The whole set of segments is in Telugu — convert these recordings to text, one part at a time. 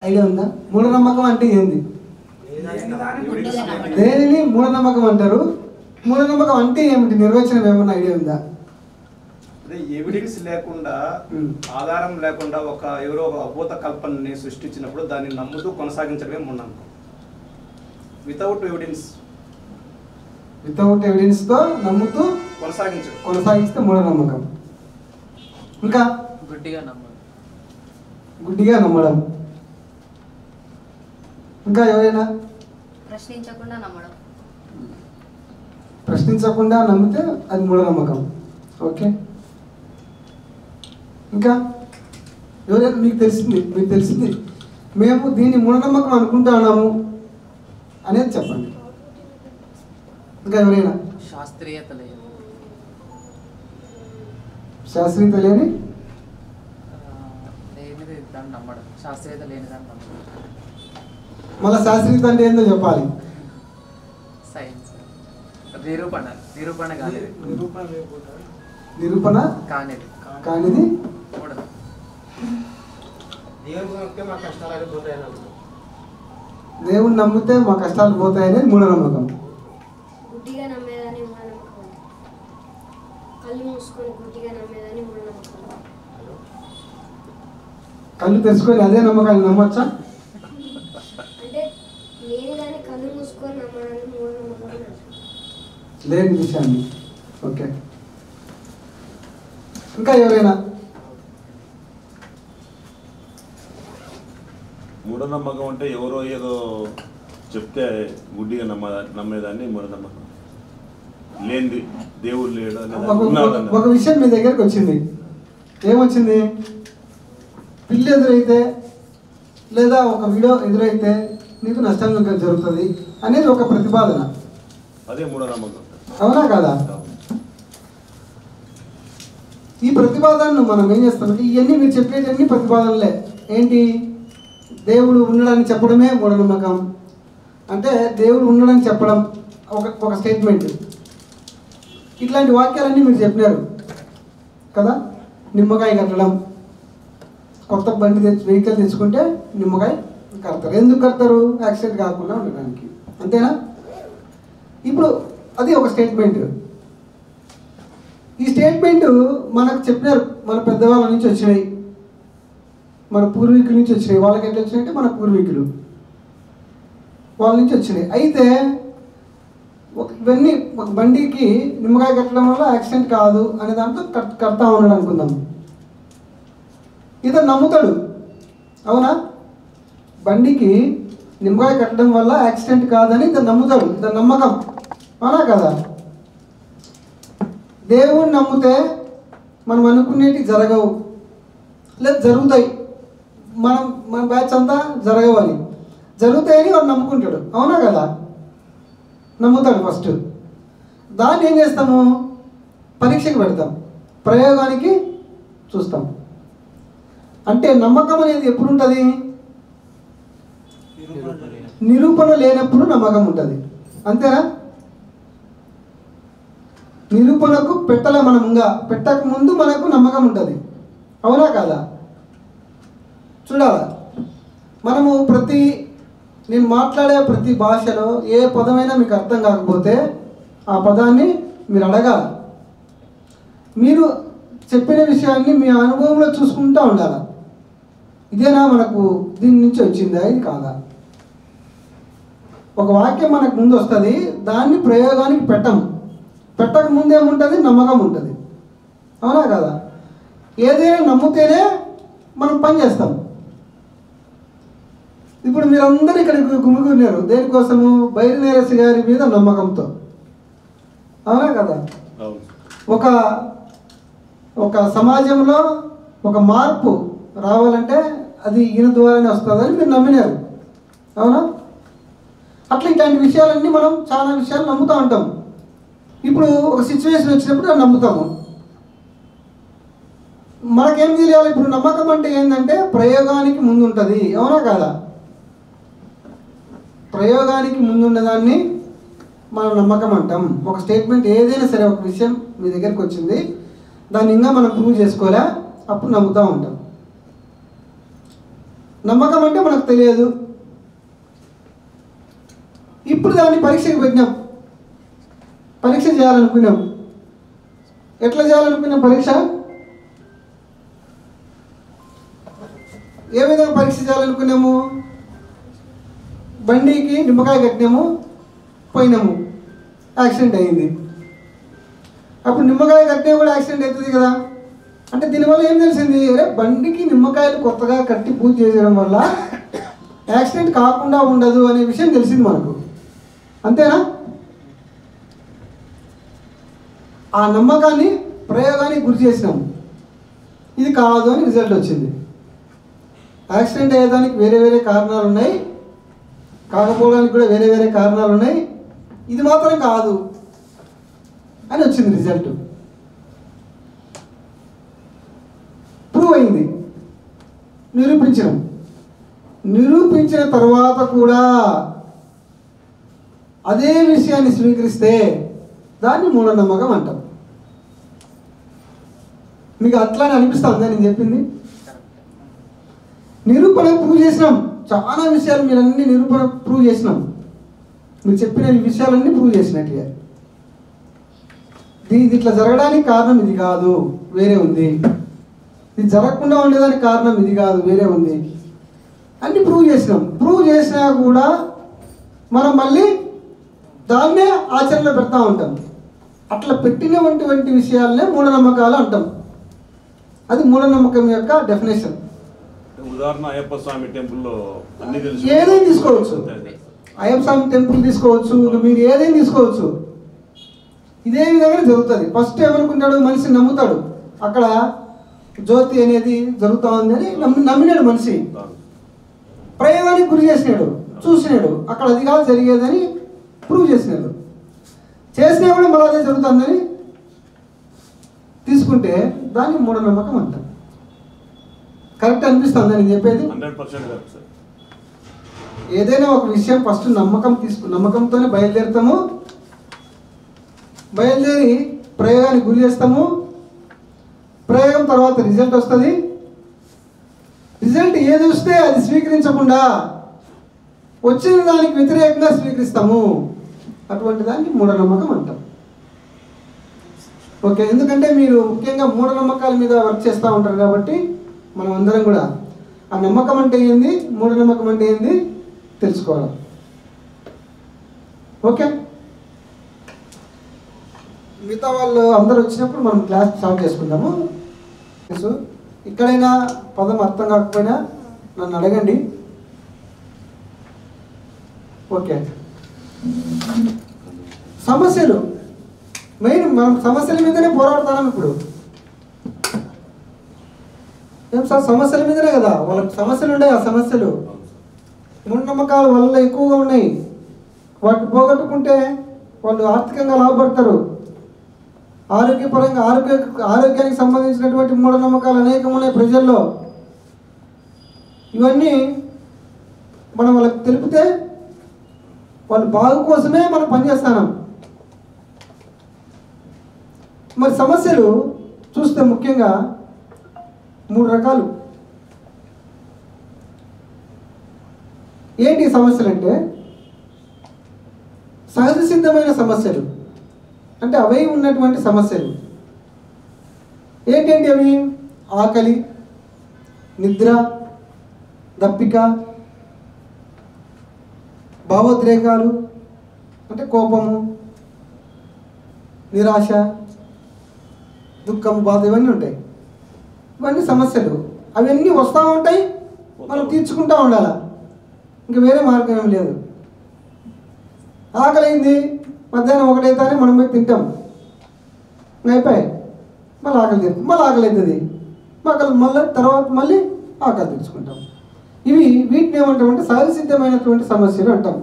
ఐడియా ఉందా? మూఢనమ్మకం అంటే ఏంది? దేనిని మూఢనమ్మకం అంటారు? మూఢనమ్మకం అంటే ఏమిటి? నిర్వచనం ఏమన్నా ఐడియా ఉందా? అదే ఎవిడెన్స్ లేకుండా, ఆధారం లేకుండా ఎవరో ఒక అభూత కల్పనని సృష్టించినప్పుడు దాన్ని నమ్ముతూ కొనసాగించడమే మూఢనమ్మకం. వితౌట్ ఎవిడెన్స్ తో నమ్ముతూ కొనసాగిస్తే మూఢనమ్మకం. ఇంకా గుడ్డిగా నమ్మడం. ఇంకా ఎవరైనా? ప్రశ్నించకుండా నమ్మితే అది మూఢనమ్మకం. ఓకే, ఇంకా ఎవరైనా? మీకు తెలిసింది మేము దీన్ని మూఢనమ్మకం అనుకుంటున్నాము అనేది చెప్పండి. ఇంకా ఎవరైనా? శాస్త్రీయత లేని మళ్ళీ శాస్త్రీయత అంటే ఏందో చెప్పాలి. నిరూపణ కానిది దేవుని నమ్మితే మా కష్టాలు పోతాయనేది మూఢనమ్మకం. కళ్ళు తెరుచుకొని అదే నమ్మకాన్ని నమ్మచ్చా? లేని విషయాన్ని. ఓకే, ఇంకా ఎవరైనా? మూఢనమ్మకం అంటే ఎవరో ఏదో చెప్తే గుడ్డిగా నమ్మేదాన్ని మూఢనమ్మకం. లేనిది దేవుడు లేడు. ఒక విషయం మీ దగ్గరకు వచ్చింది, ఏమొచ్చింది? పిల్లి ఎదురైతే లేదా ఒక వీడియో ఎదురైతే నీకు నష్టం జరుగుతుంది అనేది ఒక ప్రతిపాదన. అదే మూఢనమ్మకం. అవునా కదా? ఈ ప్రతిపాదనను మనం ఏం చేస్తామంటే, ఇవన్నీ మీరు చెప్పేటన్ని ప్రతిపాదనలే. ఏంటి? దేవుడు ఉండడానికి చెప్పడమే మూఢనమ్మకం. అంటే దేవుడు ఉండడానికి చెప్పడం ఒక స్టేట్మెంట్. ఇట్లాంటి వాక్యాలన్నీ మీరు చెప్పినారు కదా. నిమ్మకాయ కట్టడం, కొత్త బండి వెహికల్ తెచ్చుకుంటే నిమ్మకాయ కడతారు. ఎందుకు కడతారు? యాక్సిడెంట్ కాకుండా ఉండడానికి, అంతేనా? ఇప్పుడు అది ఒక స్టేట్మెంట్. ఈ స్టేట్మెంట్ మనకు చెప్పినారు, మన పెద్దవాళ్ళ నుంచి వచ్చినాయి, మన పూర్వీకుల నుంచి వచ్చినాయి. వాళ్ళకి ఎట్లా వచ్చినాయంటే మన పూర్వీకులు వాళ్ళ నుంచి వచ్చినాయి. అయితే ఇవన్నీ ఒక బండికి నిమ్మకాయ కట్టడం వల్ల యాక్సిడెంట్ కాదు అనే దాంతో కడతా ఉన్నాడు అనుకుందాం. ఇతను నమ్ముతాడు, అవునా? బండికి నిమ్మకాయ కట్టడం వల్ల యాక్సిడెంట్ కాదని ఇతను నమ్ముతాడు. ఇతను నమ్మకం, అవునా కదా? దేవుణ్ణి నమ్మితే మనం అనుకునేవి జరగవు, లేదా జరుగుతాయి. మన బ్యాచ్ అంతా జరగవని, జరుగుతాయని వాడు నమ్ముకుంటాడు, అవునా కదా? నమ్ముతాడు ఫస్ట్. దాన్ని ఏం చేస్తాము? పరీక్షకు పెడతాం, ప్రయోగానికి చూస్తాం. అంటే నమ్మకం అనేది ఎప్పుడు ఉంటుంది? నిరూపణ లేనప్పుడు నమ్మకం ఉంటుంది, అంతేనా? నిరూపణకు పెట్టలే మనం, ఇంకా పెట్టక ముందు మనకు నమ్మకం ఉంటుంది, అవునా కదా? చూడాలా, మనము నేను మాట్లాడే ప్రతి భాషలో ఏ పదమైనా మీకు అర్థం కాకపోతే ఆ పదాన్ని మీరు అడగాలి. మీరు చెప్పిన విషయాన్ని మీ అనుభవంలో చూసుకుంటూ ఉండాలి. ఇదేనా మనకు దీని నుంచి వచ్చిందా, ఇది కాదా? ఒక వాక్యం మనకు ముందు వస్తుంది, దాన్ని ప్రయోగానికి పెట్టక ముందు ఏముంటుంది? నమ్మకం ఉంటుంది, అవునా కదా? ఏదైనా నమ్మితేనే మనం పని చేస్తాం. ఇప్పుడు మీరందరూ ఇక్కడ గుమిగూరినారు దేనికోసము? బైరినేరసి గారి మీద నమ్మకంతో, అవునా కదా? ఒక సమాజంలో ఒక మార్పు రావాలంటే అది ఈయన ద్వారానే వస్తుందని మీరు నమ్మినారు, అవునా? అట్లా ఇట్లాంటి విషయాలన్నీ మనం చాలా విషయాలు నమ్ముతూ ఉంటాం. ఇప్పుడు ఒక సిచ్యువేషన్ వచ్చినప్పుడు అది నమ్ముతాము. మనకేం తెలియాలి? ఇప్పుడు నమ్మకం అంటే ఏంటంటే ప్రయోగానికి ముందు ఉంటుంది, అవునా కాదా? ప్రయోగానికి ముందున్నదాన్ని మనం నమ్మకం అంటాం. ఒక స్టేట్మెంట్ ఏదైనా సరే, ఒక విషయం మీ దగ్గరికి వచ్చింది, దాన్ని ఇంకా మనం ప్రూవ్ చేసుకోలే, అప్పుడు నమ్ముతూ ఉంటాం. నమ్మకం అంటే మనకు తెలియదు. ఇప్పుడు దాన్ని పరీక్షకు పెట్టినాం, పరీక్ష చేయాలనుకున్నాం. ఎట్లా చేయాలనుకున్నాం పరీక్ష? ఏ విధంగా పరీక్ష చేయాలనుకున్నాము? బండికి నిమ్మకాయ కట్టినాము, పోయినాము, యాక్సిడెంట్ అయింది. అప్పుడు నిమ్మకాయ కట్టినా కూడా యాక్సిడెంట్ అవుతుంది కదా. అంటే దీనివల్ల ఏం తెలిసింది? అరే బండికి నిమ్మకాయలు కొత్తగా కట్టి పూజ చేయడం వల్ల యాక్సిడెంట్ కాకుండా ఉండదు అనే విషయం తెలిసింది మనకు. అంతేనా? ఆ నమ్మకాన్ని ప్రయోగానికి గురి చేసినాము. ఇది కాదు అని రిజల్ట్ వచ్చింది. యాక్సిడెంట్ అయ్యేదానికి వేరే వేరే కారణాలు ఉన్నాయి, కాకపోవడానికి కూడా వేరే వేరే కారణాలు ఉన్నాయి, ఇది మాత్రం కాదు అని వచ్చింది రిజల్ట్. ప్రూవ్ అయింది, నిరూపించిన తర్వాత కూడా అదే విషయాన్ని స్వీకరిస్తే దాన్ని మూఢనమ్మకం అంటాం. మీకు అట్లానే అనిపిస్తుందా నేను చెప్పింది? నిరూపణ ప్రూవ్ చేసినాం, చాలా విషయాలు మీరు అన్ని నిరూపణ ప్రూవ్ చేసినాం. మీరు చెప్పిన విషయాలన్నీ ప్రూవ్ చేసినట్టుగా. ఇది ఇట్లా జరగడానికి కారణం ఇది కాదు, వేరే ఉంది. ఇది జరగకుండా ఉండేదానికి కారణం ఇది కాదు, వేరే ఉంది. అన్ని ప్రూవ్ చేసినాం. ప్రూవ్ చేసినా కూడా మనం మళ్ళీ దాన్నే ఆచరణలో పెడతా ఉంటాం. అట్లా పెట్టినటువంటి విషయాలనే మూఢనమ్మకాలు అంటాం. అది మూఢనమ్మకం యొక్క డెఫినేషన్. ఉదాహరణ అయ్యప్ప స్వామి టెంపుల్లో అన్ని తెలుసు, ఏదైనా తీసుకోవచ్చు. అయ్యప్ప స్వామి టెంపుల్ తీసుకోవచ్చు, మీరు ఏదైనా తీసుకోవచ్చు. ఇదే విధంగా జరుగుతుంది. ఫస్ట్ ఏమనుకుంటాడు? మనిషి నమ్ముతాడు, అక్కడ జ్యోతి అనేది జరుగుతూ ఉంది అని నమ్మినాడు మనిషి. ప్రయోగానికి గురి చేసినాడు, చూసినాడు, అక్కడ అది కాదు జరిగేదని ప్రూవ్ చేసినాడు. చేసినా కూడా మళ్ళీ అదే జరుగుతుందని తీసుకుంటే దాన్ని మూఢనమ్మకం అంటాం. కరెక్ట్ అనిపిస్తుంది నేను చెప్పేది? 100% కరెక్ట్ సార్. ఏదైనా ఒక విషయం ఫస్ట్ నమ్మకంతోనే బయలుదేరుతాము. బయలుదేరి ప్రయోగానికి గురి చేస్తాము. ప్రయోగం తర్వాత రిజల్ట్ వస్తుంది. రిజల్ట్ ఏది వస్తే అది స్వీకరించకుండా వచ్చిన దానికి వ్యతిరేకంగా స్వీకరిస్తాము. అటువంటి దాన్ని మూఢనమ్మకం అంటాం. ఓకే, ఎందుకంటే మీరు ముఖ్యంగా మూఢనమ్మకాల మీద వర్క్ చేస్తూ ఉంటారు కాబట్టి మనం అందరం కూడా ఆ నమ్మకం అంటే ఏంది, మూఢనమ్మకం అంటే ఏంది తెలుసుకోవాలి. ఓకే, మిగతా వాళ్ళు అందరూ వచ్చినప్పుడు మనం క్లాస్ స్టార్ట్ చేసుకుందాము. ఇక్కడైనా పదం అర్థం కాకపోయినా నన్ను అడగండి. ఓకే, సమస్యలు మెయిన్, మనం సమస్యల మీదనే పోరాడుతున్నాం ఇప్పుడు. ఏం సార్, సమస్యల మీదనే కదా, వాళ్ళకి సమస్యలు ఉన్నాయి. ఆ సమస్యలు మూఢనమ్మకాల వల్ల ఎక్కువగా ఉన్నాయి. వాటిని పోగొట్టుకుంటే వాళ్ళు ఆర్థికంగా లాభపడతారు. ఆరోగ్యపరంగా ఆరోగ్యానికి సంబంధించినటువంటి మూఢనమ్మకాలు అనేకం ఉన్నాయి ప్రజల్లో. ఇవన్నీ మనం వాళ్ళకి తెలిపితే వాళ్ళు బాగు కోసమే మనం పనిచేస్తున్నాం. మరి సమస్యలు చూస్తే ముఖ్యంగా 3 రకాలు. ఏంటి సమస్యలు అంటే, సహజ సిద్ధమైన సమస్యలు, అంటే అవే ఉన్నటువంటి సమస్యలు. ఏంటండి అవి? ఆకలి, నిద్ర, దప్పిక, భావోద్రేకాలు అంటే కోపము, నిరాశ, దుఃఖం, బాధ, ఇవన్నీ ఉంటాయి. ఇవన్నీ సమస్యలు. అవన్నీ వస్తూ ఉంటాయి, మనం తీర్చుకుంటూ ఉండాలి. ఇంక వేరే మార్గం ఏం లేదు. ఆకలి అయింది, మధ్యాహ్నం 1 అవుతానే మనం పోయి తింటాం, అయిపోయాయి. మళ్ళీ ఆకలి తీరుతుంది, మళ్ళీ ఆకలి అవుతుంది, మళ్ళీ తర్వాత మళ్ళీ ఆకలి తీర్చుకుంటాం. వీటిని ఏమంటామంటే సహజ సిద్ధమైనటువంటి సమస్యలు అంటాం.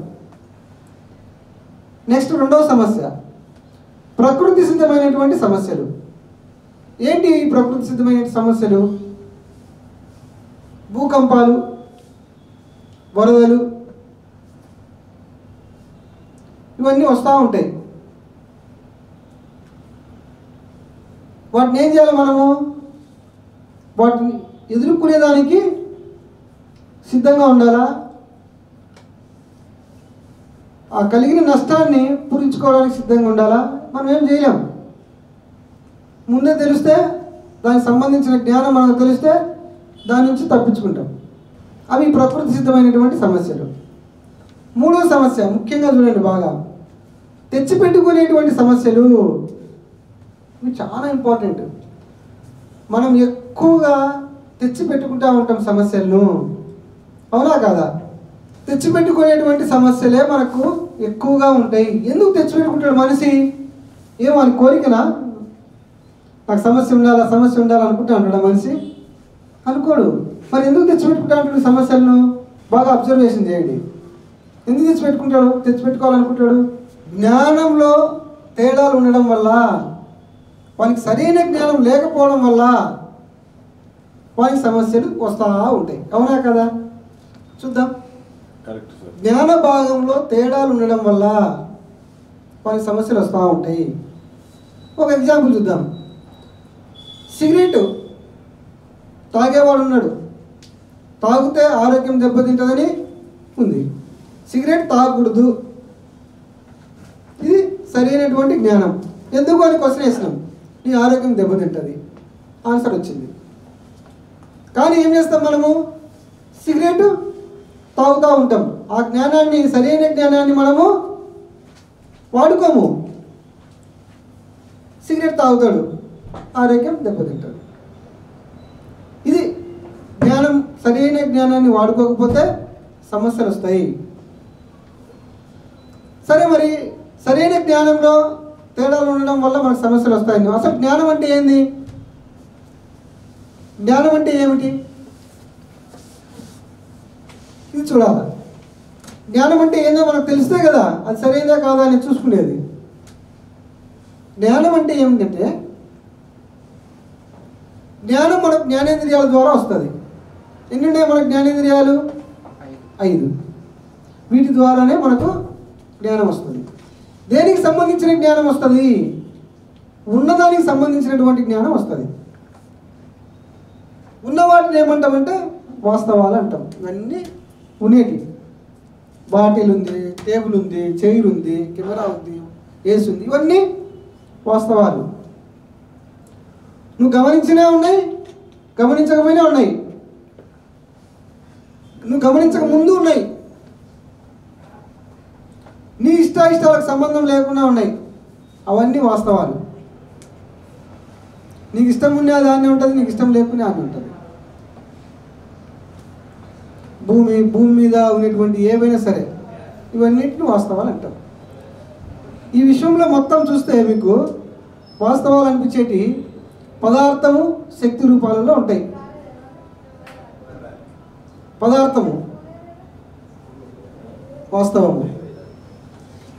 నెక్స్ట్ రెండవ సమస్య, ప్రకృతి సిద్ధమైనటువంటి సమస్యలు. ఏంటి ఈ ప్రకృతి సిద్ధమైన సమస్యలు? భూకంపాలు, వరదలు, ఇవన్నీ వస్తూ ఉంటాయి. వాటిని ఏం చేయాలి మనము? వాటిని ఎదుర్కొనేదానికి సిద్ధంగా ఉండాలా? ఆ కలిగిన నష్టాన్ని పూరించుకోవడానికి సిద్ధంగా ఉండాలా? మనం ఏం చేయలేం. ముందే తెలిస్తే, దానికి సంబంధించిన జ్ఞానం మనకు తెలిస్తే దాని నుంచి తప్పించుకుంటాం. అవి ప్రకృతి సిద్ధమైనటువంటి సమస్యలు. మూడో సమస్య ముఖ్యంగా చూడండి బాగా, తెచ్చిపెట్టుకునేటువంటి సమస్యలు. ఇవి చాలా ఇంపార్టెంట్. మనం ఎక్కువగా తెచ్చిపెట్టుకుంటూ ఉంటాం సమస్యలను, అవునా కాదా? తెచ్చిపెట్టుకునేటువంటి సమస్యలే మనకు ఎక్కువగా ఉంటాయి. ఎందుకు తెచ్చిపెట్టుకుంటాడు మనిషి? ఏమో అని కోరికనా? నాకు సమస్య ఉండాలి అనుకుంటా ఉంటాడా మనిషి? అనుకోడు. మరి ఎందుకు తెచ్చిపెట్టుకుంటా ఉంటాడు సమస్యలను? బాగా అబ్జర్వేషన్ చేయండి. ఎందుకు తెచ్చిపెట్టుకోవాలనుకుంటాడు? జ్ఞానంలో తేడాలు ఉండడం వల్ల, వానికి సరైన జ్ఞానం లేకపోవడం వల్ల వానికి సమస్యలు వస్తూ ఉంటాయి, అవునా కదా? చూద్దాం. Correct sir. జ్ఞాన భాగంలో తేడాలు ఉండడం వల్ల వానికి సమస్యలు వస్తూ ఉంటాయి. ఒక ఎగ్జాంపుల్ చూద్దాం. సిగరెట్ తాగేవాడు ఉన్నాడు, తాగితే ఆరోగ్యం దెబ్బతింటుందని ఉంది. సిగరెట్ తాగకూడదు, ఇది సరైనటువంటి జ్ఞానం. ఎందుకు అని క్వశ్చన్ వేసినాం. నీ ఆరోగ్యం దెబ్బతింటుంది, ఆన్సర్ వచ్చింది. కానీ ఏం చేస్తాం మనము? సిగరెట్ తాగుతూ ఉంటాం. ఆ జ్ఞానాన్ని, సరైన జ్ఞానాన్ని మనము వాడుకోము. సిగరెట్ తాగుతాడు, ఆరోగ్యం దెబ్బతింటాడు. ఇది జ్ఞానం. సరైన జ్ఞానాన్ని వాడుకోకపోతే సమస్యలు వస్తాయి. సరే, మరి సరైన జ్ఞానంలో తేడాలు ఉండడం వల్ల మనకు సమస్యలు వస్తాయి. అసలు జ్ఞానం అంటే ఏంది? జ్ఞానం అంటే ఏమిటి? ఇది చూడాలి. జ్ఞానం అంటే ఏందో మనకు తెలిస్తే కదా అది సరైనదా కాదా అని చూసుకునేది. జ్ఞానం అంటే ఏమిటంటే, జ్ఞానం మన జ్ఞానేంద్రియాల ద్వారా వస్తుంది. ఎన్నున్నాయి మన జ్ఞానేంద్రియాలు? 5. వీటి ద్వారానే మనకు జ్ఞానం వస్తుంది. దేనికి సంబంధించిన జ్ఞానం వస్తుంది? ఉన్నదానికి సంబంధించినటువంటి జ్ఞానం వస్తుంది. ఉన్న వాటిని ఏమంటామంటే వాస్తవాలు అంటాం. ఇవన్నీ ఉండేటి. బాటిల్ ఉంది, టేబుల్ ఉంది, చైర్ ఉంది, కెమెరా ఉంది, ఏసి ఉంది, ఇవన్నీ వాస్తవాలు. నువ్వు గమనించినా ఉన్నాయి, గమనించకపోయినా ఉన్నాయి, నువ్వు గమనించక ముందు ఉన్నాయి, నీ ఇష్టాయిష్టాలకు సంబంధం లేకుండా ఉన్నాయి. అవన్నీ వాస్తవాలు. నీకు ఇష్టం ఉండే దాన్ని ఉంటుంది, నీకు ఇష్టం లేకునే అది ఉంటుంది. భూమి మీద ఉన్నటువంటి ఏవైనా సరే ఇవన్నిటిని వాస్తవాలు అంటాం. ఈ విషయంలో మొత్తం చూస్తే మీకు వాస్తవాలు అనిపించేటి పదార్థము, శక్తి రూపాలలో ఉంటాయి. పదార్థము, వాస్తవము.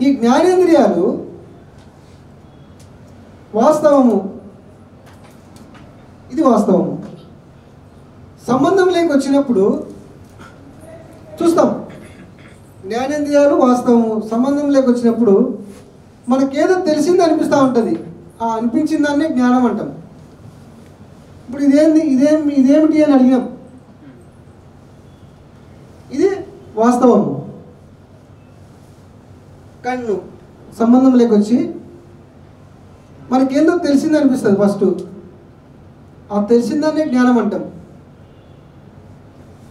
ఈ జ్ఞానేంద్రియాలు వాస్తవము, ఇది వాస్తవము. సంబంధం లేక వచ్చినప్పుడు చూస్తాం. జ్ఞానేంద్రియాలు వాస్తవము, సంబంధం లేక వచ్చినప్పుడు మనకేదో తెలిసింది అనిపిస్తూ ఉంటుంది. ఆ అనిపించిన దాన్నే జ్ఞానం అంటాం. ఇప్పుడు ఇదేమిటి అని అడిగాం. ఇది వాస్తవము. కన్ను సంబంధం లేకొచ్చి మనకేందో తెలిసింది అనిపిస్తుంది. ఫస్ట్ ఆ తెలిసిందాన్నే జ్ఞానం అంటాం.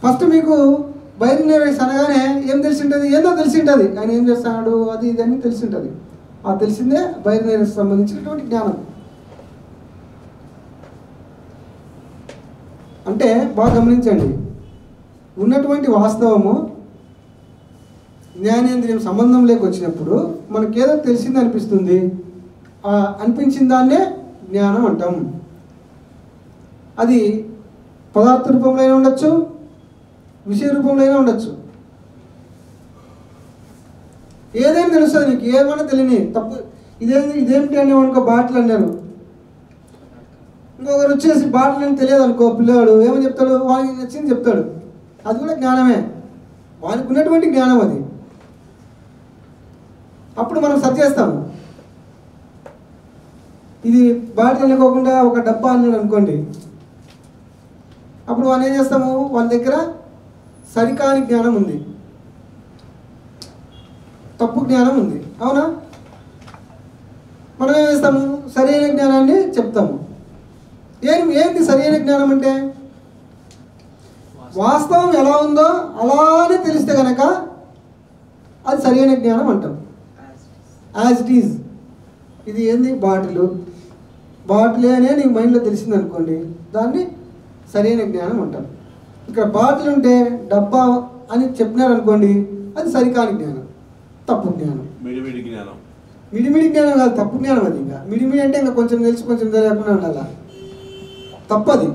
ఫస్ట్ మీకు బైరినరీస్ అనగానే ఏం తెలిసింటుంది? ఏదో తెలిసింటుంది. ఆయన ఏం చేస్తాడు, అది ఇది అని తెలిసింటుంది. ఆ తెలిసిందే బైరినరీస్ సంబంధించినటువంటి జ్ఞానం. అంటే బాగా గమనించండి, ఉన్నటువంటి వాస్తవము జ్ఞానేంద్రియం సంబంధం లేక వచ్చినప్పుడు మనకేదో తెలిసింది అనిపిస్తుంది. ఆ అనిపించిన దాన్నే జ్ఞానం అంటాం. అది పదార్థ రూపంలో అయినా ఉండొచ్చు, విషయ రూపంలో అయినా ఉండొచ్చు. ఏదైనా తెలుస్తుంది నీకు, ఏమైనా తెలియని తప్పు. ఇదేమిటి అని అనుకో, బాటిల్ అన్నారు. ఇంకొకరు వచ్చేసి బాటిల్ అని తెలియదు అనుకో, పిల్లవాడు ఏమని చెప్తాడు? వానికి నచ్చింది చెప్తాడు. అది కూడా జ్ఞానమే, వానికి ఉన్నటువంటి జ్ఞానం అది. అప్పుడు మనం సర్చ్ చేస్తాము. ఇది బాటిల్ అనుకోకుండా ఒక డబ్బా అన్నాడు అనుకోండి, అప్పుడు వాడు ఏం చేస్తాము? వాళ్ళ దగ్గర సరికాని జ్ఞానం ఉంది, తప్పు జ్ఞానం ఉంది. అవునా? మనం ఏం చేస్తాము? సరైన జ్ఞానాన్ని చెప్తాము. ఏంటి సరైన జ్ఞానం అంటే? వాస్తవం ఎలా ఉందో అలానే తెలిస్తే కనుక అది సరైన జ్ఞానం అంటాం. As it is. ఇది ఏంది? బాటిలే అనే నీకు మైండ్లో తెలిసింది అనుకోండి, దాన్ని సరైన జ్ఞానం అంటాం. ఇక్కడ బాటిల్ ఉంటే డబ్బా అని చెప్పినారు అనుకోండి, అది సరికాని జ్ఞానం, తప్పు జ్ఞానం. మిడిమిడి జ్ఞానం. మిడిమిడి జ్ఞానం కాదు, తప్పు జ్ఞానం అది. ఇంకా మిడిమిడి అంటే ఇంకా కొంచెం తెలిసి కొంచెం తెలియకుండా ఉండాలి, తప్పది.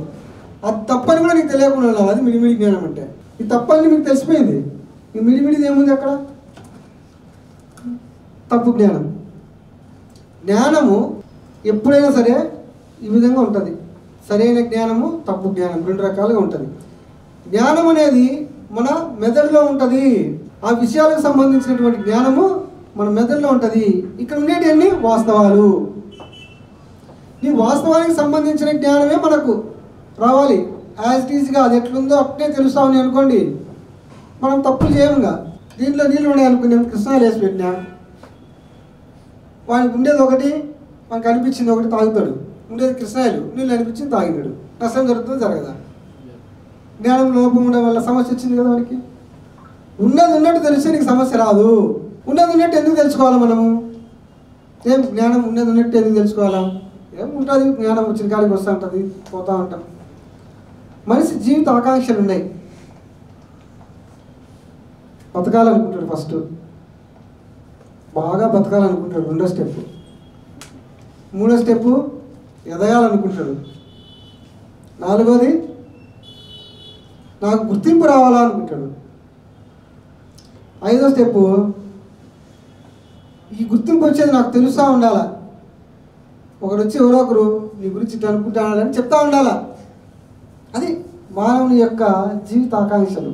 అది తప్పని కూడా నీకు తెలియకుండా ఉండాలి, అది మిడిమిడి జ్ఞానం అంటే. ఈ తప్పని మీకు తెలిసిపోయింది, ఈ మిడిమిడిది ఏముంది అక్కడ? తప్పు జ్ఞానం. జ్ఞానము ఎప్పుడైనా సరే ఈ విధంగా ఉంటుంది. సరైన జ్ఞానము, తప్పు జ్ఞానం, రెండు రకాలుగా ఉంటుంది. జ్ఞానం అనేది మన మెదడులో ఉంటుంది. ఆ విషయాలకు సంబంధించినటువంటి జ్ఞానము మన మెదడులో ఉంటుంది. ఇక్కడ ఉండేటివన్నీ వాస్తవాలు. ఈ వాస్తవానికి సంబంధించిన జ్ఞానమే మనకు రావాలి. యాజ్ ఇట్ ఈజ్గా అది ఎట్లుందో అప్పుడే తెలుస్తామని అనుకోండి, మనం తప్పులు చేయముగా. దీంట్లో నీళ్ళు ఉన్నాయి అనుకున్నాం, కృష్ణాలు వేసి పెట్టినా, వానికి ఉండేది ఒకటి, మనకు అనిపించింది ఒకటి, తాగుతాడు. ఉండేది కృష్ణాయలు, నీళ్ళు అనిపించింది తాగినాడు. నష్టం జరుగుతుంది, జరగదా? జ్ఞానం లోపం ఉండడం వల్ల సమస్య వచ్చింది కదా మనకి. ఉన్నది ఉన్నట్టు తెలిస్తే నీకు సమస్య రాదు. ఉన్నది ఉన్నట్టు ఎందుకు తెలుసుకోవాలా మనము? ఏం జ్ఞానం ఉన్నది ఉన్నట్టు ఎందుకు తెలుసుకోవాలా? ఏం ఉంటుంది, జ్ఞానం వచ్చిన కాడికి వస్తూ ఉంటుంది, పోతూ ఉంటాం. మనిషి జీవిత ఆకాంక్షలు ఉన్నాయి. బతకాలనుకుంటాడు, ఫస్ట్ బాగా బతకాలనుకుంటాడు, రెండో స్టెప్. మూడో స్టెప్ ఎదగాలనుకుంటాడు. నాలుగోది నాకు గుర్తింపు రావాలా అనుకుంటాడు. ఐదో స్టెప్ ఈ గుర్తింపు వచ్చేది నాకు తెలుస్తూ ఉండాలా. ఒకరు వచ్చి ఎవరో ఒకరు నీ గురించి ఇట్లా అనుకుంటానని చెప్తా ఉండాలా. అది మానవుని యొక్క జీవిత ఆకాంక్షలు.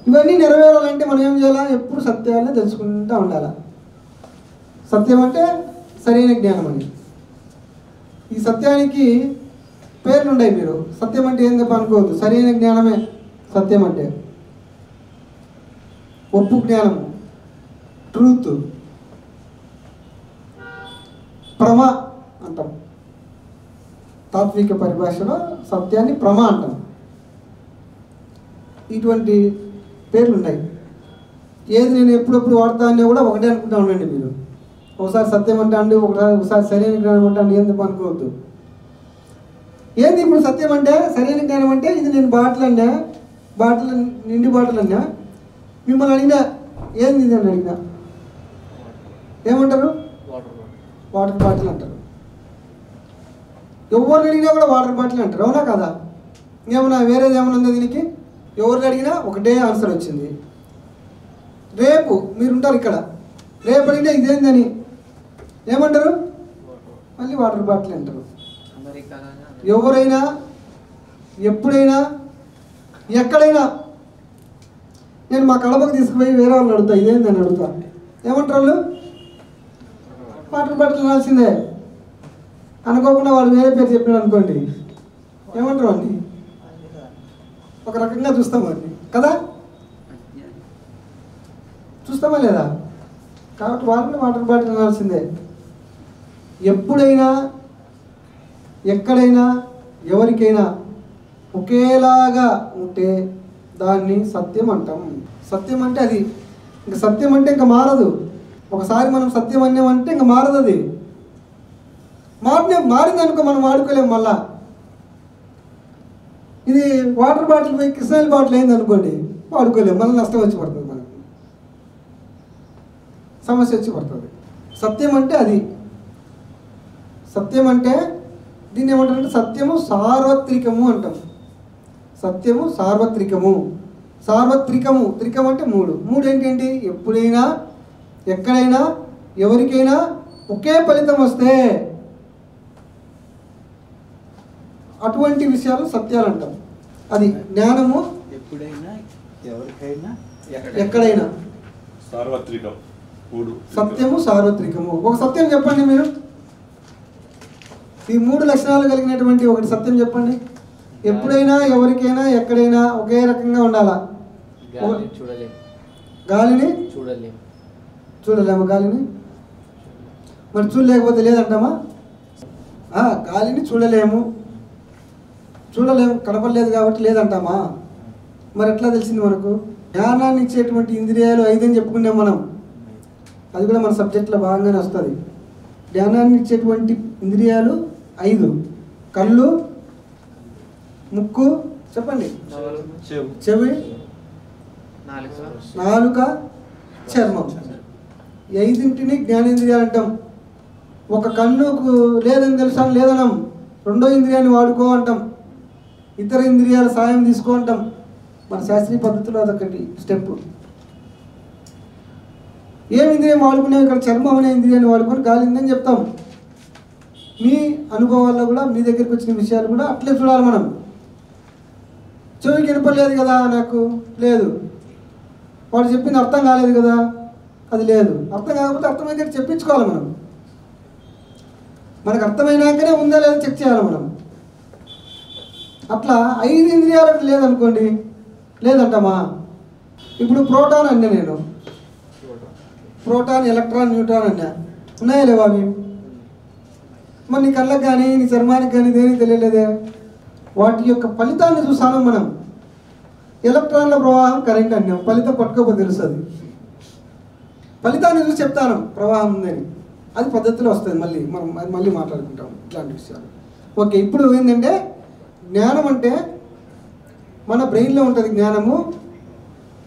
ఇవన్నీ నెరవేరాలంటే మనం ఏం చేయాలా? ఎప్పుడు సత్యాన్ని తెలుసుకుంటూ ఉండాలి. సత్యం అంటే సరైన జ్ఞానం అని. ఈ సత్యానికి పేర్లు ఉన్నాయి. మీరు సత్యం అంటే ఏం తప్ప అనుకోవద్దు, సరైన జ్ఞానమే సత్యం అంటే. ఒప్పు జ్ఞానము, ట్రూత్, ప్రమ అంటాం. తాత్విక పరిభాషలో సత్యాన్ని ప్రమ అంటాం. ఇటువంటి పేర్లు ఉన్నాయి. ఏది నేను ఎప్పుడెప్పుడు వాడతా అనే కూడా ఒకటే అనుకుంటా ఉండండి మీరు. ఒకసారి సత్యం అంటే అండి, ఒకసారి సరైన జ్ఞానం అంటే అండి, ఏం తప్ప అనుకోవద్దు. ఏంది ఇప్పుడు సత్యం అంటే? సరైన జ్ఞానం అంటే ఇది నేను బాటిల్ అన్నా, బాటిల్ నిండి బాటిల్ అన్నా, మిమ్మల్ని అడిగినా ఏంది ఇది అని అడిగినా ఏమంటారు? వాటర్ బాటిల్ అంటారు. ఎవరిని అడిగినా కూడా వాటర్ బాటిల్ అంటారు. అవునా కదా? ఏమన్నా వేరేది ఏమన్నా ఉందా దీనికి? ఎవరిని అడిగినా ఒకటే ఆన్సర్ వచ్చింది. రేపు మీరుంటారు ఇక్కడ, రేపు అడిగినా ఇదేందని ఏమంటారు? మళ్ళీ వాటర్ బాటిల్ అంటారు. ఎవరైనా ఎప్పుడైనా ఎక్కడైనా నేను మా కడపకు తీసుకుపోయి వేరే వాళ్ళు అడుగుతా, ఇదేందని అడుగుతా, ఏమంటారు వాళ్ళు? వాటర్ బాటిల్ అనాల్సిందే. అనుకోకుండా వాడు వేరే పేరు చెప్పాడు అనుకోండి, ఏమంటారు అండి? ఒక రకంగా చూస్తాం వాడిని కదా, చూస్తామా లేదా? కాబట్టి వాళ్ళని వాటర్ బాటిల్ అనాల్సిందే. ఎప్పుడైనా ఎక్కడైనా ఎవరికైనా ఒకేలాగా ఉంటే దాన్ని సత్యం అంటాం. సత్యం అంటే అది ఇంకా సత్యం అంటే ఇంకా మారదు. ఒకసారి మనం సత్యం అన్నామంటే ఇంకా మారదు. అది మారిందనుకో మనం వాడుకోలేము మళ్ళా. ఇది వాటర్ బాటిల్ పోయి కృష్ణాయిల్ బాటిల్ అయింది అనుకోండి, వాడుకోలేము, మళ్ళీ నష్టం వచ్చి పడుతుంది, మనకు సమస్య వచ్చి పడుతుంది. సత్యం అంటే అది. సత్యం అంటే దీన్ని ఏమంటారంటే సత్యము సార్వత్రికము అంటాం. సత్యము సార్వత్రికము. సార్వత్రికము, త్రికం అంటే మూడు. మూడు ఏంటంటే ఎప్పుడైనా ఎక్కడైనా ఎవరికైనా ఒకే ఫలితం వస్తే అటువంటి విషయాలు సత్యాలు అంటాం. అది జ్ఞానము. ఎప్పుడైనా ఎవరికైనా ఎక్కడైనా సార్వత్రికం. సత్యము సార్వత్రికము. ఒక సత్యం చెప్పండి మీరు. ఈ మూడు లక్షణాలు కలిగినటువంటి ఒకటి సత్యం చెప్పండి. ఎప్పుడైనా ఎవరికైనా ఎక్కడైనా ఒకే రకంగా ఉండాలా? గాలిని చూడలేము. గాలిని చూడలేము. చూడలేము. గాలిని మరి చూడలేకపోతే లేదంటామా? గాలిని చూడలేము కనపడలేదు కాబట్టి లేదంటామా? మరి ఎట్లా తెలిసింది మనకు? జ్ఞానాన్ని ఇచ్చేటువంటి ఇంద్రియాలు 5 అని చెప్పుకున్నాం మనం. అది కూడా మన సబ్జెక్ట్లో భాగంగానే వస్తుంది. జ్ఞానాన్ని ఇచ్చేటువంటి ఇంద్రియాలు 5: కళ్ళు, ముక్కు, చెప్పండి, చెవి, నాలుక, చర్మం. 5ంటిని జ్ఞానేంద్రియాలు అంటాం. ఒక కన్నుకు లేదని తెలుసా లేదనం, రెండో ఇంద్రియాన్ని వాడుకో అంటాం, ఇతర ఇంద్రియాల సాయం తీసుకో అంటాం. మన శాస్త్రీయ పద్ధతిలో అదొకటి స్టెప్. ఏం ఇంద్రియం వాడుకునేవి? ఇక్కడ చర్మం అనే ఇంద్రియాన్ని వాడుకొని గాలి ఉందని చెప్తాం. మీ అనుభవాల్లో కూడా మీ దగ్గరికి వచ్చిన విషయాలు కూడా అట్లే చూడాలి మనం. చెవికి వినపడలేదు కదా, నాకు లేదు, వాడు చెప్పింది అర్థం కాలేదు కదా, అది లేదు. అర్థం కాకపోతే అర్థమైతే చెప్పించుకోవాలి మనం. మనకు అర్థమైనాకనే ఉందా లేదా చెక్ చేయాలి మనం. అట్లా 5 ఇంద్రియాలకు లేదనుకోండి, లేదంటామా? ఇప్పుడు ప్రోటాన్ అన్నా నేను, ప్రోటాన్, ఎలక్ట్రాన్, న్యూట్రాన్ అన్నా, ఉన్నాయా లేవా అవి? మరి నీ కళ్ళకు కానీ నీ చర్మానికి కానీ దేనికి తెలియలేదే. వాటి యొక్క ఫలితాన్ని చూసాను మనం. ఎలక్ట్రాన్ల ప్రవాహం కరెంట్ అన్నాం, ఫలితం పట్టుకోకపోతే తెలుస్తుంది. ఫలితాన్ని చూసి చెప్తాను ప్రవాహం ఉందని, అది పద్ధతిలో వస్తుంది. మనం మళ్ళీ మాట్లాడుకుంటాం ఇట్లాంటి విషయాలు. ఓకే, ఇప్పుడు ఏంటంటే జ్ఞానం అంటే మన బ్రెయిన్లో ఉంటుంది జ్ఞానము.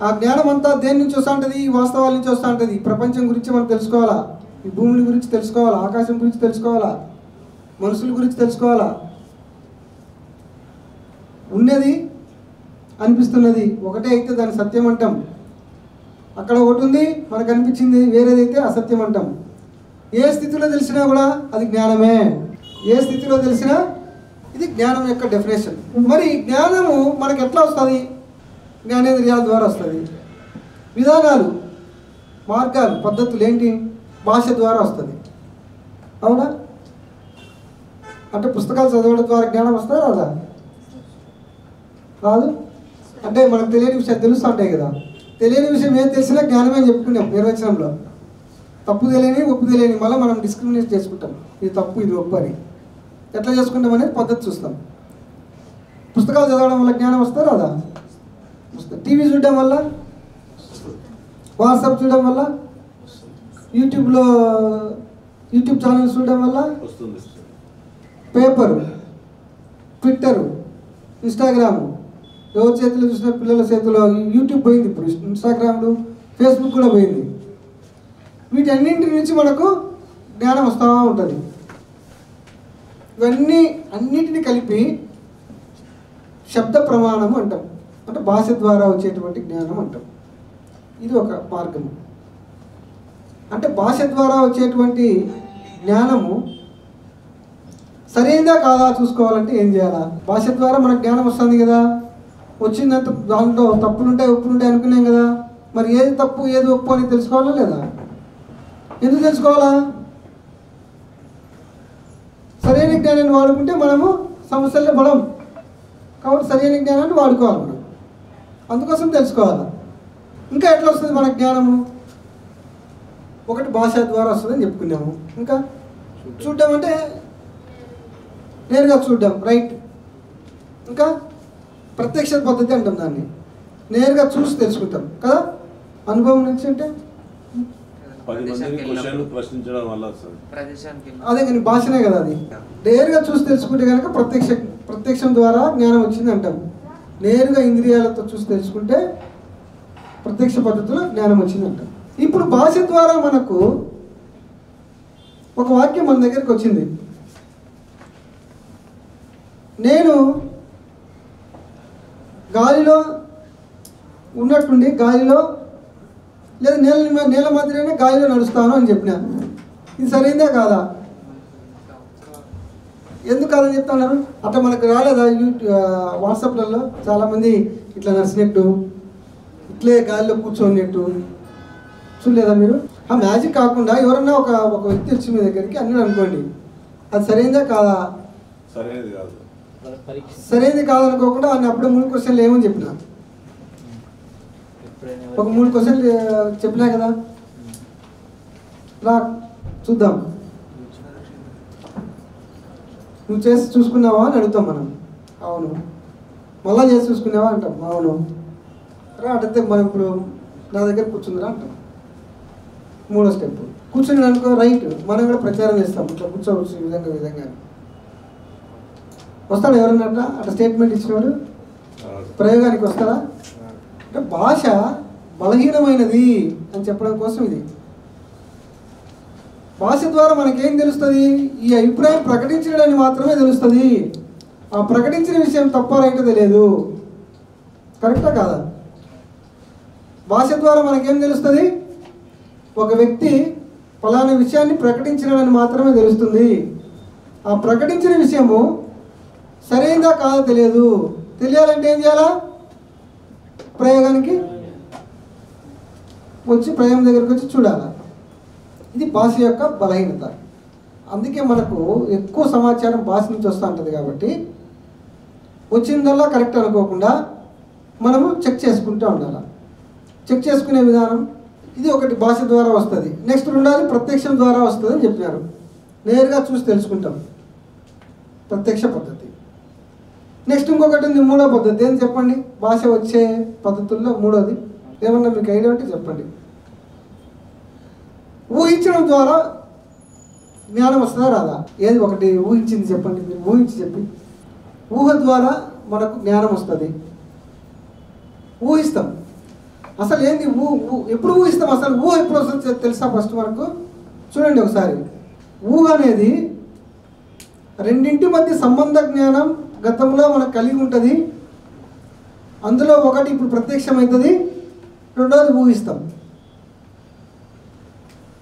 ఆ జ్ఞానం అంతా దేని నుంచి వస్తూ ఉంటుంది? ఈ వాస్తవాల నుంచి వస్తూ ఉంటుంది. ఈ ప్రపంచం గురించి మనం తెలుసుకోవాలా, ఈ భూమిని గురించి తెలుసుకోవాలా, ఆకాశం గురించి తెలుసుకోవాలా, మనుషుల గురించి తెలుసుకోవాలా. ఉన్నది అనిపిస్తున్నది ఒకటే అయితే దాన్ని సత్యం అంటాం. అక్కడ ఒకటి ఉంది మనకు అనిపించింది వేరేదైతే అసత్యం అంటాం. ఏ స్థితిలో తెలిసినా కూడా అది జ్ఞానమే. ఏ స్థితిలో తెలిసినా ఇది జ్ఞానం యొక్క డెఫినేషన్. మరి జ్ఞానము మనకు ఎట్లా వస్తుంది? జ్ఞానేంద్రియాల ద్వారా వస్తుంది. విధానాలు, మార్గాలు, పద్ధతులు ఏంటి? భాష ద్వారా వస్తుంది. అవునా? అంటే పుస్తకాలు చదవడం ద్వారా జ్ఞానం వస్తుందా రాదా? రాదు. అంటే మనకు తెలియని విషయాలు తెలుస్తూ ఉంటాయి కదా. తెలియని విషయం ఏం తెలిసినా జ్ఞానమే అని చెప్పుకున్నాం నిర్వచనంలో. తప్పు తెలియని, ఒప్పు తెలియని, మళ్ళీ మనం డిస్క్రిమినేట్ చేసుకుంటాం. ఇది తప్పు, ఇది ఒప్పు అని. ఎట్లా చేసుకుంటాం అనేది పద్ధతి చూస్తాం. పుస్తకాలు చదవడం వల్ల జ్ఞానం వస్తుందా రాదా? వస్తుంది. టీవీ చూడడం వల్ల, వాట్సాప్ చూడడం వల్ల, యూట్యూబ్ ఛానల్స్ చూడడం వల్ల, పేపరు, ట్విట్టరు, ఇన్స్టాగ్రాము, ఎవరి చేతిలో చూసిన పిల్లల చేతిలో యూట్యూబ్ పోయింది, ఇప్పుడు ఇన్స్టాగ్రామ్లు, ఫేస్బుక్ కూడా పోయింది. వీటన్నింటి నుంచి మనకు జ్ఞానం వస్తూ ఉంటుంది. ఇవన్నీ అన్నిటిని కలిపి శబ్ద ప్రమాణము అంటాం. అంటే భాష ద్వారా వచ్చేటువంటి జ్ఞానం అంటాం. ఇది ఒక మార్గము. అంటే భాష ద్వారా వచ్చేటువంటి జ్ఞానము సరైనదా కాదా చూసుకోవాలంటే ఏం చేయాలా? భాష ద్వారా మనకు జ్ఞానం వస్తుంది కదా, వచ్చిందంత దాంట్లో తప్పులుంటాయి, ఒప్పులుంటాయి అనుకున్నాం కదా. మరి ఏది తప్పు ఏది ఒప్పు అని తెలుసుకోవాలా లేదా? ఎందుకు తెలుసుకోవాలా? సరైన జ్ఞానాన్ని వాడుకుంటే మనము సమస్యల్లో పడం. కాబట్టి సరైన జ్ఞానాన్ని వాడుకోవాలి మనం. అందుకోసం తెలుసుకోవాలి. ఇంకా ఎట్లా వస్తుంది మనకు జ్ఞానము? ఒకటి భాష ద్వారా వస్తుందని చెప్పుకున్నాము. ఇంకా చూడడం అంటే నేరుగా చూడడం, రైట్. ఇంకా ప్రత్యక్ష పద్ధతి అంటాం దాన్ని. నేరుగా చూసి తెలుసుకుంటాం కదా. అనుభవం నుంచి అంటే అదే కానీ భాషనే కదా అది. నేరుగా చూసి తెలుసుకుంటే కనుక ప్రత్యక్షం ద్వారా జ్ఞానం వచ్చింది అంటాం. నేరుగా ఇంద్రియాలతో చూసి తెలుసుకుంటే ప్రత్యక్ష పద్ధతిలో జ్ఞానం వచ్చింది అంటాం. ఇప్పుడు భాష ద్వారా మనకు ఒక వాక్యం మన దగ్గరికి వచ్చింది. నేను గాలిలో ఉన్నట్టుండి గాలిలో లేదా నేల మధ్యలోనే గాలిలో నడుస్తాను అని చెప్పినా. ఇది సరైందా కాదా? ఎందుకు కాదని చెప్తున్నారు? అట్లా మనకు రాలేదా? వాట్సాప్లలో చాలామంది ఇట్లా నడిచినట్టు, ఇట్లే గాలిలో కూర్చోన్నట్టు చూడలేదా మీరు? ఆ మ్యాజిక్ కాకుండా ఎవరన్నా ఒక వ్యక్తి వచ్చి మీ దగ్గరికి అన్నాడు అనుకోండి, అది సరైందా కాదా? సరైనది కాదు. పరీక్ష సరైనది కాదనుకోకుండా ఆయన అప్పుడే 3 క్వశ్చన్లు ఏమని చెప్పిన ఎప్పుడైనా ఒక 3 క్వశ్చన్లు చెప్పినా కదా. రా చూద్దాం, నువ్వు చేసి చూసుకున్నావా అని అడుగుతాం మనం. అవును. మళ్ళా చేసి చూసుకున్నావా అంటాం. అవును. రా అడిగితే మనం ఇప్పుడు నా దగ్గర కూర్చుందిరా అంటాం. 3వ స్టెప్ కూర్చుని అనుకో, రైట్. మనం కూడా ప్రచారం చేస్తాం, ఇట్లా కూర్చోవచ్చు ఈ విధంగా వస్తాడు ఎవరన్నా అట్లా స్టేట్మెంట్ ఇచ్చినవాడు ప్రయోగానికి వస్తారా? అంటే భాష బలహీనమైనది అని చెప్పడం కోసం ఇది. భాష ద్వారా మనకేం తెలుస్తుంది? ఈ అభిప్రాయం ప్రకటించడానికి మాత్రమే తెలుస్తుంది. ఆ ప్రకటించిన విషయం తప్ప రైట్ తెలియదు. కరెక్టా కాదా? భాష ద్వారా మనకేం తెలుస్తుంది? ఒక వ్యక్తి ఫలానా విషయాన్ని ప్రకటించడానికి మాత్రమే తెలుస్తుంది. ఆ ప్రకటించిన విషయము సరైనదా కాదో తెలియదు. తెలియాలంటే ఏం చేయాలా? ప్రయోగానికి వచ్చి ప్రయోగం దగ్గరికి వచ్చి చూడాలి. ఇది భాష యొక్క బలహీనత. అందుకే మనకు ఎక్కువ సమాచారం భాష నుంచి వస్తూ ఉంటుంది. కాబట్టి వచ్చిందల్లా కరెక్ట్ అనుకోకుండా మనము చెక్ చేసుకుంటూ ఉండాలి. చెక్ చేసుకునే విధానం ఇది ఒకటి భాష ద్వారా వస్తుంది. నెక్స్ట్ రెండోది ప్రత్యక్షం ద్వారా వస్తుంది అని చెప్పినారు. నేరుగా చూసి తెలుసుకుంటాం, ప్రత్యక్ష పద్ధతి. నెక్స్ట్ ఇంకొకటి ఉంది, 3వ పద్ధతి. ఏం చెప్పండి? భాష వచ్చే పద్ధతుల్లో 3వది ఏమన్నా మీకు ఐడియా ఉంటే చెప్పండి. ఊహించడం ద్వారా జ్ఞానం వస్తుందా రాదా? ఏది ఒకటి ఊహించింది చెప్పండి, మీరు ఊహించి చెప్పి. ఊహ ద్వారా మనకు జ్ఞానం వస్తుంది. ఊహిస్తాం. అసలు ఏంది ఎప్పుడు ఊహిస్తాం? అసలు ఊహ ఎప్పుడు వస్తుంది తెలుసా? ఫస్ట్ మనకు చూడండి ఒకసారి. ఊహ అనేది రెండింటి మధ్య సంబంధ జ్ఞానం గతంలో మనకు కలిగి ఉంటుంది. అందులో ఒకటి ఇప్పుడు ప్రత్యక్షమవుతుంది, రెండోది ఊహిస్తాం.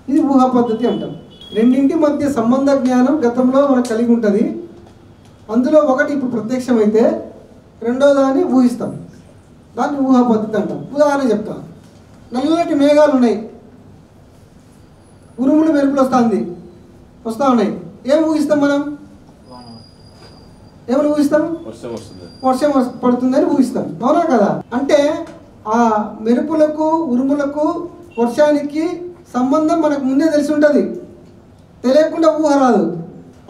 ఇది ఊహా పద్ధతి అంటాం. రెండింటి మధ్య సంబంధ జ్ఞానం గతంలో మనకు కలిగి ఉంటుంది. అందులో ఒకటి ఇప్పుడు ప్రత్యక్షమైతే రెండో దాన్ని ఊహిస్తాం. దాన్ని ఊహా పద్ధతి అంటాం. ఉదాహరణ చెప్తాను. నల్లటి మేఘాలు ఉన్నాయి, ఉరుములు మెరుపులు వస్తూ ఉన్నాయి. ఏం ఊహిస్తాం మనం? ఏమని ఊహిస్తాం? వర్షం పడుతుందని ఊహిస్తాం. అవునా కదా? అంటే ఆ మెరుపులకు ఉరుములకు వర్షానికి సంబంధం మనకు ముందే తెలిసి ఉంటుంది. తెలియకుండా ఊహ రాదు.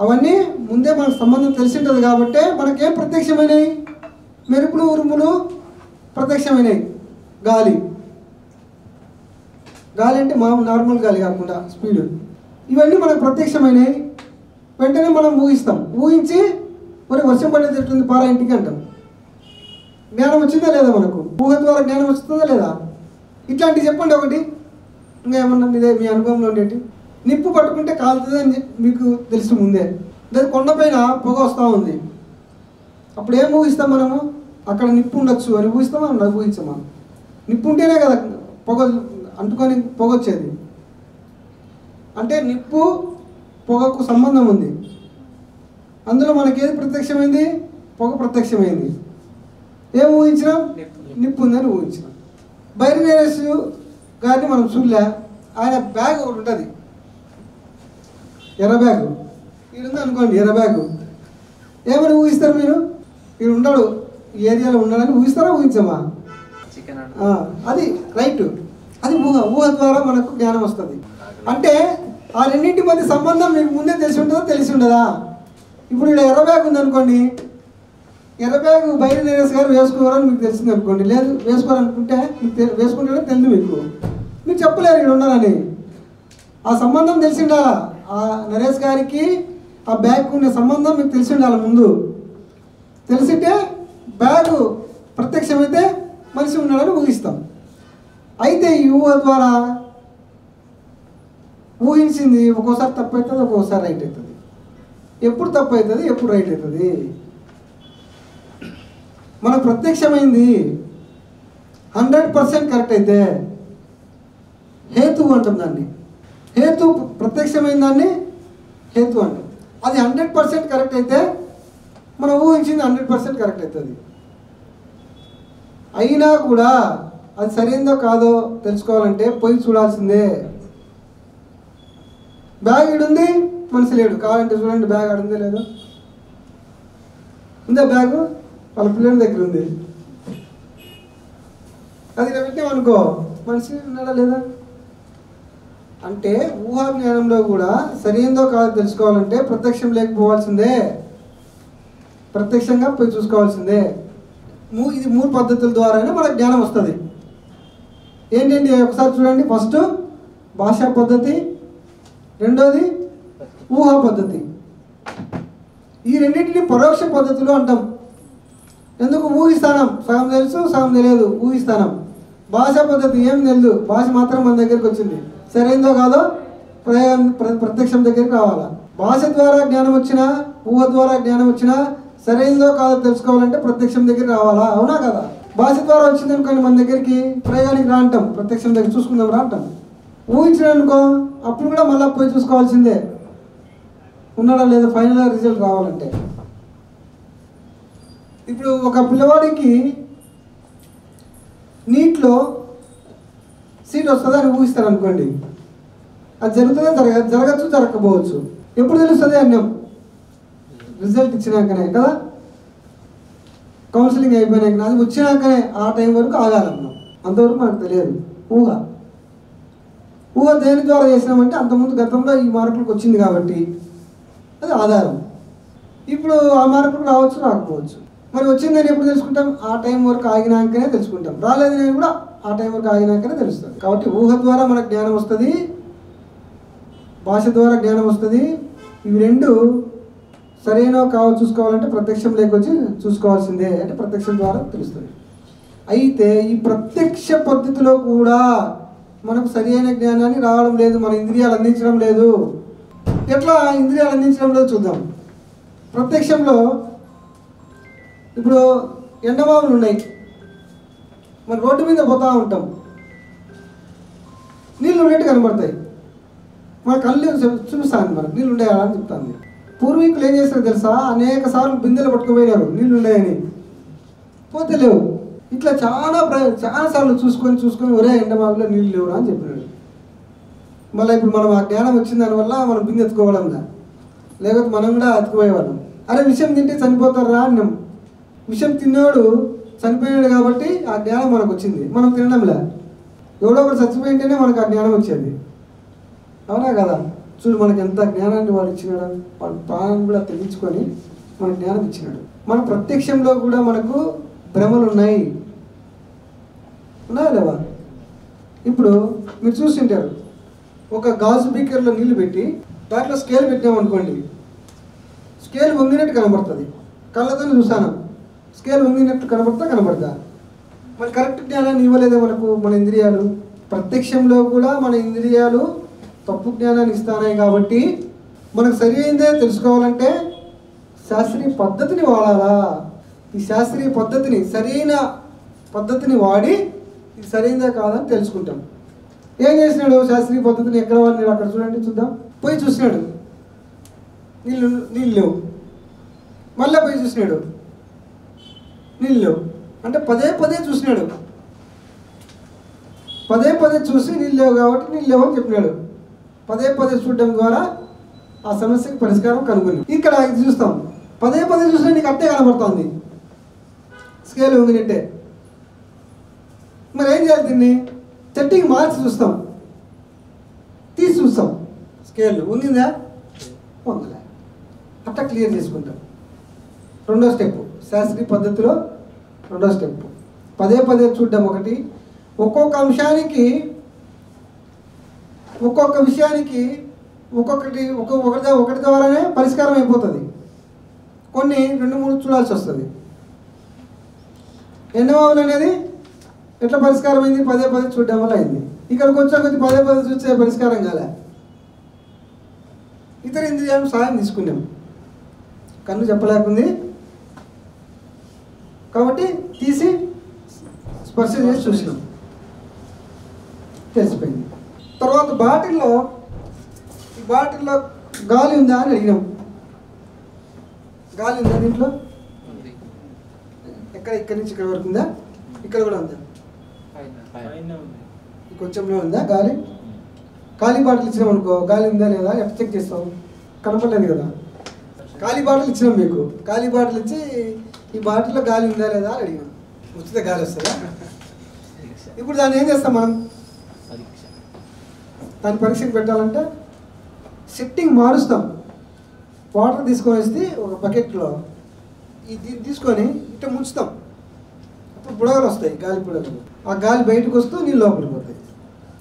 అవన్నీ ముందే మనకు సంబంధం తెలిసి ఉంటుంది. కాబట్టి మనకేం ప్రత్యక్షమైనవి? మెరుపులు ఉరుములు ప్రత్యక్షమైనవి. గాలి అంటే నార్మల్ గాలి కాకుండా స్పీడ్, ఇవన్నీ మనకు ప్రత్యక్షమైనవి. వెంటనే మనం ఊహిస్తాం. ఊహించి మరి వర్షం పడేది ఎట్టుంది పారా ఇంటికి అంటాం. జ్ఞానం వచ్చిందా లేదా? మనకు ఊహ ద్వారా జ్ఞానం వస్తుందా లేదా? ఇట్లాంటివి చెప్పండి ఒకటి. ఇంకా ఏమన్నా మీ అనుభవంలో ఉండేటి? నిప్పు పట్టుకుంటే కాలుతుంది అని మీకు తెలుసు ముందే. లేదా కొండపైన పొగ వస్తూ ఉంది, అప్పుడు ఏం ఊహిస్తాం మనము? అక్కడ నిప్పు ఉండొచ్చు అని ఊహిస్తామా? ఊహించమా? నిప్పు ఉంటేనే కదా పొగ అంటుకొని పొగ వచ్చేది. అంటే నిప్పు పొగకు సంబంధం ఉంది. అందులో మనకేది ప్రత్యక్షమైంది? పొగ ప్రత్యక్షమైంది. ఏం ఊహించినాం? నిప్పు ఉందని ఊహించినాం. బైరినేరస్ గారిని మనం చూడలే. ఆయన బ్యాగ్ ఒకటి ఉంటుంది, ఎర్ర బ్యాగు. ఈడుంది అనుకోండి ఎర్ర బ్యాగు. ఏమని ఊహిస్తారు మీరు? ఈడు ఉన్నాడు, ఈ ఏరియాలో ఉన్నాడని ఊహిస్తారా? ఊహించమా? అది రైట్. అది ఊహ ద్వారా మనకు జ్ఞానం వస్తుంది. అంటే ఆ రెండింటి మధ్య సంబంధం మీకు ముందే తెలిసి ఉంటుందా తెలిసి ఉండదా? ఇప్పుడు ఇక్కడ ఎర్ర బ్యాగ్ ఉందనుకోండి, ఎర్ర బ్యాగ్ బైరినేరస్ గారు వేసుకోవాలని మీకు తెలిసింది అనుకోండి. లేదు వేసుకోవాలనుకుంటే మీకు వేసుకుంటారో తెలియదు. మీకు చెప్పలేరు ఇక్కడ ఉన్నారని. ఆ సంబంధం తెలిసి ఉండాలా? ఆ నరేష్ గారికి ఆ బ్యాగ్ ఉండే సంబంధం మీకు తెలిసి ఉండాలి ముందు. తెలిసింటే బ్యాగు ప్రత్యక్షమైతే మనిషి ఉన్నాడని ఊహిస్తాం. అయితే ఈ ఊహ ద్వారా ఊహించింది ఒక్కోసారి తప్పు అవుతుంది, ఒక్కోసారి రైట్ అవుతుంది. ఎప్పుడు తప్పు అవుతుంది, ఎప్పుడు రైట్ అవుతుంది? మనకు ప్రత్యక్షమైంది 100% కరెక్ట్ అయితే హేతు అంటాం దాన్ని. హేతు ప్రత్యక్షమైన దాన్ని హేతు అంటాం. అది 100% కరెక్ట్ అయితే మనం ఊహించింది 100% కరెక్ట్ అవుతుంది. అయినా కూడా అది సరైందో కాదో తెలుసుకోవాలంటే పోయి చూడాల్సిందే. బ్యాగ్ ఇడుంది, మనిషి లేడు. కావాలంటే చూడండి బ్యాగ్ ఆడుందే లేదో. ఉందా బ్యాగు? వాళ్ళ పిల్లల దగ్గర ఉంది. అది ఇలా పెట్టామనుకో మనిషి ఉన్నాడా లేదా? అంటే ఊహా జ్ఞానంలో కూడా సరైనదో కాదో తెలుసుకోవాలంటే ప్రత్యక్షం లేకపోవాల్సిందే, ప్రత్యక్షంగా పోయి చూసుకోవాల్సిందే. ఇది 3 పద్ధతుల ద్వారానే మనకు జ్ఞానం వస్తుంది. ఏంటండి ఒకసారి చూడండి. ఫస్ట్ భాషా పద్ధతి, రెండోది ఊహా పద్ధతి. ఈ రెండింటిని పరోక్ష పద్ధతులు అంటాం. ఎందుకు? ఊహిస్తానం, సగం తెలుసు సగం తెలియదు, ఊహిస్తానం. భాషా పద్ధతి ఏం తెలియదు, భాష మాత్రం మన దగ్గరికి వచ్చింది, సరైనదో కాదో ప్రత్యక్షం దగ్గరికి రావాలా. భాష ద్వారా జ్ఞానం వచ్చినా ఊహ ద్వారా జ్ఞానం వచ్చినా సరైనదో కాదో తెలుసుకోవాలంటే ప్రత్యక్షం దగ్గరికి రావాలా, అవునా కదా? భాష ద్వారా వచ్చింది అనుకోండి మన దగ్గరికి, ప్రయోగానికి రా అంటాం, ప్రత్యక్షం దగ్గర చూసుకుందాం రా అంటాం. ఊహించిన అనుకో అప్పుడు కూడా మళ్ళీ పోయి చూసుకోవాల్సిందే, ఉన్నాడా లేదా ఫైనల్ రిజల్ట్ రావాలంటే. ఇప్పుడు ఒక పిల్లవాడికి నీట్లో సీట్ వస్తుందా అని ఊహిస్తారు అనుకోండి, అది జరుగుతుందా జరగచ్చు జరగకపోవచ్చు. ఎప్పుడు తెలుస్తుంది అన్నం? రిజల్ట్ ఇచ్చినాకనే కదా, కౌన్సిలింగ్ అయిపోయినాక, అది వచ్చినాకనే. ఆ టైం వరకు ఆగాలన్నాం, అంతవరకు మనకు తెలియదు. ఊహ దేని ద్వారా చేసినామంటే అంతకుముందు గతంలో ఈ మార్కులకు వచ్చింది కాబట్టి అది ఆధారం. ఇప్పుడు ఆ మార్కులు రావచ్చు రాకపోవచ్చు. మరి వచ్చిందని ఎప్పుడు తెలుసుకుంటాం? ఆ టైం వరకు ఆగినాకనే తెలుసుకుంటాం. రాలేదని కూడా ఆ టైం వరకు ఆగినాకనే తెలుస్తుంది. కాబట్టి ఊహ ద్వారా మనకు జ్ఞానం వస్తుంది, భాష ద్వారా జ్ఞానం వస్తుంది. ఇవి రెండు సరైన చూసుకోవాలంటే ప్రత్యక్షం లేకొచ్చి చూసుకోవాల్సిందే, అంటే ప్రత్యక్షం ద్వారా తెలుస్తుంది. అయితే ఈ ప్రత్యక్ష పద్ధతిలో కూడా మనకు సరైన జ్ఞానాన్ని రావడం లేదు, మన ఇంద్రియాలు అందించడం లేదు. ఎట్లా ఇంద్రియాలు అందించడం లేదు చూద్దాం. ప్రత్యక్షంలో ఇప్పుడు ఎండమావులు ఉన్నాయి, మన రోడ్డు మీద పోతూ ఉంటాం, నీళ్ళు ఉన్నట్టు కనబడతాయి, మన కళ్ళు చూపిస్తాను, మనకు నీళ్ళు ఉండేయా అని చెప్తాను. పూర్వీకులు ఏం చేస్తారో తెలుసా? అనేక సార్లు బిందెలు పట్టుకుపోయినారు నీళ్ళు ఉన్నాయని, పోతే లేవు. ఇట్లా చాలా సార్లు చూసుకొని ఒరే ఎండమావిలో నీళ్ళు లేవురా అని చెప్పినాడు. మళ్ళీ ఇప్పుడు మనం ఆ జ్ఞానం వచ్చిన దానివల్ల మనం బిందె ఎత్తుకోవడంలా, లేకపోతే మనం కూడా ఎత్తుకుపోయేవాళ్ళం. అరే విషం తింటే చనిపోతారా అన్నాం, విషం తిన్నాడు చనిపోయాడు కాబట్టి ఆ జ్ఞానం మనకు వచ్చింది, మనం తినడంలే. ఎవడో ఒకటి చచ్చిపోయింటేనే మనకు ఆ జ్ఞానం వచ్చేది, అవునా కదా? చూడు మనకు ఎంత జ్ఞానాన్ని వాడు ఇచ్చినాడు, వాడు ప్రాణాన్ని కూడా తెగించుకొని మన జ్ఞానం ఇచ్చినాడు. మన ప్రత్యక్షంలో కూడా మనకు భ్రమలు ఉన్నాయి, ఉన్నాయా లేవా? ఇప్పుడు మీరు చూస్తుంటారు, ఒక గాజు బీకర్లో నీళ్లు పెట్టి దాంట్లో స్కేల్ పెట్టామనుకోండి, స్కేల్ వంగినట్టు కనబడుతుంది, కళ్ళతో చూసాను స్కేల్ వంగినట్టు కనబడతా. మరి కరెక్ట్ జ్ఞానాన్ని ఇవ్వలేదే మనకు మన ఇంద్రియాలు. ప్రత్యక్షంలో కూడా మన ఇంద్రియాలు తప్పు జ్ఞానాన్ని ఇస్తాయి. కాబట్టి మనకు సరి అయిందే తెలుసుకోవాలంటే శాస్త్రీయ పద్ధతిని వాడాలా. ఈ శాస్త్రీయ పద్ధతిని, సరైన పద్ధతిని వాడి ఇది సరైనదా కాదని తెలుసుకుంటాం. ఏం చేసినాడు? శాస్త్రీయ పద్ధతిని ఎక్కడ వాడినాడు అక్కడ చూడండి, చూద్దాం. పోయి చూసినాడు, నీళ్ళు లేవు. మళ్ళీ పోయి చూసినాడు, నీళ్ళు లేవు. అంటే పదే చూసినాడు, పదే చూసి నీళ్ళు లేవు కాబట్టి నీళ్ళు లేవు అని చెప్పినాడు. పదే చూడడం ద్వారా ఆ సమస్యకి పరిష్కారం కనుగొని. ఇక్కడ ఇది చూస్తాం, పదే చూసినా నీకు అట్టే కనబడుతుంది, స్కేల్ వంగినట్టే. మరి ఏం చేయాలి? దీన్ని సెట్టింగ్ మార్చి చూస్తాం, తీసి చూస్తాం, స్కేల్ వంగిందా వంగలే, అట్లా క్లియర్ చేసుకుంటాం. రెండో స్టెప్, శాస్త్రీయ పద్ధతిలో రెండో స్టెప్, పదే చూడడం ఒకటి. ఒక్కొక్క విషయానికి ఒకటి ద్వారానే పరిష్కారం అయిపోతుంది. కొన్ని 2-3 చూడాల్సి వస్తుంది. ఎండమావులు అనేది ఎట్లా పరిష్కారం అయింది? పదే చూడడం వల్ల అయింది. ఇక్కడికి వచ్చే కొద్ది పదే చూసే పరిష్కారం కాలే, ఇతర ఇంద్రియాలను సాయం తీసుకున్నాం. కన్ను చెప్పలేకుంది కాబట్టి తీసి స్పర్శ చేసి చూసినాం, తెలిసిపోయింది. తర్వాత బాటిల్లో గాలి ఉందా అని అడిగినాం. గాలి ఉందా దీంట్లో? ఇక్కడి నుంచి ఇక్కడ వరకు ఉందా? ఇక్కడ కూడా ఉందా? కొంచెంలో ఉందా గాలి? ఖాళీ బాటిల్ ఇచ్చినాం అనుకో, గాలి ఉందా లేదా ఎట్లా చెక్ చేస్తావు? కనపడలేదు కదా, ఖాళీ బాటిల్ ఇచ్చినాం మీకు. ఖాళీ బాటిల్ ఇచ్చి ఈ బాటిల్లో గాలి ఉందా లేదా అని అడిగాం. ఉచిత గాలి వస్తుందా? ఇప్పుడు దాన్ని ఏం చేస్తాం మనం? దాన్ని పరీక్షకు పెట్టాలంటే సెట్టింగ్ మారుస్తాం. వాటర్ తీసుకొని వచ్చి ఒక బకెట్లో ఇది తీసుకొని ఇట్లా ముంచుతాం. అప్పుడు బుడగలు వస్తాయి, గాలి బుడగలు. ఆ గాలి బయటకు వస్తూ నీళ్ళు లోపలికి పోతాయి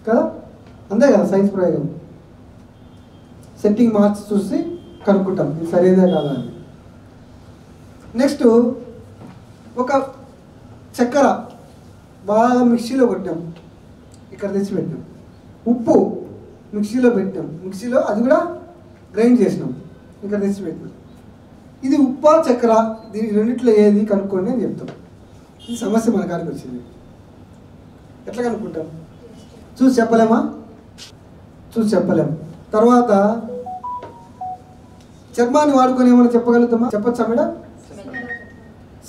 కదా. అంతే కదా సైన్స్ ప్రయోగం. సెట్టింగ్ మార్చి చూసి కనుక్కుంటాం ఇది సరైనదే కాదా అని. నెక్స్ట్ ఒక చక్కెర బాగా మిక్సీలో కొట్టాం, ఇక్కడ తెచ్చి పెట్టాం. ఉప్పు మిక్సీలో పెట్టాం, మిక్సీలో అది కూడా గ్రైండ్ చేసినాం, ఇక్కడ తెచ్చి పెట్టాం. ఇది ఉప్పా చక్కెర, దీని రెండిట్లో ఏది కనుక్కోండి అని చెప్తాం. ఈ సమస్య మన కాడికి వచ్చింది. ఎట్లా కనుక్కుంటాం? చూసి చెప్పలేమా? చూసి చెప్పలేము. తర్వాత చర్మాన్ని వాడుకొని ఏమైనా చెప్పగలుగుతామా? చెప్పచ్చా మేడం?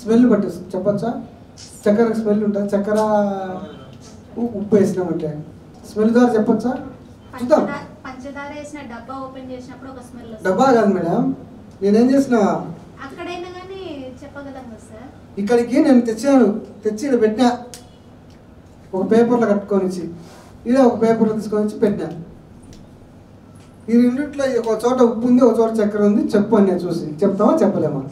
స్మెల్ బట్టి చెప్పచ్చా? చక్కెరకు స్మెల్ ఉంటుంది. చక్కెర ఉప్పు వేసినామంటే స్మెల్ ద్వారా చెప్పచ్చా? చూద్దాం. పంచదార వేసిన డబ్బా ఓపెన్ చేసినప్పుడు ఒక స్మెల్ వస్తుంది. డబ్బా కాదు మేడం, నేనేం చేసిన అక్కడైనా కానీ చెప్పగలం కదా సార్. ఇక్కడికి నేను తెచ్చాను, తెచ్చి ఇక్కడ పెట్టినా, ఒక పేపర్లో కట్టుకొని ఇచ్చి, ఇలా ఒక పేపర్లో తీసుకొని వచ్చి పెట్టినా. ఈ రెండిట్లో ఒక చోట ఉప్పు ఉంది, ఒక చోట చక్కెర ఉంది, చెప్పు అని నేను చూసి చెప్తామా చెప్పలేమా?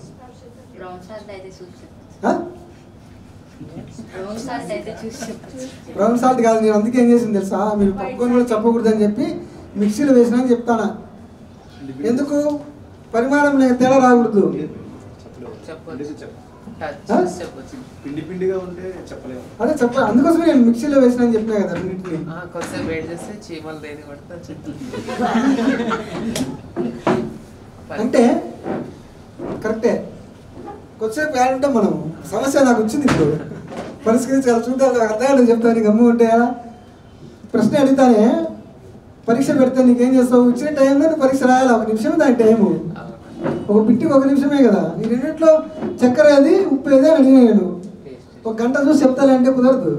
బ్రౌన్ సాల్ట్ కాదు, నేను అందుకే ఏం చేసింది తెలుసా, మీరు పట్టుకొని కూడా చెప్పకూడదని చెప్పి మిక్సీలో వేసినా అని చెప్తానా. ఎందుకు? పరిమాణం తేడా రాకూడదు. పిండి పిండిగా ఉంటే చెప్పలేము. అదే చెప్పాలి, అందుకోసమే నేను మిక్సీలో వేసినా అని చెప్పినా కదా రెండింటిని. కొంచెం వేడి చేస్తే చీమలు దేని పడతా అంటే కరెక్టే. కొద్దిసేపు ఏడంటే మనం సమస్య నాకు వచ్చింది, ఇప్పుడు పరిష్కరించాలి. చూద్దాం, అర్థం చెప్తాను. నీకు అమ్మ ఉంటే ప్రశ్న అడుగుతానే, పరీక్ష పెడితే నీకేం చేస్తావు? ఇచ్చిన టైంలో నువ్వు పరీక్ష రాయాలి. ఒక నిమిషం దాని టైము, ఒక పిట్టికి ఒక నిమిషమే కదా. ఈ రెండింటిలో చక్కెర ఏది ఉప్పు ఏది అని అడిగినా నేను. ఒక గంట చూసి చెప్తాలే అంటే కుదరదు.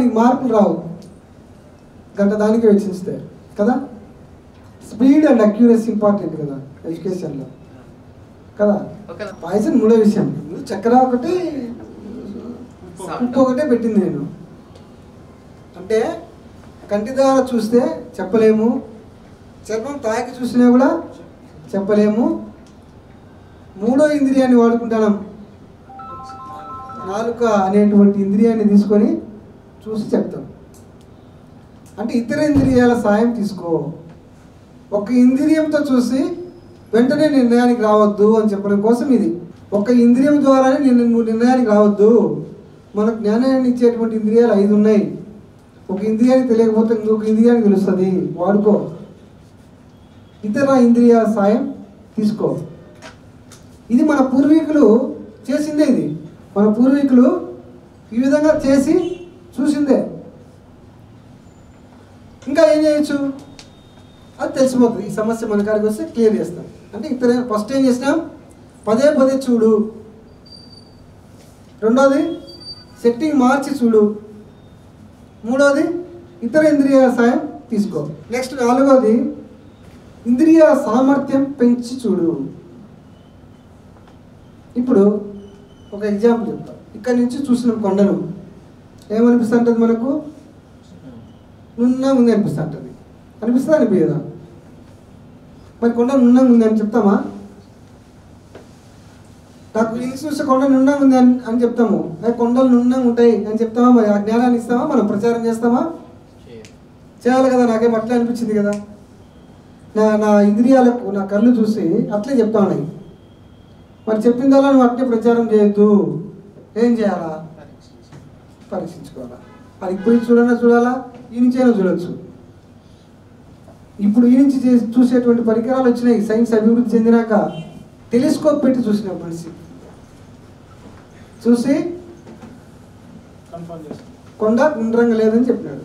నీకు మార్కులు రావు, గంట దానికే వెచ్చిస్తే కదా. స్పీడ్ అండ్ అక్యూరసీ ఇంపార్టెంట్ కదా ఎడ్యుకేషన్లో కదా. పాయిజన్ మూడో విషయం. చక్కెర ఒకటి ఉప్పు ఒకటే పెట్టింది నేను. అంటే కంటి ద్వారా చూస్తే చెప్పలేము, చర్మం తాకి చూసినా కూడా చెప్పలేము. మూడో ఇంద్రియాన్ని వాడుకుంటాను, నాలుక అనేటువంటి ఇంద్రియాన్ని తీసుకొని చూసి చెప్తాం. అంటే ఇతర ఇంద్రియాల సాయం తీసుకో. ఒక ఇంద్రియంతో చూసి వెంటనే నిర్ణయానికి రావద్దు అని చెప్పడం కోసం ఇది. ఒక ఇంద్రియం ద్వారానే నువ్వు నిర్ణయానికి రావద్దు. మనకు జ్ఞానాన్ని ఇచ్చేటువంటి ఇంద్రియాలు 5 ఉన్నాయి. ఒక ఇంద్రియానికి తెలియకపోతే ఇంకొక ఇంద్రియానికి తెలుస్తుంది, వాడుకో. ఇతర ఇంద్రియ సాయం తీసుకో. ఇది మన పూర్వీకులు చేసిందే. ఇది మన పూర్వీకులు ఈ విధంగా చేసి చూసిందే. ఇంకా ఏం చేయొచ్చు అది తెలిసిపోతుంది. ఈ సమస్య మన కాడికి వస్తే క్లియర్ చేస్తాం. అంటే ఇతర ఫస్ట్ ఏం చేసినాం, పదే పదే చూడు. రెండోది సెట్టింగ్ మార్చి చూడు. మూడోది ఇతర ఇంద్రియ సాయం తీసుకో. నెక్స్ట్ 4వది ఇంద్రియ సామర్థ్యం పెంచి చూడు. ఇప్పుడు ఒక ఎగ్జాంపుల్ చెప్తా. ఇక్కడ నుంచి చూసిన కొండను ఏమనిపిస్తుంటుంది మనకు? నున్నగా ఉంది అనిపిస్తుంటుంది. అనిపిస్తుందా అనిపించదా? మరి కొండ నున్నగా ఉంది అని చెప్తామా? నాకు ఇది చూస్తే కొండ నున్నగా ఉంది అని చెప్తాము. కొండలు నున్నగా ఉంటాయి అని చెప్తామా? మరి ఆ జ్ఞానాన్ని ఇస్తామా? మనం ప్రచారం చేస్తామా? చేయాలి కదా. నాకేం అట్లా అనిపించింది కదా. నా ఇంద్రియాలకు నా కళ్ళు చూసి అట్లే చెప్తా ఉన్నాయి. మరి చెప్పిందల్లా నువ్వు అట్లే ప్రచారం చేయొద్దు. ఏం చేయాలా? పరీక్షించుకోవాలా. అది పోయి చూడాలా, ఈ నుంచైనా చూడొచ్చు. ఇప్పుడు ఈ నుంచి చూసేటువంటి పరికరాలు వచ్చినాయి. సైన్స్ అభివృద్ధి చెందినాక టెలిస్కోప్ పెట్టి చూసిన మనిషి చూసి కొండ గుండ్రంగా లేదని చెప్పినాడు.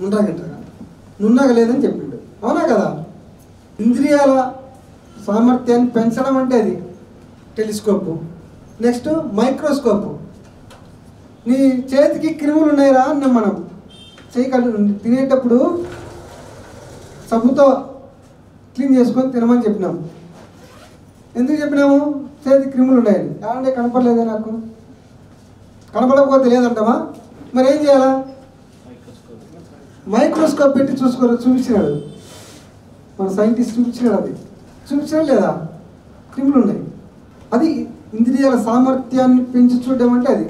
నున్నగా లేదని చెప్పాడు. అవునా కదా? ఇంద్రియాల సామర్థ్యాన్ని పెంచడం అంటే అది టెలిస్కోపు. Next microscope. నీ చేతికి క్రిములు ఉన్నాయిరా అన్నాం మనం. తినేటప్పుడు సబ్బుతో క్లీన్ చేసుకొని తినమని చెప్పినాం. ఎందుకు చెప్పినాము? చేతి క్రిములు ఉన్నాయని. ఏమంటే కనపడలేదే నాకు, కనపడకపోతే లేదంటావా? మరి ఏం చేయాలా? మైక్రోస్కోప్ పెట్టి చూపించినాడు మన సైంటిస్ట్, చూపించినాడు. అది చూపించినా లేదా? క్రిములు ఉన్నాయి. అది ఇంద్రియాల సామర్థ్యాన్ని పెంచి చూడడం అంటే అది.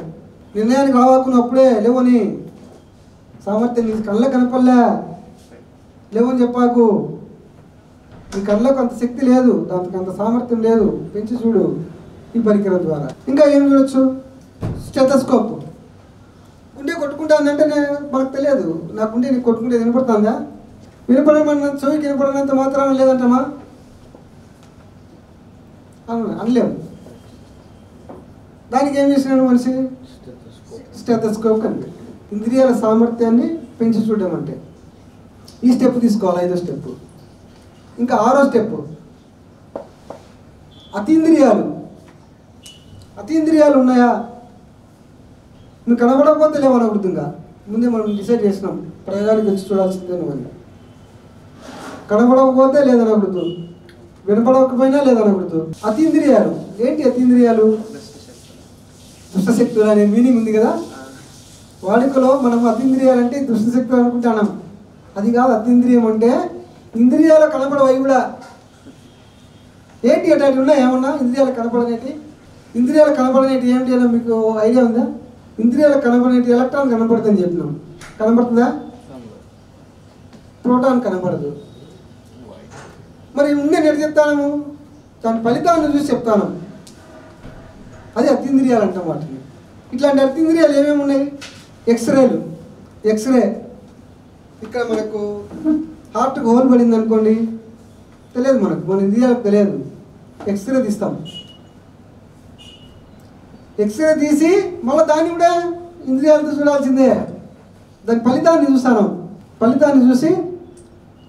నిర్ణయానికి రావాకున్నప్పుడే లేవని సామర్థ్యం నీ కళ్ళ కనపడలే లేవని చెప్పాకు. నీ కళ్ళకు అంత శక్తి లేదు, దానికి అంత సామర్థ్యం లేదు, పెంచి చూడు ఈ పరికరం ద్వారా. ఇంకా ఏం చూడొచ్చు? స్టెథోస్కోప్. గుండె కొట్టుకుంటుందంటే మనకు తెలియదు. నా గుండె నీకు కొట్టుకుంటే వినపడుతుందా? వినపడమన్న చెవికి వినపడినంత మాత్రం లేదంటామా? అనలేము. దానికి ఏం చేసినాడు మనిషి? స్టెథోస్కోప్ కనిపెట్టి ఇంద్రియాల సామర్థ్యాన్ని పెంచి చూడడం అంటే ఈ స్టెప్ తీసుకోవాలి. 5వ స్టెప్. ఇంకా 6వ స్టెప్ అతీంద్రియాలు. అతీంద్రియాలు ఉన్నాయా? నువ్వు కనబడకపోతే లేవనకూడదుగా. ముందే మనం డిసైడ్ చేసినాం ప్రయోగానికి వచ్చి చూడాల్సిందే నువ్వు. కనబడకపోతే లేదనకూడదు, వినపడకపోయినా లేదనకూడదు. అతీంద్రియాలు ఏంటి? అతీంద్రియాలు దుష్టశక్తులు అనే మీనింగ్ ఉంది కదా వాడుకలో. మనం అతీంద్రియాలు అంటే దుష్టశక్తులు అనుకుంటున్నాం. అది కాదు. అతీంద్రియం అంటే ఇంద్రియాలు కనపడవై కూడా ఏంటి? అటు ఉన్నాయి ఏమన్నా ఇంద్రియాలు కనపడనేటి? ఇంద్రియాలు కనపడనేటి ఏమిటి అన్న మీకు ఐడియా ఉందా? ఇంద్రియాలు కనపడనేటి ఎలక్ట్రాన్ కనపడుతుందని చెప్పినాం. కనపడుతుందా? ప్రోటాన్ కనపడదు. మరి ఉందని ఎటు చెప్తాను? దాని ఫలితాన్ని చూసి చెప్తాను. అది అతీంద్రియాలు అంటాం వాటిని. ఇట్లాంటి అతీంద్రియాలు ఏమేమి ఉన్నాయి? ఎక్స్రేలు. ఎక్స్రే ఇక్కడ మనకు హార్ట్కి హోల్ పడింది అనుకోండి, తెలియదు మనకు, మన ఇంద్రియాలకు తెలియదు. ఎక్స్రే తీస్తాం. ఎక్స్రే తీసి మళ్ళీ దాన్ని కూడా ఇంద్రియాలతో చూడాల్సిందే. దాని ఫలితాన్ని చూస్తాను. ఫలితాన్ని చూసి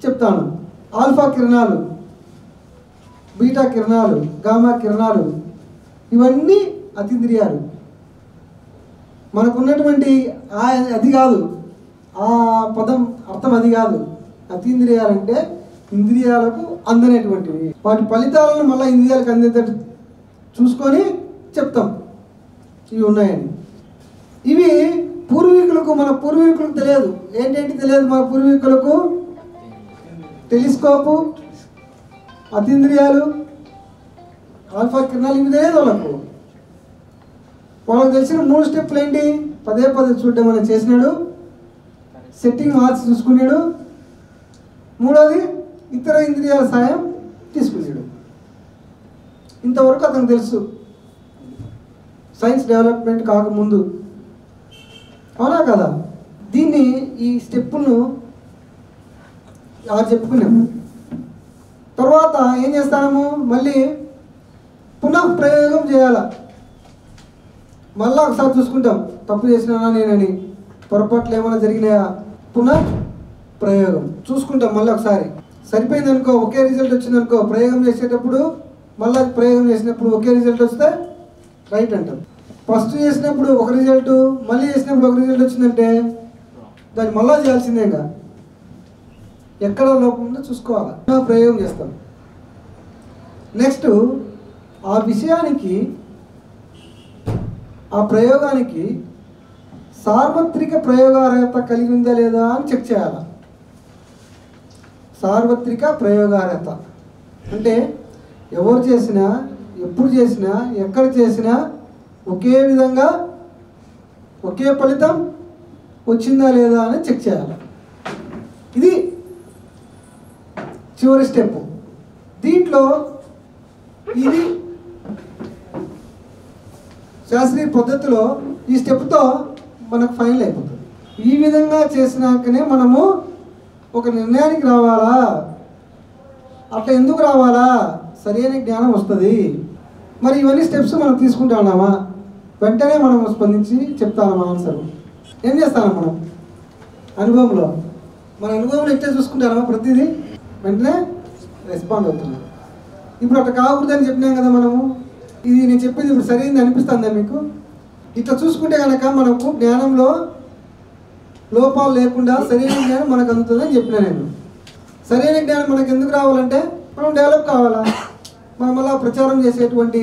చెప్తాను. ఆల్ఫా కిరణాలు, బీటా కిరణాలు, గామా కిరణాలు, ఇవన్నీ అతీంద్రియాలు. మనకున్నటువంటి అది కాదు, ఆ పదం అర్థం అది కాదు. అతీంద్రియాలంటే ఇంద్రియాలకు అందనేటువంటివి. వాటి ఫలితాలను మళ్ళీ ఇంద్రియాలకు అందేటట్టు చూసుకొని చెప్తాం ఇవి ఉన్నాయని. ఇవి పూర్వీకులకు, మన పూర్వీకులకు తెలియదు. ఏంటంటే తెలియదు మన పూర్వీకులకు? టెలిస్కోపు, అతీంద్రియాలు, ఆల్ఫా కిరణాలు, ఇవి తెలియదు వాళ్ళకు. వాళ్ళకి తెలిసిన 3 స్టెప్పులు ఏంటి? పదే చూడడం మనం చేసినాడు, సెట్టింగ్ మార్క్స్ చూసుకున్నాడు, 3వది ఇతర ఇంద్రియాల సాయం తీసుకున్నాడు. ఇంతవరకు అతనికి తెలుసు సైన్స్ డెవలప్మెంట్ కాకముందు. అవునా కదా? దీన్ని ఈ స్టెప్పులను చెప్పుకున్నాము. తర్వాత ఏం చేస్తాము? మళ్ళీ పునః ప్రయోగం చేయాల. మళ్ళీ ఒకసారి చూసుకుంటాం, తప్పు చేసినానా నేనని, పొరపాట్లు ఏమైనా జరిగినాయా, పునః ప్రయోగం చూసుకుంటాం. మళ్ళీ ఒకసారి సరిపోయింది అనుకో, ఒకే రిజల్ట్ వచ్చింది అనుకో, ప్రయోగం చేసేటప్పుడు మళ్ళీ ప్రయోగం చేసినప్పుడు ఒకే రిజల్ట్ వస్తే రైట్ అంటాం. ఫస్ట్ చేసినప్పుడు ఒక రిజల్ట్, మళ్ళీ చేసినప్పుడు ఒక రిజల్ట్ వచ్చిందంటే దాన్ని మళ్ళీ చేయాల్సిందేగా. ఎక్కడ లోపం ఉందో చూసుకోవాలి, ప్రయోగం చేస్తాం. నెక్స్ట్ ఆ విషయానికి, ఆ ప్రయోగానికి సార్వత్రిక ప్రయోగార్హత కలిగి ఉందా లేదా అని చెక్ చేయాలి. సార్వత్రిక ప్రయోగార్హత అంటే ఎవరు చేసినా, ఎప్పుడు చేసినా, ఎక్కడ చేసినా ఒకే విధంగా ఒకే ఫలితం వచ్చిందా లేదా అని చెక్ చేయాలి. ఇది చివరి స్టెప్. దీంట్లో ఇది శాస్త్రీయ పద్ధతిలో ఈ స్టెప్తో మనకు ఫైనల్ అయిపోతుంది. ఈ విధంగా చేసినాకనే మనము ఒక నిర్ణయానికి రావాలా, అట్లా ఎందుకు రావాలా, సరైన జ్ఞానం వస్తుంది. మరి ఇవన్నీ స్టెప్స్ మనం తీసుకుంటా ఉన్నామా? వెంటనే మనం స్పందించి చెప్తామా ఆన్సర్? ఏం చేస్తాను మనం అనుభవంలో? మన అనుభవంలో ఎట్లా చూసుకుంటామా? ప్రతిదీ వెంటనే రెస్పాండ్ అవుతున్నాం. ఇప్పుడు అట్లా కాకూడదని చెప్పినాం కదా మనము. ఇది నేను చెప్పింది ఇప్పుడు సరైనది అనిపిస్తుందా మీకు? ఇట్లా చూసుకుంటే కనుక మనకు జ్ఞానంలో లోపాలు లేకుండా సరైన జ్ఞానం మనకు అందుతుందని చెప్పినా నేను. సరైన జ్ఞానం మనకు ఎందుకు రావాలంటే మనం డెవలప్ కావాలా. మనం అలా ప్రచారం చేసేటువంటి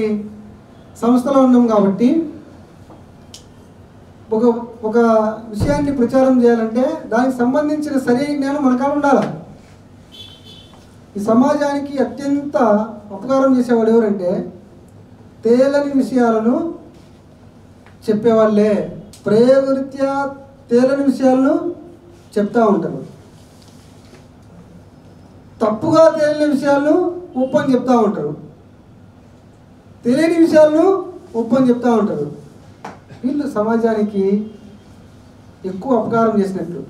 సంస్థలో ఉన్నాం కాబట్టి ఒక విషయాన్ని ప్రచారం చేయాలంటే దానికి సంబంధించిన సరైన జ్ఞానం మన కాడ ఉండాలి. ఈ సమాజానికి అత్యంత అపకారం చేసేవాడు ఎవరంటే తేలని విషయాలను చెప్పేవాళ్ళే. ప్రయోగరీత్యా తేలని విషయాలను చెప్తూ ఉంటారు, తప్పుగా తేలిన విషయాలను ఒప్పని చెప్తూ ఉంటారు, తెలియని విషయాలను ఒప్పని చెప్తూ ఉంటారు. వీళ్ళు సమాజానికి ఎక్కువ అపకారం చేసినట్లు.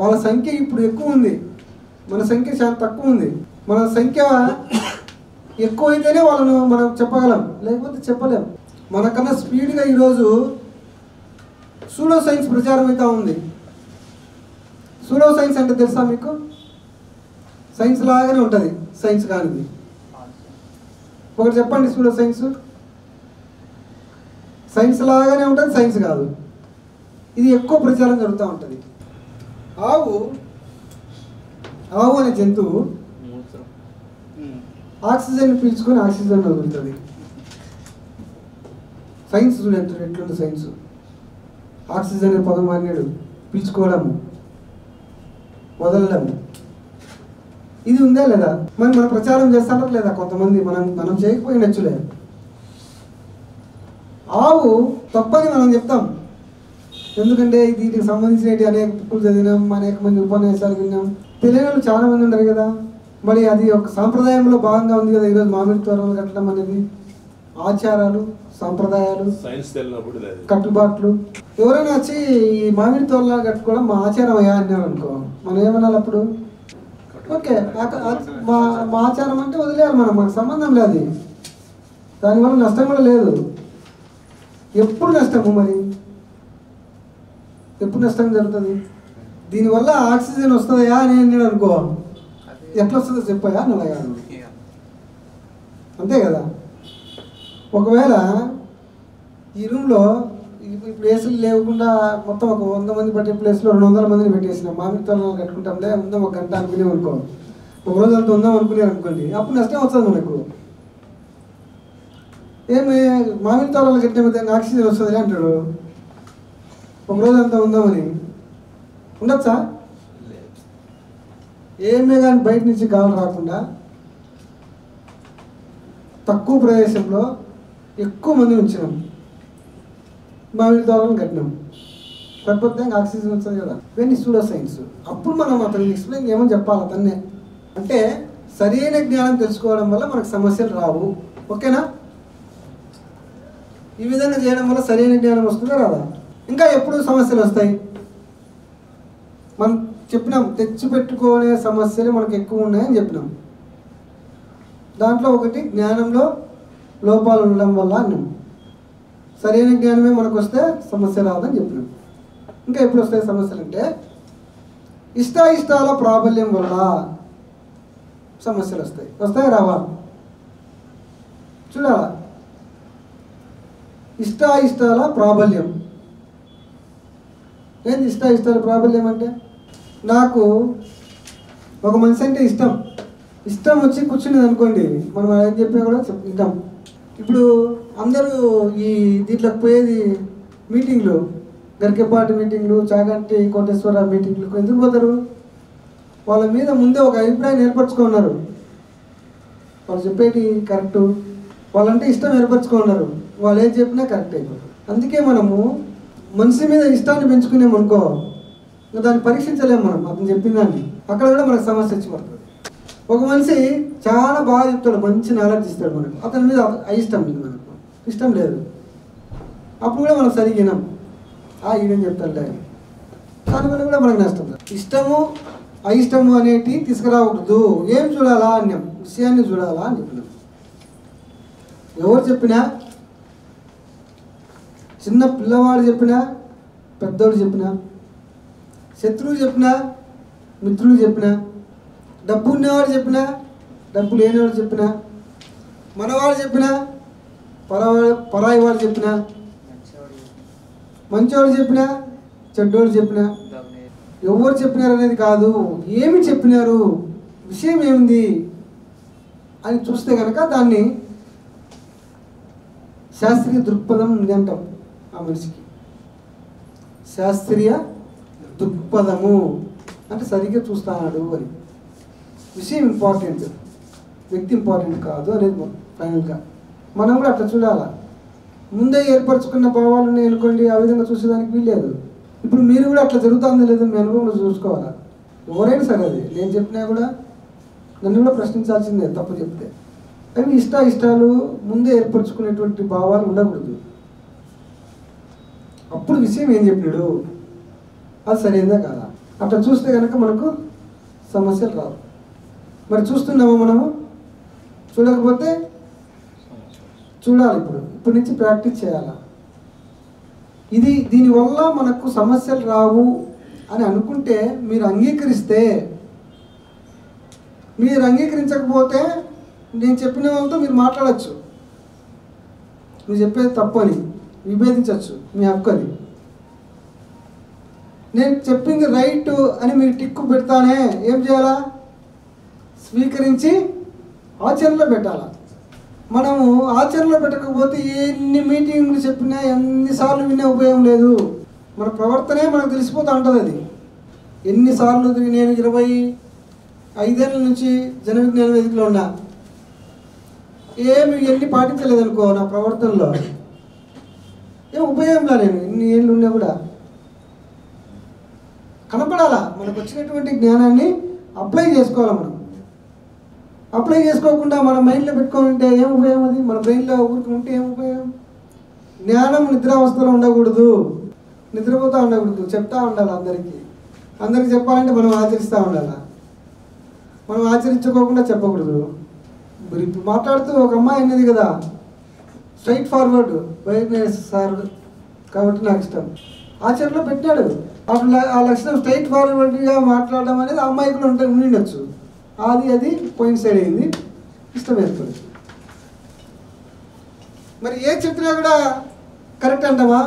వాళ్ళ సంఖ్య ఇప్పుడు ఎక్కువ ఉంది, మన సంఖ్య చాలా తక్కువ ఉంది. మన సంఖ్య ఎక్కువ అయితేనే వాళ్ళను మనం చెప్పగలం, లేకపోతే చెప్పలేం. మనకన్నా స్పీడ్గా ఈరోజు సూడో సైన్స్ ప్రచారం అవుతూ ఉంది. సూడో సైన్స్ అంటే తెలుసా మీకు? సైన్స్ లాగానే ఉంటుంది, సైన్స్ కానిది. ఒకటి చెప్పండి, సూడో సైన్స్. సైన్స్ లాగానే ఉంటుంది, సైన్స్ కాదు. ఇది ఎక్కువ ప్రచారం జరుగుతూ ఉంటుంది. ఆవు అనే జంతువు ఆక్సిజన్ పీల్చుకొని ఆక్సిజన్ వదులుతుంది. సైన్స్ చూడండి ఎట్లుంది సైన్స్. ఆక్సిజన్ అనే పదం అన్నాడు, పీల్చుకోవడము, వదలడము. ఇది ఉందా లేదా? మరి మనం ప్రచారం చేస్తారా లేదా? కొంతమంది మనం చేయకపోయినచ్చులే. ఆవు తప్పని మనం చెప్తాం, ఎందుకంటే దీనికి సంబంధించినవి అనేక బుక్కులు చదివినాం, అనేక మంది ఉపన్యాసాలు విన్నాం. తెలియని వాళ్ళు చాలా మంది ఉన్నారు కదా. మరి అది ఒక సాంప్రదాయంలో భాగంగా ఉంది కదా ఈరోజు మామిడి తోరణాలు కట్టడం అనేది. ఆచారాలు, సాంప్రదాయాలు, కట్టుబాట్లు. ఎవరైనా వచ్చి ఈ మామిడి తోరణాలు కట్టుకోవడం మా ఆచారం అయ్యా అన్నారు అనుకో, మనం ఏమనాలి అప్పుడు? ఓకే, మా ఆచారం అంటే వదిలేయాలి, మనకు సంబంధం లేదు. దానివల్ల నష్టం కూడా లేదు. ఎప్పుడు నష్టము? మరి ఎప్పుడు నష్టం జరుగుతుంది? దీనివల్ల ఆక్సిజన్ వస్తుందా అని నేను అనుకో, ఎట్లా వస్తుందో చెప్పాయా నల్లగా, అంతే కదా. ఒకవేళ ఈ రూమ్లో ఇప్పుడు ఏసీలు లేకుండా మొత్తం ఒక 100 మంది పట్టే ప్లేస్లో 200 మందిని పెట్టేసినాం. మామిడి తోరణాలు కట్టుకుంటాంలే, ఉందాం ఒక గంట అనుకునే అనుకో, ఒక రోజు అంతా ఉందాం అనుకునే అనుకోండి, అప్పుడు నష్టం వస్తుంది మనకు. ఏమి మామిడి తోరణాలు కట్టిన విధంగా ఆక్సిజన్ వస్తుంది అంటాడు. ఒక రోజు అంతా ఉందామని ఉండొచ్చా? ఏమే కానీ బయట నుంచి గాలి రాకుండా తక్కువ ప్రదేశంలో ఎక్కువ మంది ఉంచినాం, మామిడి తోరణం కట్టినాం, ప్రపంచంగా ఆక్సిజన్ వస్తుంది కదా. ఇవన్నీ సూడో సైన్స్. అప్పుడు మనం అతనికి ఎక్స్ప్లెయిన్ చేయమని చెప్పాలి అతన్నే. అంటే సరైన జ్ఞానం తెలుసుకోవడం వల్ల మనకు సమస్యలు రావు. ఓకేనా? ఈ విధంగా చేయడం వల్ల సరైన జ్ఞానం వస్తుందా రాదా? ఇంకా ఎప్పుడు సమస్యలు వస్తాయి? మనం చెప్పినాం, తెచ్చిపెట్టుకునే సమస్యలు మనకు ఎక్కువ ఉన్నాయని చెప్పినాం. దాంట్లో ఒకటి జ్ఞానంలో లోపాలు ఉండడం వల్ల అన్నాం. సరైన జ్ఞానమే మనకు వస్తే సమస్య రాదని చెప్పినాం. ఇంకా ఎప్పుడు వస్తాయి సమస్యలు అంటే ఇష్టాయిష్టాల ప్రాబల్యం వల్ల సమస్యలు వస్తాయి. వస్తాయి రావా? చూడాలా. ఇష్టాయిష్టాల ప్రాబల్యం ఏంది? ఇష్టాయిష్టాల ప్రాబల్యం అంటే నాకు ఒక మనిషి అంటే ఇష్టం వచ్చి కూర్చునేది అనుకోండి, మనం ఏం చెప్పినా కూడా వింటాం. ఇప్పుడు అందరూ ఈ దీంట్లోకి పోయేది మీటింగ్లు, గరికెపాటి మీటింగ్లు, చాగంటి కోటేశ్వర మీటింగ్లకు ఎందుకు పోతారు? వాళ్ళ మీద ముందే ఒక అభిప్రాయం ఏర్పరచుకున్నారు. వాళ్ళు చెప్పేది కరెక్టు, వాళ్ళంటే ఇష్టం ఏర్పరచుకున్నారు. వాళ్ళు ఏం చెప్పినా కరెక్ట్ అయిపోతుంది. అందుకే మనము మనిషి మీద ఇష్టాన్ని పెంచుకునేమనుకో, ఇంకా దాన్ని పరీక్షించలేము మనం. అతను చెప్పిన దాన్ని అక్కడ కూడా మనకు సమస్య వచ్చి పడుతుంది. ఒక మనిషి చాలా బాగా చెప్తాడు, మంచి నాలెడ్జ్ ఇస్తాడు మనకు, అతని మీద అయిష్టం లేదు, మనకు ఇష్టం లేదు. అప్పుడు కూడా మనం సరిగినాం, ఈడేం చెప్తాడు దానివల్ల కూడా మనకు నష్టం. ఇష్టము అయిష్టము అనేటి తీసుకురాకూడదు. ఏం చూడాలా అన్నాం? విషయాన్ని చూడాలా అని చెప్పినాం. ఎవరు చెప్పినా, చిన్న పిల్లవాడు చెప్పినా, పెద్దోడు చెప్పినా, శత్రువు చెప్పినా, మిత్రులు చెప్పినా, డబ్బు ఉన్నవాడు చెప్పినా, డబ్బు లేనివాడు చెప్పినా, మనవాడు చెప్పినా, పరాయి వాడు చెప్పినా, మంచివాడు చెప్పినా, చెడ్డోడు చెప్పినా, ఎవరు చెప్పినారు అనేది కాదు, ఏమి చెప్పినారు, విషయం ఏముంది, అని చూస్తే కనుక దాన్ని శాస్త్రీయ దృక్పథం ఉంది అంటాం. ఆ మనిషికి శాస్త్రీయ దృక్పథము అంటే సరిగ్గా చూస్తాడు అని. విషయం ఇంపార్టెంట్, వ్యక్తి ఇంపార్టెంట్ కాదు అనేది ఫైనల్గా మనం కూడా అట్లా చూడాలా. ముందే ఏర్పరచుకున్న భావాలు ఉన్నాయి అనుకోండి, ఆ విధంగా చూసేదానికి వీల్లేదు. ఇప్పుడు మీరు కూడా అట్లా జరుగుతుందో లేదో మీ అనుభవంలో చూసుకోవాలా. ఎవరైనా సరే అది నేను చెప్పినా కూడా నన్ను కూడా ప్రశ్నించాల్సిందే తప్పు చెప్తే. అవి ఇష్టాలు ముందే ఏర్పరచుకునేటువంటి భావాలు ఉండకూడదు. అప్పుడు విషయం ఏం చెప్పినాడు అది సరైనదా కాదా అట్లా చూస్తే కనుక మనకు సమస్యలు రావు. మరి చూస్తున్నామా మనము? చూడకపోతే చూడాలి. ఇప్పటి నుంచి ప్రాక్టీస్ చేయాలి. దీనివల్ల మనకు సమస్యలు రావు అని అనుకుంటే మీరు అంగీకరిస్తే, మీరు అంగీకరించకపోతే నేను చెప్పిన వాళ్ళతో మీరు మాట్లాడచ్చు, నువ్వు చెప్పేది తప్పు అని విభేదించవచ్చు, మీ హక్కు అది. నేను చెప్పింది రైట్ అని మీరు టిక్కు పెడతానే ఏం చేయాలా? స్వీకరించి ఆచరణలో పెట్టాలా. మనము ఆచరణలో పెట్టకపోతే ఎన్ని మీటింగ్లు చెప్పినా ఎన్నిసార్లు వినే ఉపయోగం లేదు. మన ప్రవర్తనే మనకు తెలిసిపోతూ ఉంటుంది. అది ఎన్నిసార్లు నేను 25 ఏళ్ళ నుంచి జన విజ్ఞాన వేదికలో ఉన్నా, ఏమి ఎన్ని పాటించలేదనుకో నా ప్రవర్తనలో, ఏం ఉపయోగంలా. నేను ఎన్ని ఏళ్ళు ఉన్నా కూడా కనపడాలా. మనకు వచ్చినటువంటి జ్ఞానాన్ని అప్లై చేసుకోవాలి. మనం అప్లై చేసుకోకుండా మన మైండ్లో పెట్టుకొని ఉంటే ఏం ఉపయోగం? అది మన బ్రెయిన్లో ఊరికి ఉంటే ఏం ఉపయోగం? జ్ఞానం నిద్రావస్థలో ఉండకూడదు, నిద్రపోతూ ఉండకూడదు, చెప్తా ఉండాలి. అందరికీ చెప్పాలంటే మనం ఆచరిస్తూ ఉండాలి. మనం ఆచరించుకోకుండా చెప్పకూడదు. మరి ఇప్పుడు మాట్లాడుతూ ఒక అమ్మాయి అన్నది కదా, స్ట్రైట్ ఫార్వర్డ్ వైర్నెస్ సార్ కాబట్టి నాకు ఇష్టం. ఆచరణలో పెట్టాడు. అప్పుడు ఆ లక్షణం స్ట్రైట్ ఫార్వర్డ్గా మాట్లాడడం అనేది ఆ అమ్మాయి కూడా ఉండిండొచ్చు. అది పోయిన సైడ్ అయింది, ఇష్టం ఏర్పడింది. మరి ఏ చెప్పినా కూడా కరెక్ట్ అంటామా?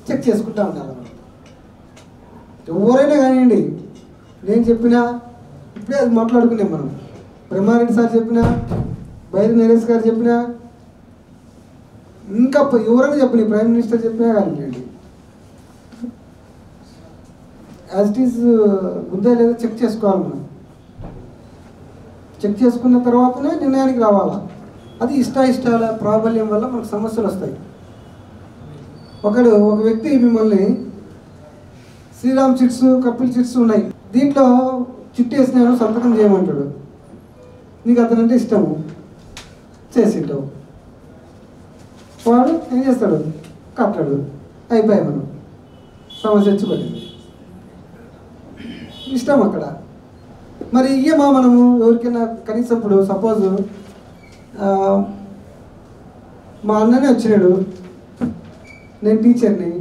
చెక్ చేసుకుంటా ఉండాలి. ఎవరైనా కానివ్వండి, నేను చెప్పినా ఇప్పుడే అది మాట్లాడుకున్నాం మనం. బ్రహ్మారెడ్డి సార్ చెప్పినా, బైరి నరేష్ గారు చెప్పినా, ఇంకా ఎవరైనా చెప్పిన ప్రైమ్ మినిస్టర్ చెప్పినా కానివ్వండి, యాజ్ ఇట్ ఈస్ ఉందా లేదా చెక్ చేసుకోవాలి. మనం చెక్ చేసుకున్న తర్వాతనే నిర్ణయానికి రావాలా. అది ఇష్టాల ప్రాబల్యం వల్ల మనకు సమస్యలు వస్తాయి. ఒక వ్యక్తి మిమ్మల్ని శ్రీరామ్ చిట్స్, కపిల్ చిట్స్ ఉన్నాయి, దీంట్లో చిట్టు వేసినాను సంతకం చేయమంటాడు. నీకు అతనంటే ఇష్టము, చేసింటావు. వాడు ఏం చేస్తాడు? కట్టాడు, అయిపోయాయి. మనం సమస్య వచ్చి ఇష్టం అక్కడ. మరి ఇయ్యమా మనము ఎవరికైనా కనీసం? ఇప్పుడు సపోజ్ మా అన్ననే వచ్చినాడు, నేను టీచర్ని,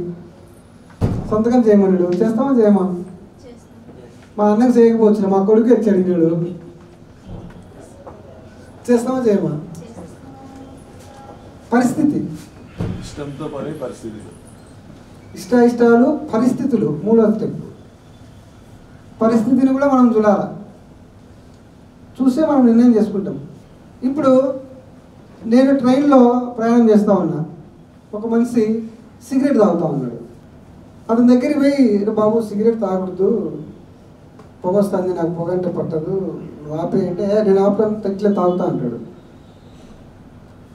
సంతకం చేయమన్నాడు, చేస్తామా చేయమా? మా అన్నకి చేయకపోవచ్చు, మా కొడుకు వచ్చి అడిగినాడు, చేస్తామా చేయమా? పరిస్థితి, ఇష్టంతో పని పరిస్థితి, ఇష్టాలు పరిస్థితులు. మూడో స్టెప్ పరిస్థితిని కూడా మనం చూడాలి. చూసే మనం నిర్ణయం చేసుకుంటాం. ఇప్పుడు నేను ట్రైన్లో ప్రయాణం చేస్తూ ఉన్నా, ఒక మనిషి సిగరెట్ తాగుతూ ఉన్నాడు. అతని దగ్గరికి పోయి, బాబు సిగరెట్ తాగకూడదు, పొగ వస్తుంది, నాకు పొగ అంటే పట్టదు, నువ్వు ఆపే అంటే నేను ఆపడం తగ్గిలే తాగుతా అంటాడు.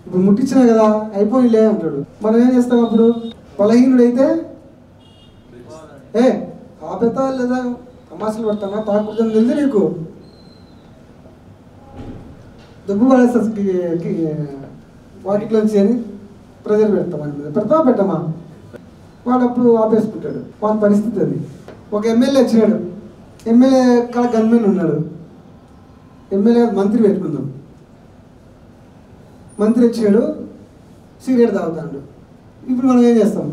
ఇప్పుడు ముట్టించినా కదా అయిపోయిలే అంటాడు. మనం ఏం చేస్తాం అప్పుడు? బలహీనుడైతే ఆపేతా లేదా తమాషలు పడతానా, తాగకూడదని తెలియదు నీకు, దుబ్బు పడేసి వాటిలోంచి అని ప్రెజర్ పెడతాం. అని మీద పెడతామా పెట్టమా? వాడు అప్పుడు ఆపేసుకుంటాడు. వాడి పరిస్థితి అది. ఒక ఎమ్మెల్యే వచ్చినాడు, ఎమ్మెల్యే కాడ గన్మెన్ ఉన్నాడు, ఎమ్మెల్యే మంత్రి పెట్టుకుందాం, మంత్రి వచ్చినాడు, సిగరెట్ తాగుతాడు. ఇప్పుడు మనం ఏం చేస్తాం?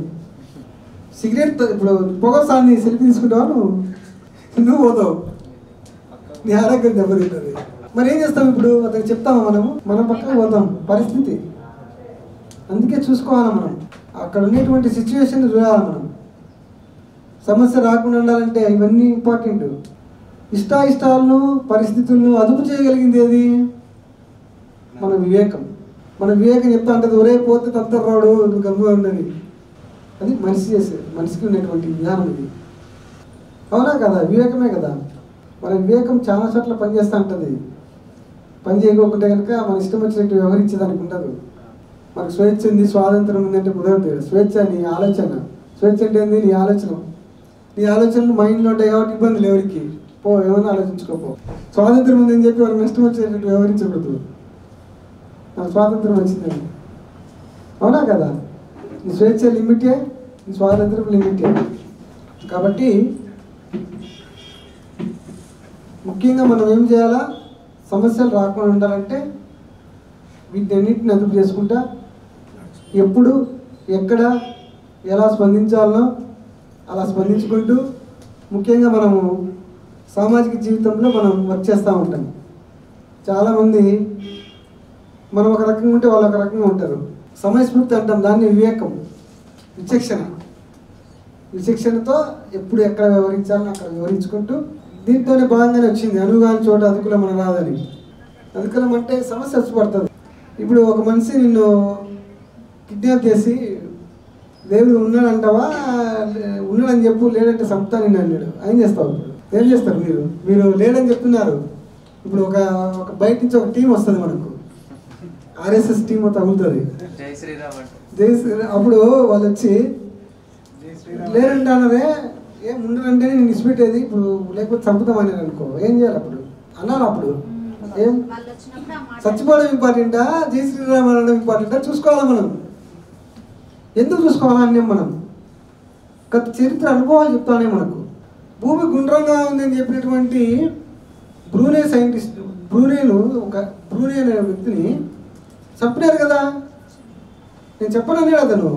సిగరెట్ ఇప్పుడు పొగసాన్ని సెల్ఫీ తీసుకుంటావా? నువ్వు పోతావు, నీ ఆరోగ్యం దెబ్బతింటుంది. మరి ఏం చేస్తాం ఇప్పుడు? అతనికి చెప్తామా? మనం పక్కన పోతాం. పరిస్థితి అందుకే చూసుకోవాలి. మనం అక్కడ ఉండేటువంటి సిచ్యువేషన్ చూడాలి. మనం సమస్య రాకుండా ఉండాలంటే ఇవన్నీ ఇంపార్టెంట్. ఇష్టాలను పరిస్థితులను అదుపు చేయగలిగింది ఏది? మన వివేకం. మన వివేకం చెప్తా అంటే ఒరే పోతే తంతరాడు నువ్వు గమ్ముగా ఉండని. అది మనిషి చేసేది, మనిషికి ఉన్నటువంటి విధానం ఇది. అవునా కదా? వివేకమే కదా. మన వివేకం చాలా చోట్ల పనిచేస్తూ ఉంటుంది. పని చేయకోకుంటే కనుక మన ఇష్టం వచ్చినట్టు వ్యవహరించేదానికి ఉండదు. మనకు స్వేచ్ఛ ఉంది, స్వాతంత్రం ఉందంటే కుదరదు. స్వేచ్ఛ నీ ఆలోచన. స్వేచ్ఛ అంటే ఏంది? నీ ఆలోచన. నీ ఆలోచనలు మైండ్లో ఉంటాయి కాబట్టి ఇబ్బందులు ఎవరికి పో, ఏమన్నా ఆలోచించుకోపో. స్వాతంత్రం ఉందని చెప్పి మనకు ఇష్టం వచ్చేటట్టు వ్యవహరించకూడదు. నాకు స్వాతంత్రం వచ్చిందని. అవునా కదా? నీ స్వేచ్ఛ లిమిటే, నీ స్వాతంత్రం లిమిటే. కాబట్టి ముఖ్యంగా మనం ఏం చేయాలా? సమస్యలు రాకుండా ఉండాలంటే వీటన్నిటిని అదుపు చేసుకుంటా ఎప్పుడు ఎక్కడ ఎలా స్పందించాలనో అలా స్పందించుకుంటూ, ముఖ్యంగా మనము సామాజిక జీవితంలో మనం వర్క్ చేస్తూ ఉంటాం. చాలామంది మనం ఒక రకంగా ఉంటే వాళ్ళు ఒక రకంగా ఉంటారు. సమయస్ఫూర్తి అంటాం దాన్ని. వివేకం, విచక్షణతో ఎప్పుడు ఎక్కడ వివరించాలని అక్కడ వివరించుకుంటూ, దీంతోనే భాగంగానే వచ్చింది అనుగాని చోట అదుకులం మన రాదని. అదుకులం అంటే సమస్య వచ్చి పడుతుంది. ఇప్పుడు ఒక మనిషి నిన్ను కిడ్నాప్ చేసి దేవుడు ఉన్నాడంటావా, ఉన్నాడని చెప్పు, లేదంటే సంపుతా నిన్ను అన్నాడు. ఏం చేస్తావు? ఏం చేస్తారు మీరు లేడని చెప్తున్నారు. ఇప్పుడు ఒక బయట నుంచి ఒక టీం వస్తుంది, మనకు ఆర్ఎస్ఎస్ టీం తగులుతుంది. జై శ్రీరామ్. అప్పుడు వాళ్ళు వచ్చి లేదంటానరే, ఏం ఉండదంటేనే నేను ఇచ్చిపెట్టేది, ఇప్పుడు లేకపోతే చంపుతామని అనుకో, ఏం చేయాలి? అప్పుడు అన్నారు. అప్పుడు ఏం చచ్చిపోవడం ఇంపార్టెంటా, జై శ్రీరామ్ అనడం ఇంపార్టెంటా? చూసుకోవాలి మనం. ఎందుకు చూసుకోవాలని మనం గత చరిత్ర అనుభవాలు చెప్తానే. మనకు భూమి గుండ్రంగా ఉందని చెప్పినటువంటి బ్రూనే సైంటిస్ట్, బ్రూనే అనే వ్యక్తిని చంపినారు కదా. నేను చెప్పనన్నాడు అతను.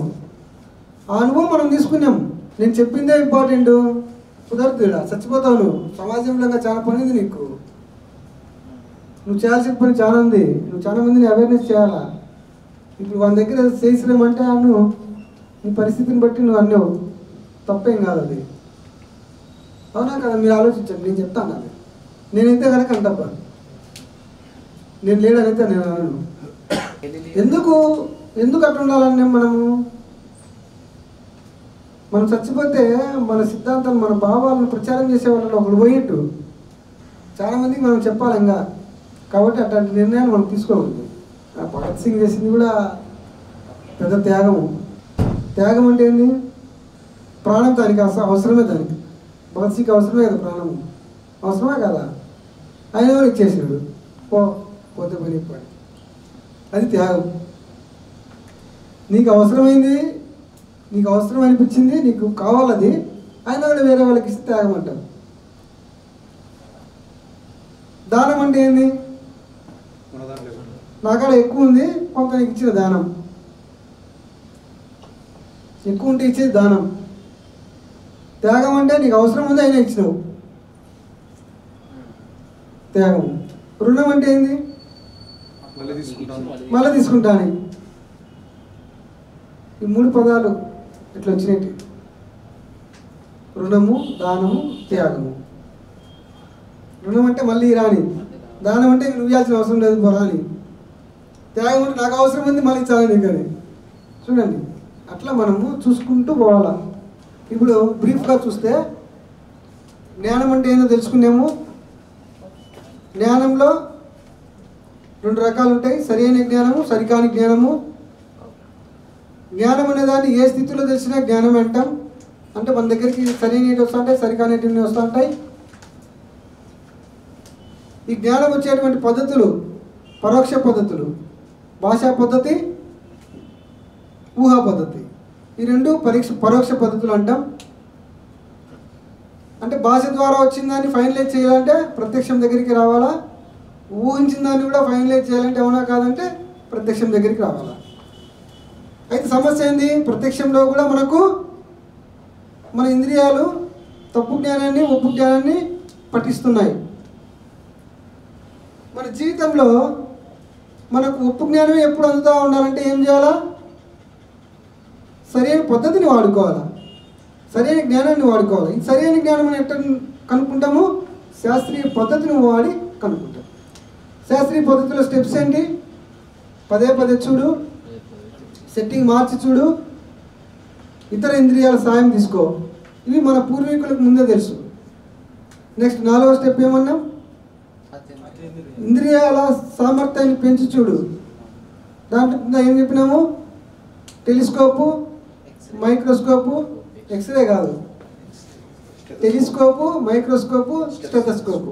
ఆ అనుభవం మనం తీసుకున్నాం. నేను చెప్పిందే ఇంపార్టెంట్. కుదరదు, చచ్చిపోతావు నువ్వు. సమాజంలో చాలా పని ఉంది నీకు. నువ్వు చేయాల్సిన పని చాలా ఉంది. నువ్వు చాలా మందిని అవేర్నెస్ చేయాలా. ఇప్పుడు వాళ్ళ దగ్గర చేసినామంటే అన్ను నీ పరిస్థితిని బట్టి నువ్వు అన్నావు, తప్పేం కాదు అది. అవునా కదా? మీరు ఆలోచించండి. నేను చెప్తాను అది. నేనైతే కనుక అంటప్ప నేను లేడనైతే నేను అన్నాను. ఎందుకు అట్లా ఉండాలన్నా మనం చచ్చిపోతే మన సిద్ధాంతాలు, మన భావాలను ప్రచారం చేసే వాళ్ళలో ఒకడు పోయిట్టు చాలామందికి మనం చెప్పాలి ఇంకా. కాబట్టి అట్లాంటి నిర్ణయాలు మనం తీసుకోకూడదు. భగత్ సింగ్ చేసింది కూడా పెద్ద త్యాగము. త్యాగం అంటే ఏంది? ప్రాణం దానికి అవసరమే. దానికి భగత్ సింగ్ అవసరమే కదా, ప్రాణము అవసరమే కదా. ఆయన ఎవరు ఇచ్చేసాడు, పోతే పని ఇప్పాడు. అది త్యాగం. నీకు అవసరమైంది, నీకు అవసరం అనిపించింది, నీకు కావాలది, ఆయన కూడా వేరే వాళ్ళకి ఇస్తే త్యాగం అంటారు. దానం అంటే ఏంది? నాకాడ ఎక్కువ ఉంది, కొంత నీకు ఇచ్చిన దానం. ఎక్కువ ఉంటే ఇచ్చేది దానం. త్యాగం అంటే నీకు అవసరం ఉంది, అయినా ఇచ్చినావు, త్యాగం. రుణం అంటే ఏంది? మళ్ళీ తీసుకుంటాను. ఈ మూడు పదాలు ఇట్లా వచ్చినట్టు: రుణము, దానము, త్యాగము. రుణం అంటే మళ్ళీ రాని, దానం అంటే నువ్వు ఇవ్వాల్సిన అవసరం లేదు రాని, త్యాగం అంటే నాకు అవసరం ఉంది మళ్ళీ చాలని. కానీ చూడండి, అట్లా మనము చూసుకుంటూ పోవాలా. ఇప్పుడు బ్రీఫ్గా చూస్తే జ్ఞానం అంటే ఏందో తెలుసుకున్నాము. జ్ఞానంలో రెండు రకాలు ఉంటాయి: సరైన జ్ఞానము, సరికాని జ్ఞానము. జ్ఞానం అనేదాన్ని ఏ స్థితిలో తెలిసినా జ్ఞానం అంటాం. అంటే మన దగ్గరికి సరైనవి వస్తుంటాయి, సరికానిటివి వస్తుంటాయి. ఈ జ్ఞానం వచ్చేటువంటి పద్ధతులు పరోక్ష పద్ధతులు, భాషా పద్ధతి, ఊహా పద్ధతి. ఈ రెండు పరోక్ష పద్ధతులు అంటాం. అంటే భాష ద్వారా వచ్చిన దాన్ని ఫైనలైజ్ చేయాలంటే ప్రత్యక్షం దగ్గరికి రావాలా, ఊహించిన దాన్ని కూడా ఫైనలైజ్ చేయాలంటే అవునా కాదంటే ప్రత్యక్షం దగ్గరికి రావాలా. అయితే సమస్య ఏంది? ప్రత్యక్షంలో కూడా మనకు మన ఇంద్రియాలు తప్పు జ్ఞానాన్ని, ఒప్పు జ్ఞానాన్ని పఠిస్తున్నాయి. మన జీవితంలో మనకు ఒప్పు జ్ఞానం ఎప్పుడు అందుతూ ఉండాలంటే ఏం చేయాలా? సరైన పద్ధతిని వాడుకోవాలా, సరైన జ్ఞానాన్ని వాడుకోవాలి. ఈ సరైన జ్ఞానం అని ఎట్లా కనుక్కుంటాము? శాస్త్రీయ పద్ధతిని వాడి కనుక్కుంటాం. శాస్త్రీయ పద్ధతిలో స్టెప్స్ ఏంటి? పదే పదే చూడు, సెట్టింగ్ మార్చి చూడు, ఇతర ఇంద్రియాల సాయం తీసుకో. ఇవి మన పూర్వీకులకు ముందే తెలుసు. నెక్స్ట్ 4వ స్టెప్ ఏమన్నాం? ఇంద్రియాల సామర్థ్యాన్ని పెంచి చూడు. దాంట్లో ఏం చెప్పినాము? టెలిస్కోపు, మైక్రోస్కోపు, ఎక్స్రే కాదు, టెలిస్కోపు, మైక్రోస్కోపు, స్టెథోస్కోపు.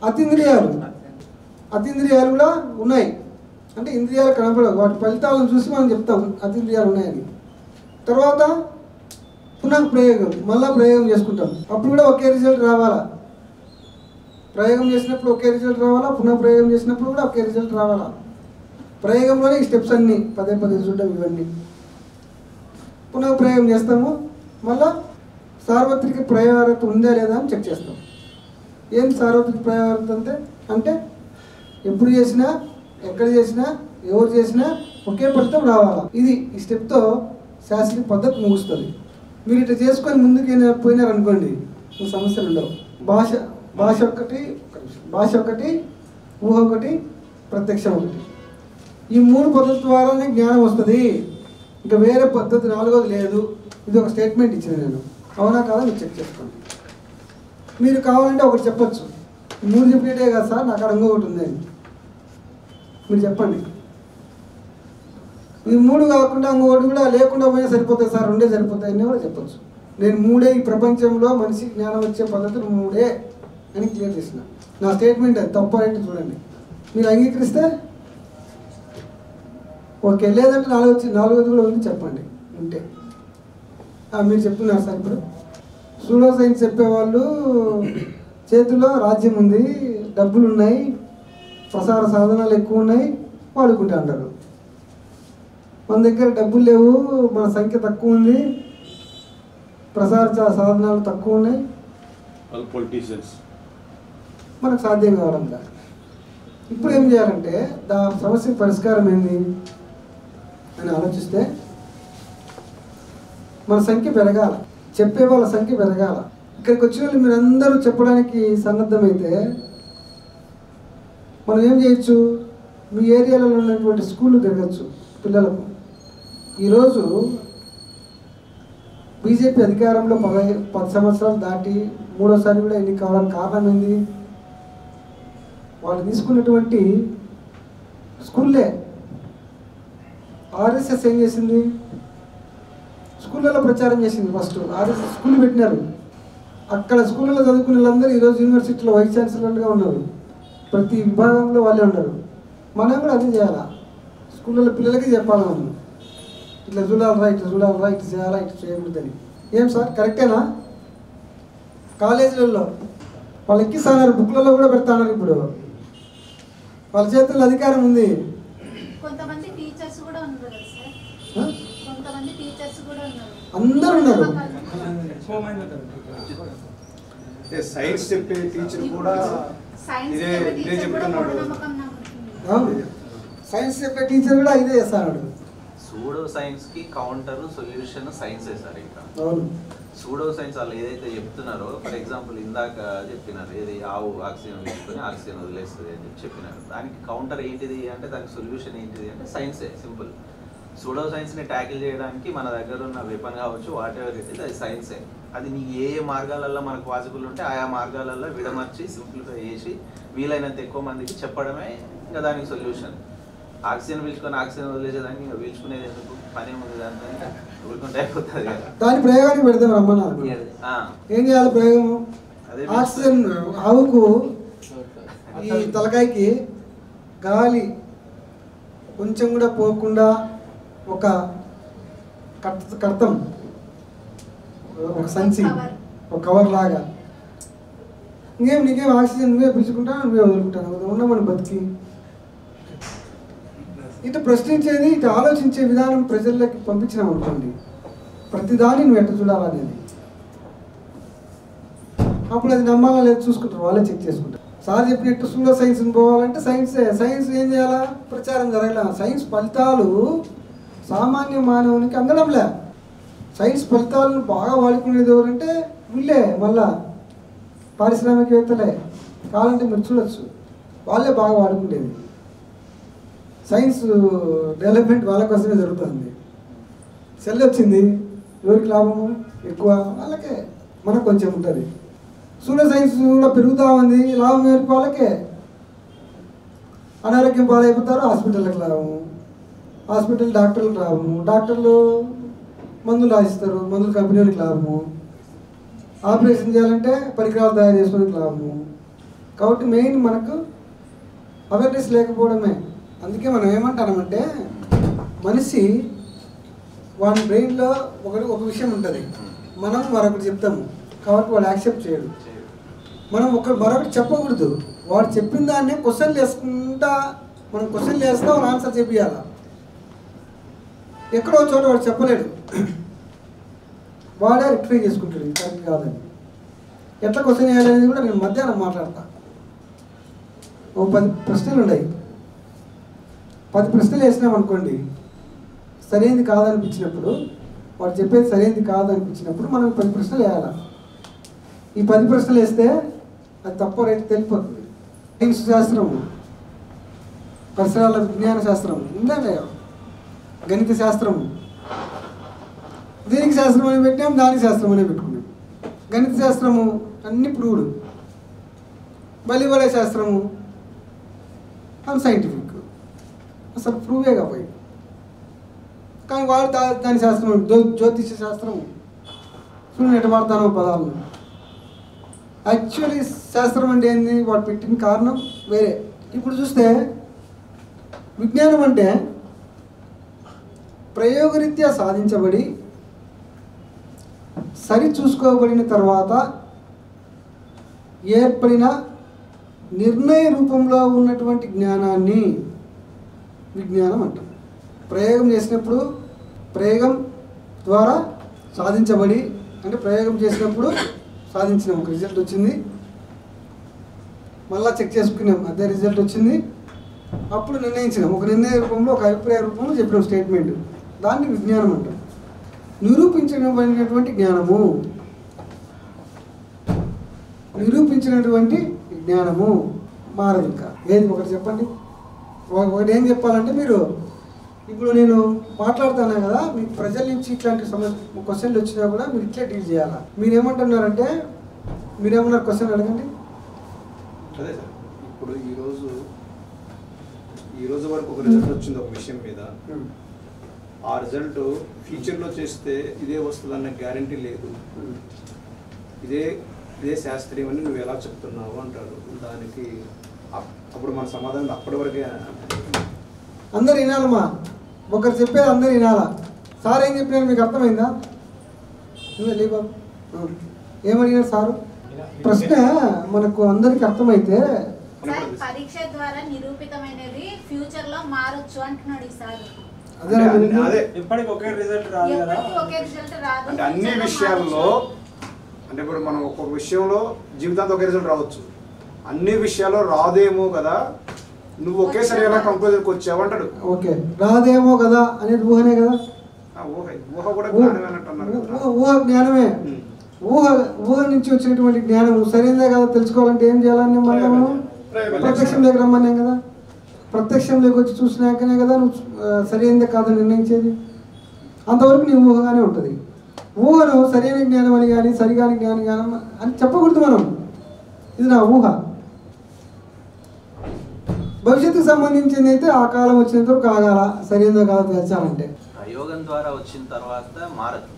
అతీంద్రియాలు కూడా ఉన్నాయి. అంటే ఇంద్రియాలు కనపడవు, వాటి ఫలితాలను చూసి మనం చెప్తాం అతీంద్రియాలు ఉన్నాయని. తర్వాత పునః ప్రయోగం, మళ్ళీ ప్రయోగం చేసుకుంటాం. అప్పుడు కూడా ఒకే రిజల్ట్ రావాలా? ప్రయోగం చేసినప్పుడు ఒకే రిజల్ట్ రావాలా? పునః ప్రయోగం చేసినప్పుడు కూడా ఒకే రిజల్ట్ రావాలా? ప్రయోగంలోనే ఈ స్టెప్స్ అన్నీ పదే పదే చూడడం, ఇవన్నీ. పునః ప్రయోగం చేస్తాము, మళ్ళా సార్వత్రిక ప్రయోగారత ఉందా లేదా అని చెక్ చేస్తాం. ఏం సార్వత్రిక ప్రయోగారత అంటే ఎప్పుడు చేసినా, ఎక్కడ చేసినా, ఎవరు చేసినా ఒకే ఫలితం రావాలా. ఇది ఈ స్టెప్తో శాస్త్రీయ పద్ధతి ముగుస్తుంది. మీరు ఇట్లా చేసుకొని ముందుకు పోయినారనుకోండి, ఈ సమస్యలు ఉండవు. భాష ఒకటి, ఊహ ఒకటి, ప్రత్యక్షం ఒకటి. ఈ 3 పద్ధతుల ద్వారానే జ్ఞానం వస్తుంది. ఇంకా వేరే పద్ధతి 4వది లేదు. ఇది ఒక స్టేట్మెంట్ ఇచ్చిన నేను, అవునా కాదా మీరు చెక్ చేసుకోండి. మీరు కావాలంటే ఒకటి చెప్పచ్చు, 3 చెప్పినట్టే కదా సార్, నాకు అక్కడ ఇంకొకటి ఉంది అని మీరు చెప్పండి. ఈ 3 కాకుండా ఇంకొకటి కూడా లేకుండా పోయినా సరిపోతాయి సార్, 2 సరిపోతాయి అని కూడా చెప్పచ్చు. నేను 3 ఈ ప్రపంచంలో మనిషి జ్ఞానం వచ్చే పద్ధతులు 3 అని క్లియర్ చేసిన. నా స్టేట్మెంట్ అది తప్పు అంటే చూడండి, మీరు అంగీకరిస్తే ఓకే, లేదంటే 4వది కూడా ఉంది చెప్పండి ఉంటే. మీరు చెప్తున్నారు సార్. ఇప్పుడు సూడో సైన్స్ చెప్పేవాళ్ళు చేతిలో రాజ్యం ఉంది, డబ్బులు ఉన్నాయి, ప్రసార సాధనాలు ఎక్కువ ఉన్నాయి, వాడుకుంటా అంటారు. మన దగ్గర డబ్బులు లేవు, మన సంఖ్య తక్కువ ఉంది, ప్రసార సాధనాలు తక్కువ ఉన్నాయి, పొలిటీషియన్స్ మనకు సాధ్యం కావడం. ఇప్పుడు ఏం చేయాలంటే సమస్య పరిష్కారం ఏంది అని ఆలోచిస్తే మన సంఖ్య పెరగాల, చెప్పే వాళ్ళ సంఖ్య పెరగాల. ఇక్కడికి వచ్చిన వాళ్ళు మీరందరూ చెప్పడానికి సన్నద్ధమైతే మనం ఏం చేయొచ్చు? మీ ఏరియాలో ఉన్నటువంటి స్కూళ్ళు తిరగచ్చు పిల్లలకు. ఈరోజు బీజేపీ అధికారంలో 10 సంవత్సరాలు దాటి 3వసారి కూడా ఎన్నిక కావడానికి కారణం ఏంది? వాళ్ళు తీసుకున్నటువంటి స్కూల్లే. ఆర్ఎస్ఎస్ ఏం చేసింది? స్కూళ్ళలో ప్రచారం చేసింది. ఫస్ట్ ఆర్ఎస్ఎస్ స్కూల్ పెట్టినారు. అక్కడ స్కూళ్ళలో చదువుకునే వాళ్ళందరూ ఈరోజు యూనివర్సిటీలో వైస్ ఛాన్సలర్గా ఉన్నారు. ప్రతి విభాగంలో వాళ్ళే ఉన్నారు. మనం కూడా అదే చేయాలా, స్కూళ్ళలో పిల్లలకి చెప్పాలి. మనం ఇట్లా చూడాలరా, ఇట్లా చూడాలరా, ఇట్లా చేయాలా, ఇట్లా చేయకూడదని. ఏం సార్ కరెక్టేనా? కాలేజీలలో వాళ్ళు ఎక్కిస్తున్నారు, బుక్లలో కూడా పెడతాన్నారు. ఇప్పుడు వాళ్ళ చేతుల్లో అధికారం ఉంది. కొంతమంది టీచర్స్ కూడా ఉన్నారు కదా సార్, కొంతమంది టీచర్స్ కూడా ఉన్నారు, అందరూ ఉన్నారు. సైన్స్ చెప్పే టీచర్ కూడా ఇదే చెప్తున్నాడు. సైన్స్ చెప్పే టీచర్ కూడా ఇదే చేస్తాడు. సూడో సైన్స్ కి కౌంటర్ సొల్యూషన్ సైన్స్ సార్. ఇంకా సూడో సైన్స్ వాళ్ళు ఏదైతే చెప్తున్నారో, ఫర్ ఎగ్జాంపుల్ ఇందాక చెప్పినారు ఏది ఆవు ఆక్సిజన్ తీసుకొని ఆక్సిజన్ వదిలేస్తుంది అని చెప్పినారు. దానికి కౌంటర్ ఏంటిది అంటే, దానికి సొల్యూషన్ ఏంటిది అంటే సైన్సే, సింపుల్. సూడో సైన్స్ని ట్యాకిల్ చేయడానికి మన దగ్గర ఉన్న వెపన్ కావచ్చు, వాట్ ఎవర్ ఇట్ ఇస్, అది సైన్సే. అది నీకు ఏ మార్గాలలో మనకు పాసిబుల్ ఉంటే ఆయా మార్గాలలో విడమర్చి సింప్లిఫై చేసి వీలైనంత ఎక్కువ మందికి చెప్పడమే ఇంకా దానికి సొల్యూషన్. ఆక్సిజన్ పీల్చుకొని ఆక్సిజన్ వదిలేసేదానికి ఇంకా పీల్చుకునేది ఎందుకు, పని ఉంది దాంతో ఊరుకుంటే అయిపోతుంది కదా. దాని ప్రయోగానికి పెడతాం రమ్మన్నారు. ఏం చేయాలి ప్రయోగం? ఆక్సిజన్ ఆవుకు ఈ తలకాయకి గాలి కొంచెం కూడా పోకుండా ఒక కడతాం, ఒక సంచి, ఒక కవర్ లాగా. నీకేం ఆక్సిజన్ నువ్వే పీల్చుకుంటా, నువ్వే వదులుకుంటాను, ఉన్నామని బతికి. ఇటు ప్రశ్నించేది, ఇటు ఆలోచించే విధానం ప్రజల్లోకి పంపించినాం అనుకోండి, ప్రతిదాన్ని నువ్వు ఎట్లా చూడాలనేది. అప్పుడు అది నమ్మాలా లేదు చూసుకుంటారు, వాళ్ళే చెక్ చేసుకుంటారు. సార్ చెప్పినట్టు సూడో సైన్స్ని పోవాలంటే సైన్స్ ఏం చేయాలా? ప్రచారం జరగాల. సైన్స్ ఫలితాలు సామాన్య మానవునికి అందడంలే. సైన్స్ ఫలితాలను బాగా వాడుకునేది ఎవరంటే వీళ్ళే, మళ్ళా పారిశ్రామికవేత్తలే. కావాలంటే మీరు చూడొచ్చు, వాళ్ళే బాగా వాడుకునేది. సైన్స్ డెవలప్మెంట్ వాళ్ళ కోసమే జరుగుతుంది. సెల్ వచ్చింది, ఎవరికి లాభము ఎక్కువ? వాళ్ళకే. మనకు కొంచెం ఉంటుంది. సూడో సైన్స్ కూడా పెరుగుతూ ఉంది, లాభం ఎవరికి? వాళ్ళకే. అనారోగ్యం పాలైపోతారు, హాస్పిటల్కి లాభము, హాస్పిటల్ డాక్టర్లకు లాభము, డాక్టర్లు మందులు రాసిస్తారు, మందుల కంపెనీలకు లాభము, ఆపరేషన్ చేయాలంటే పరికరాలు తయారు చేసుకోవడానికి లాభము. కాబట్టి మెయిన్ మనకు అవేర్నెస్ లేకపోవడమే. అందుకే మనం ఏమంటామంటే మనిషి వాడి బ్రెయిన్లో ఒక విషయం ఉంటుంది, మనం మరొకటి చెప్తాము కాబట్టి వాడు యాక్సెప్ట్ చేయడు. మనం మరొకటి చెప్పకూడదు, వాడు చెప్పిన దాన్ని క్వశ్చన్లు వేసుకుంటా, మనం క్వశ్చన్లు వేస్తా వాడు ఆన్సర్ చెప్పియాల. ఎక్కడో చోట వాడు చెప్పలేడు, వాడే రిక్వైర్ చేసుకుంటాడు కరెక్ట్ కాదని. ఎట్లా క్వశ్చన్ వేయాలనేది కూడా నేను మధ్యాహ్నం మాట్లాడతా. ఓ 10 ప్రశ్నలు ఉన్నాయి, 10 ప్రశ్నలు వేసినామనుకోండి, సరైనది కాదనిపించినప్పుడు, వాడు చెప్పేది సరైనది కాదనిపించినప్పుడు మనం 10 ప్రశ్నలు వేయాలి. ఈ 10 ప్రశ్నలు వేస్తే అది తప్ప రైట్ తెలిసిపోతుంది. సైన్స్ శాస్త్రము, పరిసరాల విజ్ఞాన శాస్త్రం ఉందండి, గణిత శాస్త్రము, దీనికి శాస్త్రం అని పెట్టాం, దానికి శాస్త్రం అనే పెట్టుకున్నాం. గణిత శాస్త్రము అన్ని ప్రూవ్డ్, బలివలయ శాస్త్రము అన్సైంటిఫిక్, అసలు ప్రూవే కాపోయి. కానీ వాడు దాని శాస్త్రం జ్యోతిష శాస్త్రము చూడండి ఎటు వాడతానో పదాలను. యాక్చువల్లీ శాస్త్రం అంటే ఏంది, వాడు పెట్టిన కారణం వేరే. ఇప్పుడు చూస్తే విజ్ఞానం అంటే ప్రయోగరీత్యా సాధించబడి సరి చూసుకోబడిన తర్వాత ఏర్పడిన నిర్ణయ రూపంలో ఉన్నటువంటి జ్ఞానాన్ని విజ్ఞానం అంటాం. ప్రయోగం చేసినప్పుడు, ప్రయోగం ద్వారా సాధించబడి, అంటే ప్రయోగం చేసినప్పుడు సాధించినాం, ఒక రిజల్ట్ వచ్చింది, మళ్ళీ చెక్ చేసుకున్నాం, అదే రిజల్ట్ వచ్చింది, అప్పుడు నిర్ణయించినాం, ఒక నిర్ణయ రూపంలో, ఒక అభిప్రాయ రూపంలో చెప్పినాం స్టేట్మెంట్, దాన్ని విజ్ఞానం అంటాం. నిరూపించబడినటువంటి జ్ఞానము, నిరూపించినటువంటి జ్ఞానము మారదు. ఇంకా ఏది ఒకటి చెప్పండి, ఒకటి ఏం చెప్పాలంటే, మీరు ఇప్పుడు నేను మాట్లాడుతాను కదా, మీకు ప్రజల నుంచి ఇట్లాంటి క్వశ్చన్లు వచ్చినా కూడా మీరు ఇట్లే డీల్ చేయాలా. మీరేమంటున్నారంటే, మీరేమన్నారు క్వశ్చన్ అడగండి. అదే సార్, ఇప్పుడు ఈ రోజు వరకు ఒక రిజల్ట్ వచ్చింది ఒక విషయం మీద, ఆ రిజల్ట్ ఫ్యూచర్లో చేస్తే ఇదే వస్తుందన్న గ్యారంటీ లేదు, ఇదే శాస్త్రీయం అని నువ్వు ఎలా చెప్తున్నావు అంటారు. దానికి అప్పుడు మన సమాధానం అప్పటి వరకే. అందరు వినాలమ్మా, ఒకరు చెప్పేది అందరు వినాలా. సార్ ఏం చెప్పినారు మీకు అర్థమైందా? నువ్వే లే బాబు, ఏమడిగారు సారు? ప్రశ్న మనకు అందరికి అర్థమైతే, పరీక్ష ద్వారా నిరూపితమైనది ఫ్యూచర్ లో మారొచ్చు అంటున్నాడు సార్. అదే ఇప్పటికి ఒకే రిజల్ట్ రాదు కదా, ఒకే రిజల్ట్ రాదు. అంటే అన్ని విషయాల్లో, అంటే ఇప్పుడు మనం ఒక్కొక్క విషయంలో జీవితాంతం ఒకే రిజల్ట్ రావచ్చు, అన్ని విషయాల్లో రాదేమో కదా, నువ్వు ఒకేసారి ఎలా కంక్లూజన్కి వచ్చావు అంటాడు. ఓకే, రాదేమో కదా అనేది ఊహనే కదా, ఊహ కూడా జ్ఞానమే అంటున్నారు. ఊహ జ్ఞానమే. ఊహ నుంచి వచ్చినటువంటి జ్ఞానం సరైనదే కదా తెలుసుకోవాలంటే ఏం చేయాలని మనము ప్రత్యక్షంలోకి రమ్మన్నాం కదా. ప్రత్యక్షంలోకి వచ్చి చూసినాకనే కదా నువ్వు సరైనదే కాదని నిర్ణయించేది. అంతవరకు నీ ఊహగానే ఉంటుంది. ఊహను సరైన జ్ఞానం అని కానీ సరిగాని జ్ఞానం అని చెప్పకూడదు మనం. ఇది నా ఊహ. భవిష్యత్తుకు సంబంధించింది అయితే ఆ కాలం వచ్చినంత వరకు ఆగాల, సరైనదో కాదో తెచ్చాలంటే. ప్రయోగం ద్వారా వచ్చిన తర్వాత మారదు,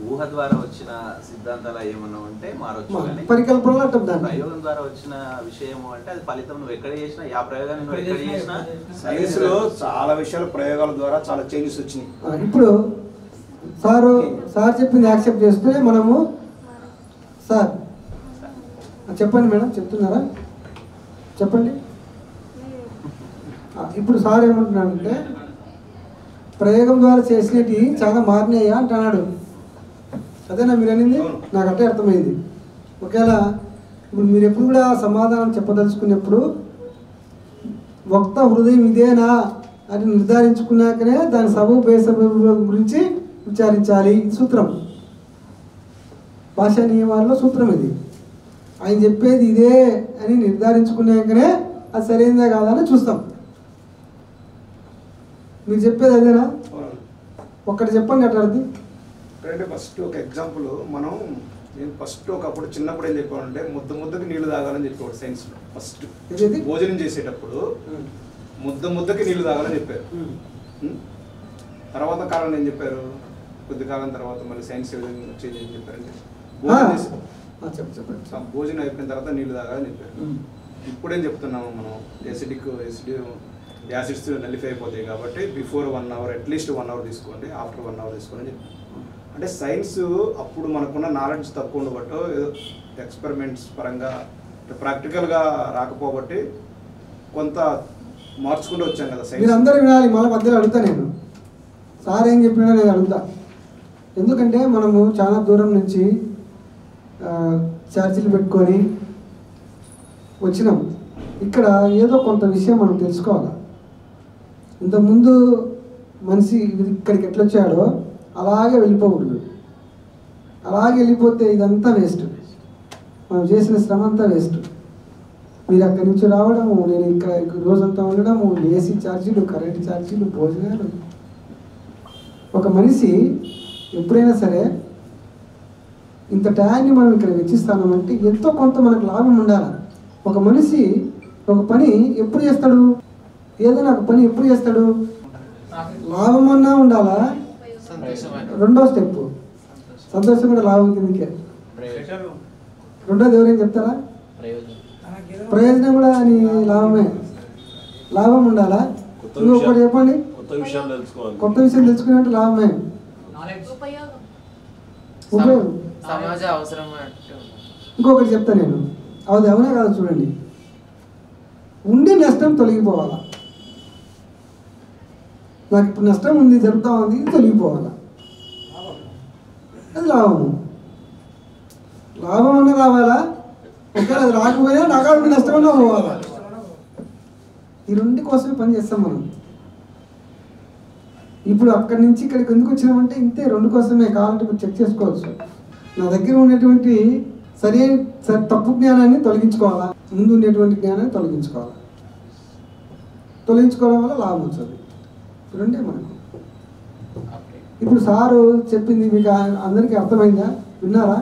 ఊహ ద్వారా వచ్చిన సిద్ధాంతాలు ఏమన్నా ఉంటే మారొచ్చు. పరికల్పనలు అంటాం దాన్ని. ప్రయోగం ద్వారా వచ్చిన విషయము అంటే అది ఫలితం నువ్వు ఎక్కడ చేసినా, ఆ ప్రయోగాన్ని నువ్వు ఎక్కడ చేసినా. సైన్స్ లో చాలా విషయాలు ప్రయోగాల ద్వారా చాలా చేంజెస్ వచ్చినాయి. ఇప్పుడు సార్ చెప్పింది యాక్సెప్ట్ చేస్తే మనము, సార్ చెప్పండి మేడం, చెప్తున్నారా? చెప్పండి. ఇప్పుడు సార్ ఏమంటున్నాడంటే, ప్రయోగం ద్వారా చేసినవి చాలా మారినాయా అంటున్నాడు. అదేనా మీరు అనింది? నాకు అంటే అర్థమైంది. ఒకవేళ ఇప్పుడు మీరు ఎప్పుడు కూడా సమాధానం చెప్పదలుచుకున్నప్పుడు వక్త హృదయం ఇదేనా అని నిర్ధారించుకున్నాకనే దాని సబబు బేసబబుల గురించి విచారించాలి. ఇది సూత్రం, భాషా నియమాల్లో సూత్రం ఇది. ఆయన చెప్పేది ఇదే అని నిర్ధారించుకున్నాకనే అది సరైనదే కాదని చూస్తాం. మీరు చెప్పేది అదేనా? అవును. ఒక్కటి చెప్పండి అట్లా అర్థం. అంటే ఫస్ట్ ఒక ఎగ్జాంపుల్ నేను ఫస్ట్ ఒకప్పుడు చిన్నప్పుడు ఏం చెప్పానంటే ముద్దకి నీళ్లు తాగాలని చెప్పేవాడు సైన్స్లో. ఫస్ట్ ఏది? భోజనం చేసేటప్పుడు ముద్దకి నీళ్లు తాగాలని చెప్పారు. తర్వాత కాలంలో ఏం చెప్పారు, కొద్ది కాలం తర్వాత మళ్ళీ సైన్స్ చేంజ్ ఏం చెప్పారంటే భోజనం అయిపోయిన తర్వాత నీళ్లు తాగాలని చెప్పారు. ఇప్పుడేం చెప్తున్నాము మనం, యాసిడ్స్ నలిఫై అయిపోతాయి కాబట్టి బిఫోర్ 1 hour అట్లీస్ట్ 1 hour తీసుకోండి, ఆఫ్టర్ 1 hour తీసుకోండి అని చెప్పారు. అంటే సైన్స్ అప్పుడు మనకున్న నాలెడ్జ్ తక్కువ ఉండబట్టో ఏదో ఎక్స్పెరిమెంట్స్ పరంగా ప్రాక్టికల్గా రాకపోబట్టి కొంత మార్చుకుంటూ వచ్చాం కదా సైన్స్. మీరు అందరూ వినాలి, మళ్ళీ మధ్యలో అడుగుతా నేను. సార్ ఏం చెప్పినా నేను అడుగుతా. ఎందుకంటే మనము చాలా దూరం నుంచి చర్చిలు పెట్టుకొని వచ్చినాం. ఇక్కడ ఏదో కొంత విషయం మనం తెలుసుకోవాలి. ఇంతకుముందు మనిషి ఇక్కడికి ఎట్లా వచ్చాడో అలాగే వెళ్ళిపోకూడదు. అలాగే వెళ్ళిపోతే ఇదంతా వేస్ట్, మనం చేసిన శ్రమ అంతా వేస్ట్. మీరు అక్కడి నుంచి రావడము, నేను ఇక్కడ రోజంతా ఉండడము, ఏసీ ఛార్జీలు, కరెంట్ ఛార్జీలు, భోజనాలు. ఒక మనిషి ఎప్పుడైనా సరే ఇంత టయాన్ని మనం ఇక్కడ వెచ్చిస్తామంటే ఎంతో కొంత మనకు లాభం ఉండాలి. ఒక మనిషి ఒక పని ఎప్పుడు చేస్తాడు, ఏదైనా ఒక పని ఎప్పుడు చేస్తాడు, లాభం అన్నా ఉండాలా. రెండో స్టెప్ సంతోషం కూడా లాభం కిందకే. రెండోది ఎవరైనా చెప్తారా? ప్రయోజనం కూడా అని లాభమే. లాభం ఉండాలా. ఇంకొకటి చెప్పండి, కొత్త విషయం తెలుసుకున్నట్టు లాభమే. ఉపయోగం. సమాజ అవసరం. ఇంకొకటి చెప్తా నేను, అది అవునా కాదు చూడండి. ఉండి నష్టం తొలగిపోవాలా. నాకు ఇప్పుడు నష్టం ఉంది, జరుగుతూ ఉంది, తొలగిపోవాలా, అది లాభము. లాభం అన్నా రావాలా, ఒకవేళ అది రాకపోయినా నాకు నష్టమన్నా పోవాలా. ఈ రెండు కోసమే పని చేస్తాం మనం. ఇప్పుడు అక్కడి నుంచి ఇక్కడికి ఎందుకు వచ్చినామంటే ఇంతే, రెండు కోసమే. కావాలంటే ఇప్పుడు చెక్ చేసుకోవచ్చు. నా దగ్గర ఉన్నటువంటి తప్పు జ్ఞానాన్ని తొలగించుకోవాలా, ముందు ఉండేటువంటి జ్ఞానాన్ని తొలగించుకోవాలా. తొలగించుకోవడం వల్ల లాభం వస్తుంది. రెండే మనకు. ఇప్పుడు సారు చెప్పింది మీకు అందరికీ అర్థమైందా? విన్నారా?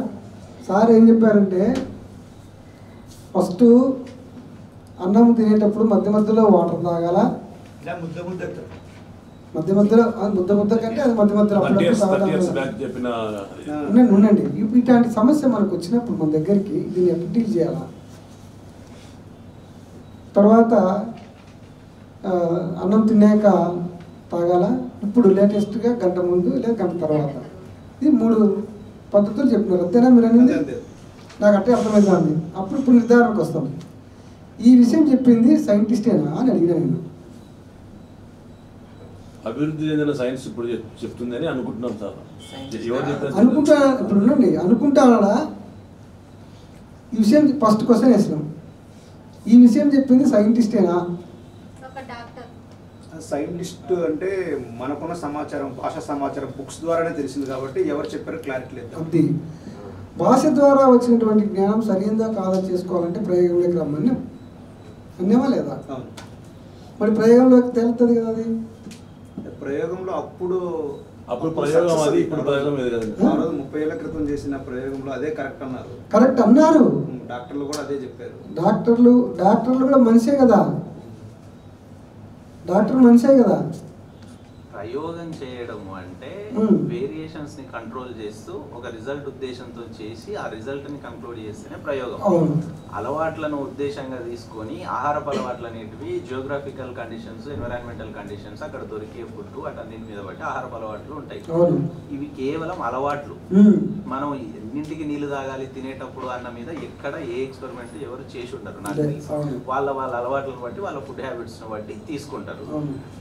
సార్ ఏం చెప్పారంటే ఫస్ట్ అన్నం తినేటప్పుడు మధ్య మధ్యలో వాటర్ తాగాల. మధ్య మధ్యలో ముద్ద కంటే అది మధ్య మధ్యలో ఉండండి. ఇట్లాంటి సమస్య మనకు వచ్చినప్పుడు మన దగ్గరికి దీన్ని ఎట్లా డీల్ చేయాలా. తర్వాత అన్నం తిన్నాక తాగాల. ఇప్పుడు లేటెస్ట్గా గంట ముందు లేదా గంట తర్వాత. ఇది 3 పద్ధతులు చెప్పినారు. అంతేనా మీరు అనేది? నాకు అట్టే అర్థమైంది. అప్పుడు ఇప్పుడు నిర్ధారణకు వస్తాం. ఈ విషయం చెప్పింది సైంటిస్టేనా అని అడిగినా నేను. అభివృద్ధి చెందిన సైన్స్ ఇప్పుడు చెప్తుంది అని అనుకుంటున్నాం సార్. అనుకుంటా. ఇప్పుడు ఉండండి, అనుకుంటానా? ఈ విషయం ఫస్ట్ క్వశ్చన్ వేసినాం. ఈ విషయం చెప్పింది సైంటిస్టేనా? సైంటిస్ట్ అంటే మనకున్న సమాచారం, భాషా సమాచారం బుక్స్ ద్వారానే తెలిసింది కాబట్టి ఎవరు చెప్పారో క్లారిటీ లేదు. అది భాష ద్వారా వచ్చినటువంటి జ్ఞానం సరైనదా కాదా చేసుకోవాలంటే ప్రయోగంలోకి రమ్మని అన్నేమా లేదా? మరి ప్రయోగంలోకి తేలుతుంది కదా. అది ప్రయోగంలో అప్పుడు ప్రయోగం, అది ఇప్పుడు ప్రయోగం లేదు కదండి. 30 ఏళ్ల క్రితం చేసిన ప్రయోగంలో అదే కరెక్ట్ అన్నారు. కరెక్ట్ అన్నారు. డాక్టర్లు కూడా అదే చెప్పారు. డాక్టర్లు కూడా మనిషే కదా. డాక్టర్ మనిషే కదా. ప్రయోగం చేయడం అంటే వేరియేషన్స్ ని కంట్రోల్ చేస్తూ ఒక రిజల్ట్ ఉద్దేశంతో చేసి ఆ రిజల్ట్ ని కంక్లూడ్ చేస్తేనే ప్రయోగం. అలవాట్లను ఉద్దేశంగా తీసుకొని ఆహారపు అలవాట్లు అనేటివి జియోగ్రఫికల్ కండిషన్స్, ఎన్విరాన్మెంటల్ కండిషన్స్, అక్కడ దొరికే ఫుడ్ వాటన్నిటి మీద బట్టి ఆహారపు అలవాట్లు ఉంటాయి. ఇవి కేవలం అలవాట్లు. మనం ఎన్నింటికి నీళ్లు తాగాలి తినేటప్పుడు అన్న మీద ఎక్కడ ఏ ఎక్స్పెరిమెంట్ ఎవరు చేసి ఉంటారు నాకు తెలిసి. వాళ్ళ అలవాట్లను బట్టి వాళ్ళ ఫుడ్ హ్యాబిట్స్ బట్టి తీసుకుంటారు.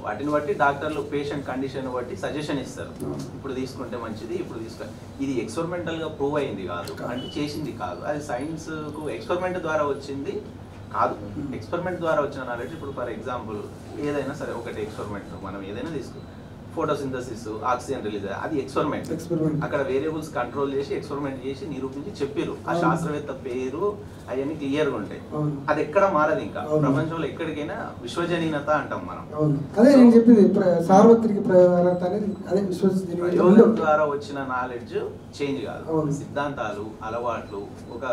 వాటిని బట్టి డాక్టర్లు పేషెంట్ కండిషన్ బట్టి సజెషన్ ఇస్తారు. ఇప్పుడు తీసుకుంటే మంచిది, ఇప్పుడు తీసుకోవాలి. ఇది ఎక్స్పెరిమెంటల్ గా ప్రూవ్ అయింది కాదు, అంటే చేసింది కాదు. అది సైన్స్ కు ఎక్స్పెరిమెంట్ ద్వారా వచ్చింది కాదు. ఎక్స్పెరిమెంట్ ద్వారా వచ్చిన నాలెడ్జ్. ఇప్పుడు ఫర్ ఎగ్జాంపుల్ ఏదైనా సరే ఒకటి ఎక్స్పెరిమెంట్ మనం ఏదైనా తీసుకుంటాం. ఫోటోసింథసిస్, ఆక్సిజన్ రిలీజ్, అది ఎక్స్పెరిమెంట్. అక్కడ వేరియబుల్స్ కంట్రోల్ చేసి ఎక్స్పెరిమెంట్ చేసి నిరూపించి చెప్పారు. ఆ శాస్త్రవేత్త పేరు అవన్నీ క్లియర్గా ఉంటాయి. అది ఎక్కడ మారదు. ఇంకా ప్రపంచంలో ఎక్కడికైనా విశ్వజనీనత అంటాం మనం. అదే నేను చెప్పింది సార్వత్రిక ప్రయోగం ద్వారా వచ్చిన నాలెడ్జ్ చేంజ్ కాదు. సిద్ధాంతాలు, అలవాట్లు, ఒక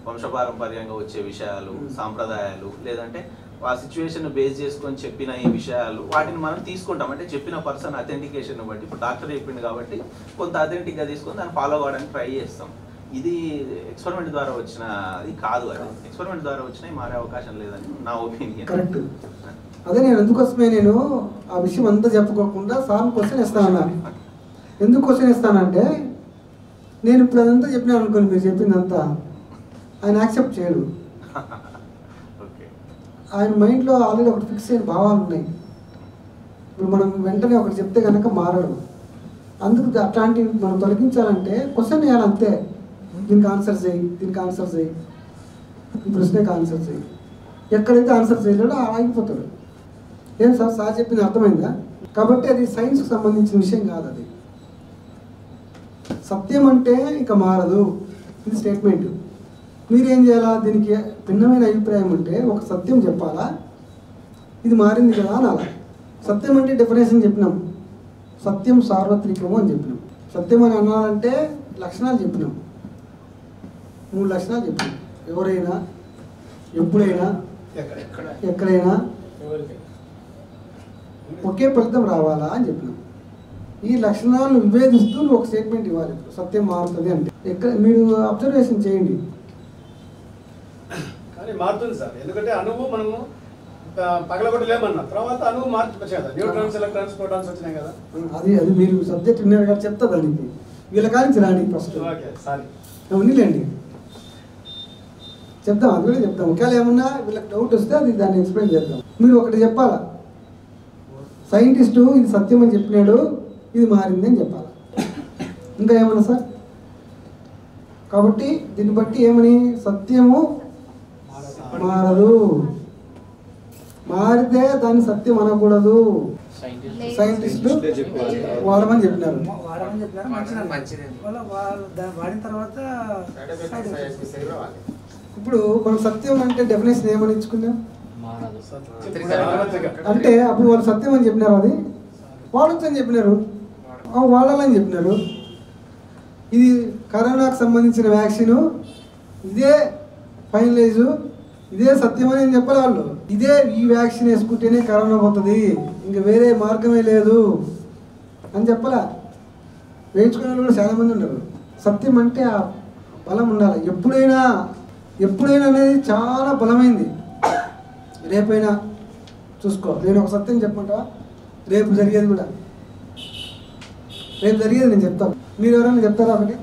వంశపారంపర్యంగా వచ్చే విషయాలు, సాంప్రదాయాలు, లేదంటే ఆ సిచ్యువేషన్ బేస్ చేసుకొని చెప్పిన ఈ విషయాలు, వాటిని మనం తీసుకుంటాం. అంటే చెప్పిన పర్సన్ అథెంటికేషన్ బట్టి, ఇప్పుడు డాక్టర్ చెప్పింది కాబట్టి కొంత అథెంటిక్గా తీసుకొని దాన్ని ఫాలో అవ్వడానికి ట్రై చేస్తాం. ఇది ఎక్స్పెరిమెంట్ ద్వారా వచ్చినది కాదు. అది ఎక్స్పెరిమెంట్ ద్వారా వచ్చినవి మారే అవకాశం లేదని నా ఒపీనియన్. కరెక్ట్. అదే నేను అందుకోసమే నేను ఆ విషయం అంతా చెప్పుకోకుండా సార్ క్వశ్చన్ ఇస్తానన్నా. ఎందుకు క్వశ్చన్ ఇస్తానంటే నేను ఇప్పుడు అదంతా చెప్పినాను అనుకోండి, మీరు చెప్పిందంతా ఆయన యాక్సెప్ట్ చేయడు. ఆయన మైండ్లో ఆల్రెడీ ఒకటి ఫిక్స్ అయిన భావాలు ఉన్నాయి. ఇప్పుడు మనం వెంటనే ఒకటి చెప్తే కనుక మారడం. అందుకు అట్లాంటివి మనం తొలగించాలంటే క్వశ్చన్ వేయాలి అంతే. దీనికి ఆన్సర్ చేయి, దీనికి ఆన్సర్ చేయి, ఈ ప్రశ్నకి ఆన్సర్ చేయి. ఎక్కడైతే ఆన్సర్ చేయలేడో ఆగిపోతాడు. ఏం సార్ చెప్పింది అర్థమైందా? కాబట్టి అది సైన్స్కి సంబంధించిన విషయం కాదు. అది సత్యం అంటే ఇక మారదు, ఇది స్టేట్మెంట్. మీరేం చేయాలా? దీనికి భిన్నమైన అభిప్రాయం ఉంటే ఒక సత్యం చెప్పాలా, ఇది మారింది కదా అనాలా. సత్యం అంటే డెఫినేషన్ చెప్పినాం, సత్యం సార్వత్రికము అని చెప్పినాం. సత్యం అని అనాలంటే లక్షణాలు చెప్పినాం, 3 లక్షణాలు చెప్పినాం. ఎవరైనా, ఎప్పుడైనా, ఎక్కడైనా ఒకే ఫలితం రావాలా అని చెప్పినాం. ఈ లక్షణాలను విభేదిస్తూ ఒక స్టేట్మెంట్ ఇవ్వాలి. సత్యం మారుతుంది అంటే ఎక్కడ మీరు అబ్జర్వేషన్ చేయండి. కానీ మారుతుంది సార్, ఎందుకంటే అణువు మనము పగలగొట్టలేమన్నా, తర్వాత అణువు మార్చి కదా, న్యూట్రాన్స్, ఎలక్ట్రాన్స్, ప్రోటాన్స్ వచ్చినాయి కదా. అది మీరు సబ్జెక్ట్ విన్నారు కదా, చెప్తా దానికి. వీళ్ళ కానించి రాండి ఫస్ట్. ఉన్నిలేండి, చెప్తాం. అది కూడా చెప్తాం. ఒకవేళ ఏమన్నా వీళ్ళకి డౌట్ వస్తే అది దాన్ని ఎక్స్ప్లెయిన్ చేద్దాం. మీరు ఒకటి చెప్పాలా, సైంటిస్టు ఇది సత్యం అని చెప్పినాడు, ఇది మారింది అని చెప్పాలి. ఇంకా ఏమన్నా సార్? కాబట్టి దీన్ని బట్టి ఏమని, సత్యము మారదు, మారితే దాన్ని సత్యం అనకూడదు. సైంటిస్టులు వాడమని చెప్పినారు. వాడిన తర్వాత ఇప్పుడు మనం సత్యం అంటే డెఫినేషన్ ఏమని ఇచ్చుకున్నాం అంటే, అప్పుడు వాళ్ళు సత్యం అని చెప్పినారు, అది వాడచ్చు అని చెప్పినారు, వాడాలని చెప్పినారు. ఇది కరోనాకు సంబంధించిన వ్యాక్సిన్, ఇదే ఫైనలైజు, ఇదే సత్యం అని చెప్పాలి వాళ్ళు. ఇదే ఈ వ్యాక్సిన్ వేసుకుంటేనే కరోనా పోతుంది, ఇంకా వేరే మార్గమే లేదు అని చెప్పాలా. వేయించుకునే వాళ్ళు కూడా చాలామంది ఉన్నారు. సత్యం అంటే ఆ బలం ఉండాలి. ఎప్పుడైనా అనేది చాలా బలమైంది. రేపైనా చూసుకో, నేను ఒక సత్యం చెప్పమంటా, రేపు జరిగేది కూడా, రేపు జరిగేది నేను చెప్తాను. మీరు ఎవరైనా చెప్తారా ఒకటి?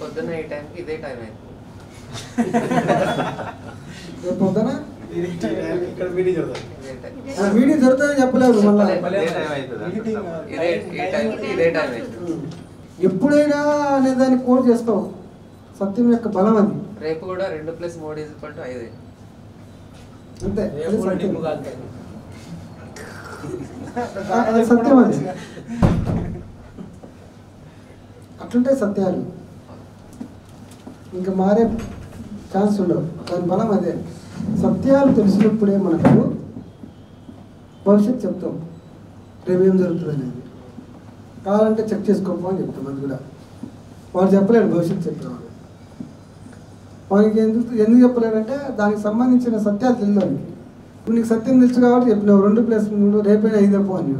పొద్దున్న ఈ టైంకి ఇదే టైం అయింది. రేపు పొద్దున వీడియో వీడియో జరుగుతుందని చెప్పలేదు. మళ్ళీ ఎప్పుడైనా అనే దాన్ని కోడ్ చేస్తావు. సత్యం యొక్క బలం అది. రేపు కూడా 2+3 = 5. అంతే, అది సత్యం. అది అట్లుంటాయి సత్యాలు, ఇంకా మారే ఛాన్స్ ఉండవు. దాని బలం అదే. సత్యాలు తెలిసినప్పుడే మనకు భవిష్యత్తు చెప్తాం, రేపు ఏం జరుగుతుంది అనేది. కావాలంటే చెక్ చేసుకోపో అని చెప్తాం. అది కూడా వాడు చెప్పలేడు, భవిష్యత్తు చెప్పేవాడు. వానికి ఎందుకు చెప్పలేడంటే దానికి సంబంధించిన సత్యాలు తెలియదు వానికి. ఇప్పుడు నీకు సత్యం తెలుసు కాబట్టి చెప్పినావు 2+3 రేపైనా 5 చెప్పు అని.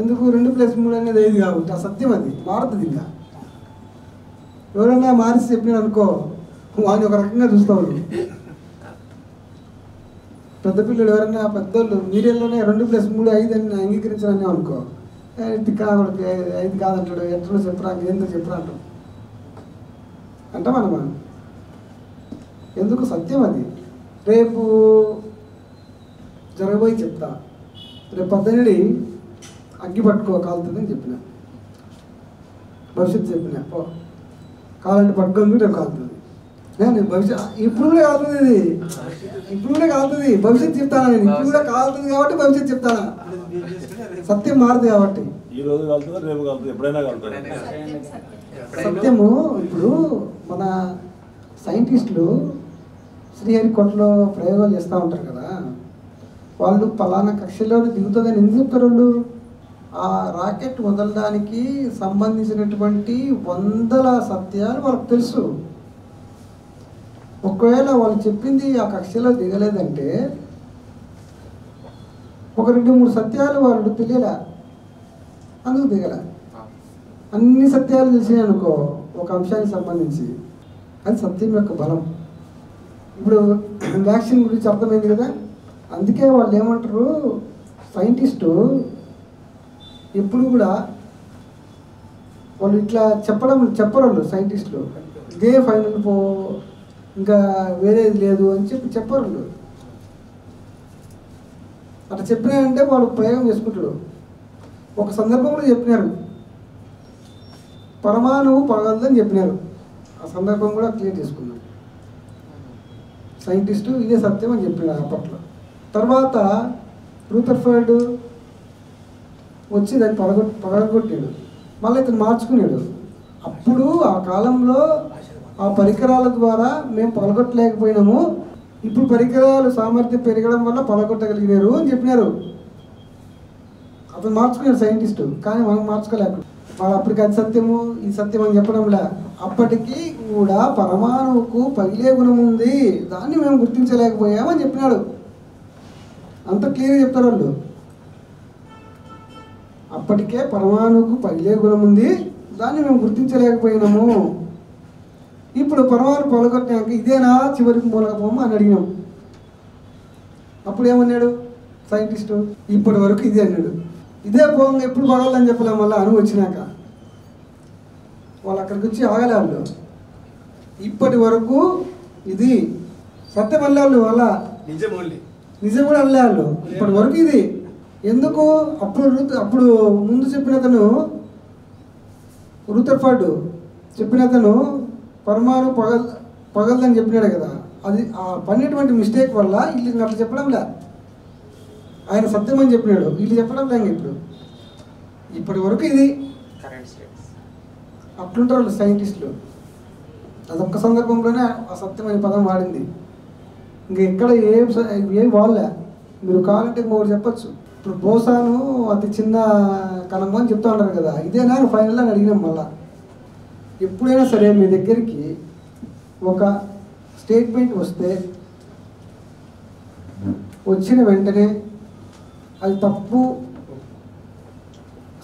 ఎందుకు 2+3 అనేది 5 కాబట్టి ఆ సత్యం అది మారుతుంది. ఇంకా ఎవరైనా మారిసి చెప్పినాడు అనుకో, వాడిని ఒక రకంగా చూస్తావు. పెద్ద పిల్లలు ఎవరైనా, పెద్దోళ్ళు మీడియాలోనే 2+3 5 అని అంగీకరించాలని అనుకో, కాదు 5 కాదంటాడు, ఎట్లా చెప్పరా, ఏందో చెప్పరా అంటాం. అంటే మనం ఎందుకు సత్యం అది. రేపు జరగబోయి చెప్తా, రేపు 18 అగ్గి పట్టుకో కాలుతుందని చెప్పిన, భవిష్యత్తు చెప్పిన. కావాలంటే పట్టుకొని రేపు కాలుతుంది. నేను భవిష్యత్తు ఇప్పుడు కూడా కాలుతుంది, ఇది ఇప్పుడు కూడా కాలుతుంది. భవిష్యత్తు చెప్తానా నేను, ఇప్పుడు కూడా కాలుతుంది కాబట్టి భవిష్యత్తు చెప్తానా. సత్యం మారదు కాబట్టి. ఈ రోజు కలుగుతుంది, రేపు కలుగుతుంది, ఎప్పుడైనా కలుగుతుంది. సత్యము ఇప్పుడు మన సైంటిస్టులు శ్రీహరికోటలో ప్రయోగాలు చేస్తూ ఉంటారు కదా, వాళ్ళు పలానా కక్షలో దిగుతుందని ఎందుకు చెప్తారు? వాళ్ళు ఆ రాకెట్ వదలడానికి సంబంధించినటువంటి వందల సత్యాలు వాళ్ళకి తెలుసు. ఒకవేళ వాళ్ళు చెప్పింది ఆ కక్షలో దిగలేదంటే ఒక 2-3 సత్యాలు వాళ్ళు తెలియలే, అందుకు దిగల. అన్ని సత్యాలు తెలిసినాయి అనుకో ఒక అంశానికి సంబంధించి, అది సత్యం యొక్క బలం. ఇప్పుడు వ్యాక్సిన్ గురించి అర్థమైంది కదా, అందుకే వాళ్ళు ఏమంటారు, సైంటిస్టు ఎప్పుడు కూడా వాళ్ళు ఇట్లా చెప్పరు వాళ్ళు సైంటిస్టులు, ఇదే ఫైనల్ పో ఇంకా వేరేది లేదు అని చెప్పరు వాళ్ళు. అట్లా చెప్పినారంటే వాళ్ళు ప్రయోగం చేసుకుంటాడు. ఒక సందర్భంలో చెప్పినారు పరమాణువు పగలదని చెప్పినారు, ఆ సందర్భం కూడా క్లియర్ చేసుకున్నాడు సైంటిస్టు, ఇదే సత్యం అని చెప్పినారు అప్పట్లో. తర్వాత రూథర్ఫర్డ్ వచ్చి దాన్ని పగలగొట్టాడు, మళ్ళీ ఇతను మార్చుకున్నాడు. అప్పుడు ఆ కాలంలో ఆ పరికరాల ద్వారా మేము పగలగొట్టలేకపోయినాము, ఇప్పుడు పరికరాలు సామర్థ్యం పెరగడం వల్ల పగలగొట్టగలిగినారు అని చెప్పినారు. అతను మార్చుకున్నాడు సైంటిస్టు, కానీ మనం మార్చుకోలేక వాళ్ళు అప్పటికి అది సత్యము ఈ సత్యం అని చెప్పడంలా. అప్పటికీ కూడా పరమాణువుకు పగిలే గుణం ఉంది, దాన్ని మేము గుర్తించలేకపోయామని చెప్పినాడు. అంత క్లియర్గా చెప్తారు వాళ్ళు. అప్పటికే పరమాణువుకు పగిలే గుణం ఉంది, దాన్ని మేము గుర్తించలేకపోయినాము. ఇప్పుడు పరమాణు పగలగొట్టినాక ఇదేనా చివరికి మూలకపోము అని అడిగినాం. అప్పుడు ఏమన్నాడు సైంటిస్టు, ఇప్పటి వరకు ఇదే అన్నాడు. ఇదే పోగా ఎప్పుడు పగలని చెప్పలేం. మళ్ళీ అణువు వచ్చినాక వాళ్ళు అక్కడికి వచ్చి ఆగలే వాళ్ళు. ఇప్పటి వరకు ఇది సత్యం అల్లాళ్ళు, వాళ్ళ నిజం కూడా అల్లే వాళ్ళు. ఇప్పటి వరకు ఇది ఎందుకు? అప్పుడు ముందు చెప్పిన అతను రూథర్ఫర్డ్ చెప్పిన అతను పరమాణు పగలదని చెప్పినాడు కదా, అది ఆ పడినటువంటి మిస్టేక్ వల్ల వీళ్ళు అట్లా చెప్పడంలే. ఆయన సత్యం అని చెప్పినాడు, వీళ్ళు చెప్పడం లేదు. ఇప్పటి వరకు ఇది అట్లుంటారు వాళ్ళు సైంటిస్టులు. అదొక్క సందర్భంలోనే ఆ సత్యం అనే పదం వాడింది. ఇంకా ఎక్కడ ఏం వాళ్ళే. మీరు కావాలంటే ఇంకొకటి చెప్పచ్చు. ఇప్పుడు బోసాను అతి చిన్న కణము అని చెప్తా ఉంటారు కదా, ఇదేనా ఫైనల్ అని అడిగినాం. మళ్ళా ఎప్పుడైనా సరే మీ దగ్గరికి ఒక స్టేట్మెంట్ వస్తే వచ్చిన వెంటనే అది తప్పు,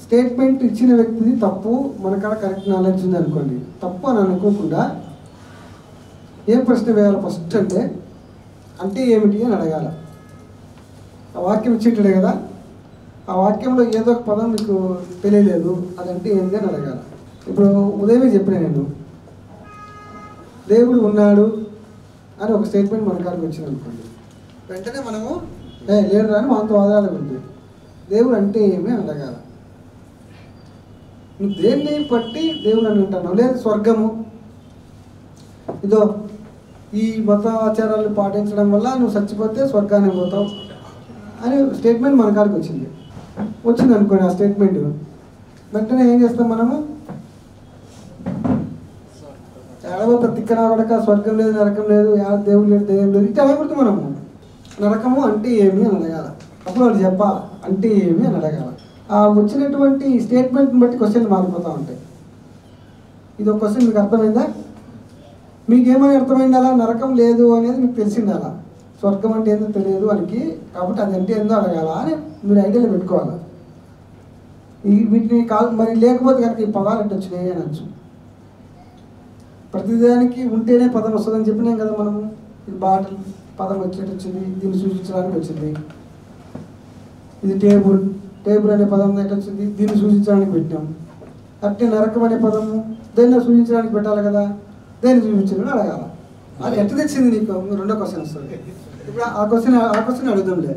స్టేట్మెంట్ ఇచ్చిన వ్యక్తిది తప్పు, మనకాడ కరెక్ట్ నాలెడ్జ్ ఉంది అనుకోండి, తప్పు అని అనుకోకుండా ఏం ప్రశ్న వేయాలి ఫస్ట్ అంటే ఏమిటి అని అడగాల. ఆ వాక్యం ఇచ్చేటాడే కదా, ఆ వాక్యంలో ఏదో ఒక పదం మీకు తెలియలేదు, అదంటే ఏంటి అని అడగాల. ఇప్పుడు ఉదయమే చెప్పిన నేను, దేవుడు ఉన్నాడు అని ఒక స్టేట్మెంట్ మన కాడికి వచ్చింది అనుకోండి, వెంటనే మనము లేడు అని మనతో వాదనాలు ఉంది. దేవుడు అంటే ఏమి అని అడగాల. నువ్వు దేన్ని బట్టి దేవుడు అని అంటున్నావు. లేదు స్వర్గము, ఇదో ఈ మత ఆచారాలను పాటించడం వల్ల నువ్వు చచ్చిపోతే స్వర్గానికి పోతావు అని స్టేట్మెంట్ మన కాడికి వచ్చింది అనుకోండి. ఆ స్టేట్మెంట్ వెంటనే ఏం చేస్తాం మనము, ఏడవ తిక్కన పడక స్వర్గం లేదు నరకం లేదు, దేవుడు లేదు దెయ్యం లేదు ఇట్లా అడగకూడదు మనము. నరకము అంటే ఏమి అని అడగాల. అప్పుడు వాళ్ళు చెప్పాలి అంటే ఏమి అని అడగాల. ఆ వచ్చినటువంటి స్టేట్మెంట్ని బట్టి క్వశ్చన్లు మారిపోతూ ఉంటాయి. ఇది ఒక క్వశ్చన్ మీకు అర్థమైందా? మీకేమని అర్థమైంది? అలా నరకం లేదు అనేది మీకు తెలిసింది, అలా స్వర్గం అంటే ఏందో తెలియదు వానికి, కాబట్టి అది అంటే ఏందో అడగాల అని మీరు ఐడియాలో పెట్టుకోవాలి. వీటిని మరి లేకపోతే కనుక ఈ పదాలు అంటే వచ్చినాయి అనొచ్చు. ప్రతిదానికి ఉంటేనే పదం వస్తుందని చెప్పినాం కదా మనము. ఇది బాటిల్ పదం వచ్చేటి వచ్చింది, దీన్ని సూచించడానికి వచ్చింది. ఇది టేబుల్ అనే పదం ఎట్లా వచ్చింది, దీన్ని సూచించడానికి పెట్టినాం. అట్టే నరకం అనే పదము దేన్ని సూచించడానికి పెట్టాలి కదా, దేన్ని సూచించడం అడగాల. అది ఎట్లా తెచ్చింది నీకు? రెండో క్వశ్చన్ వస్తుంది. ఇప్పుడు ఆ క్వశ్చన్ అడుగుదాంలే.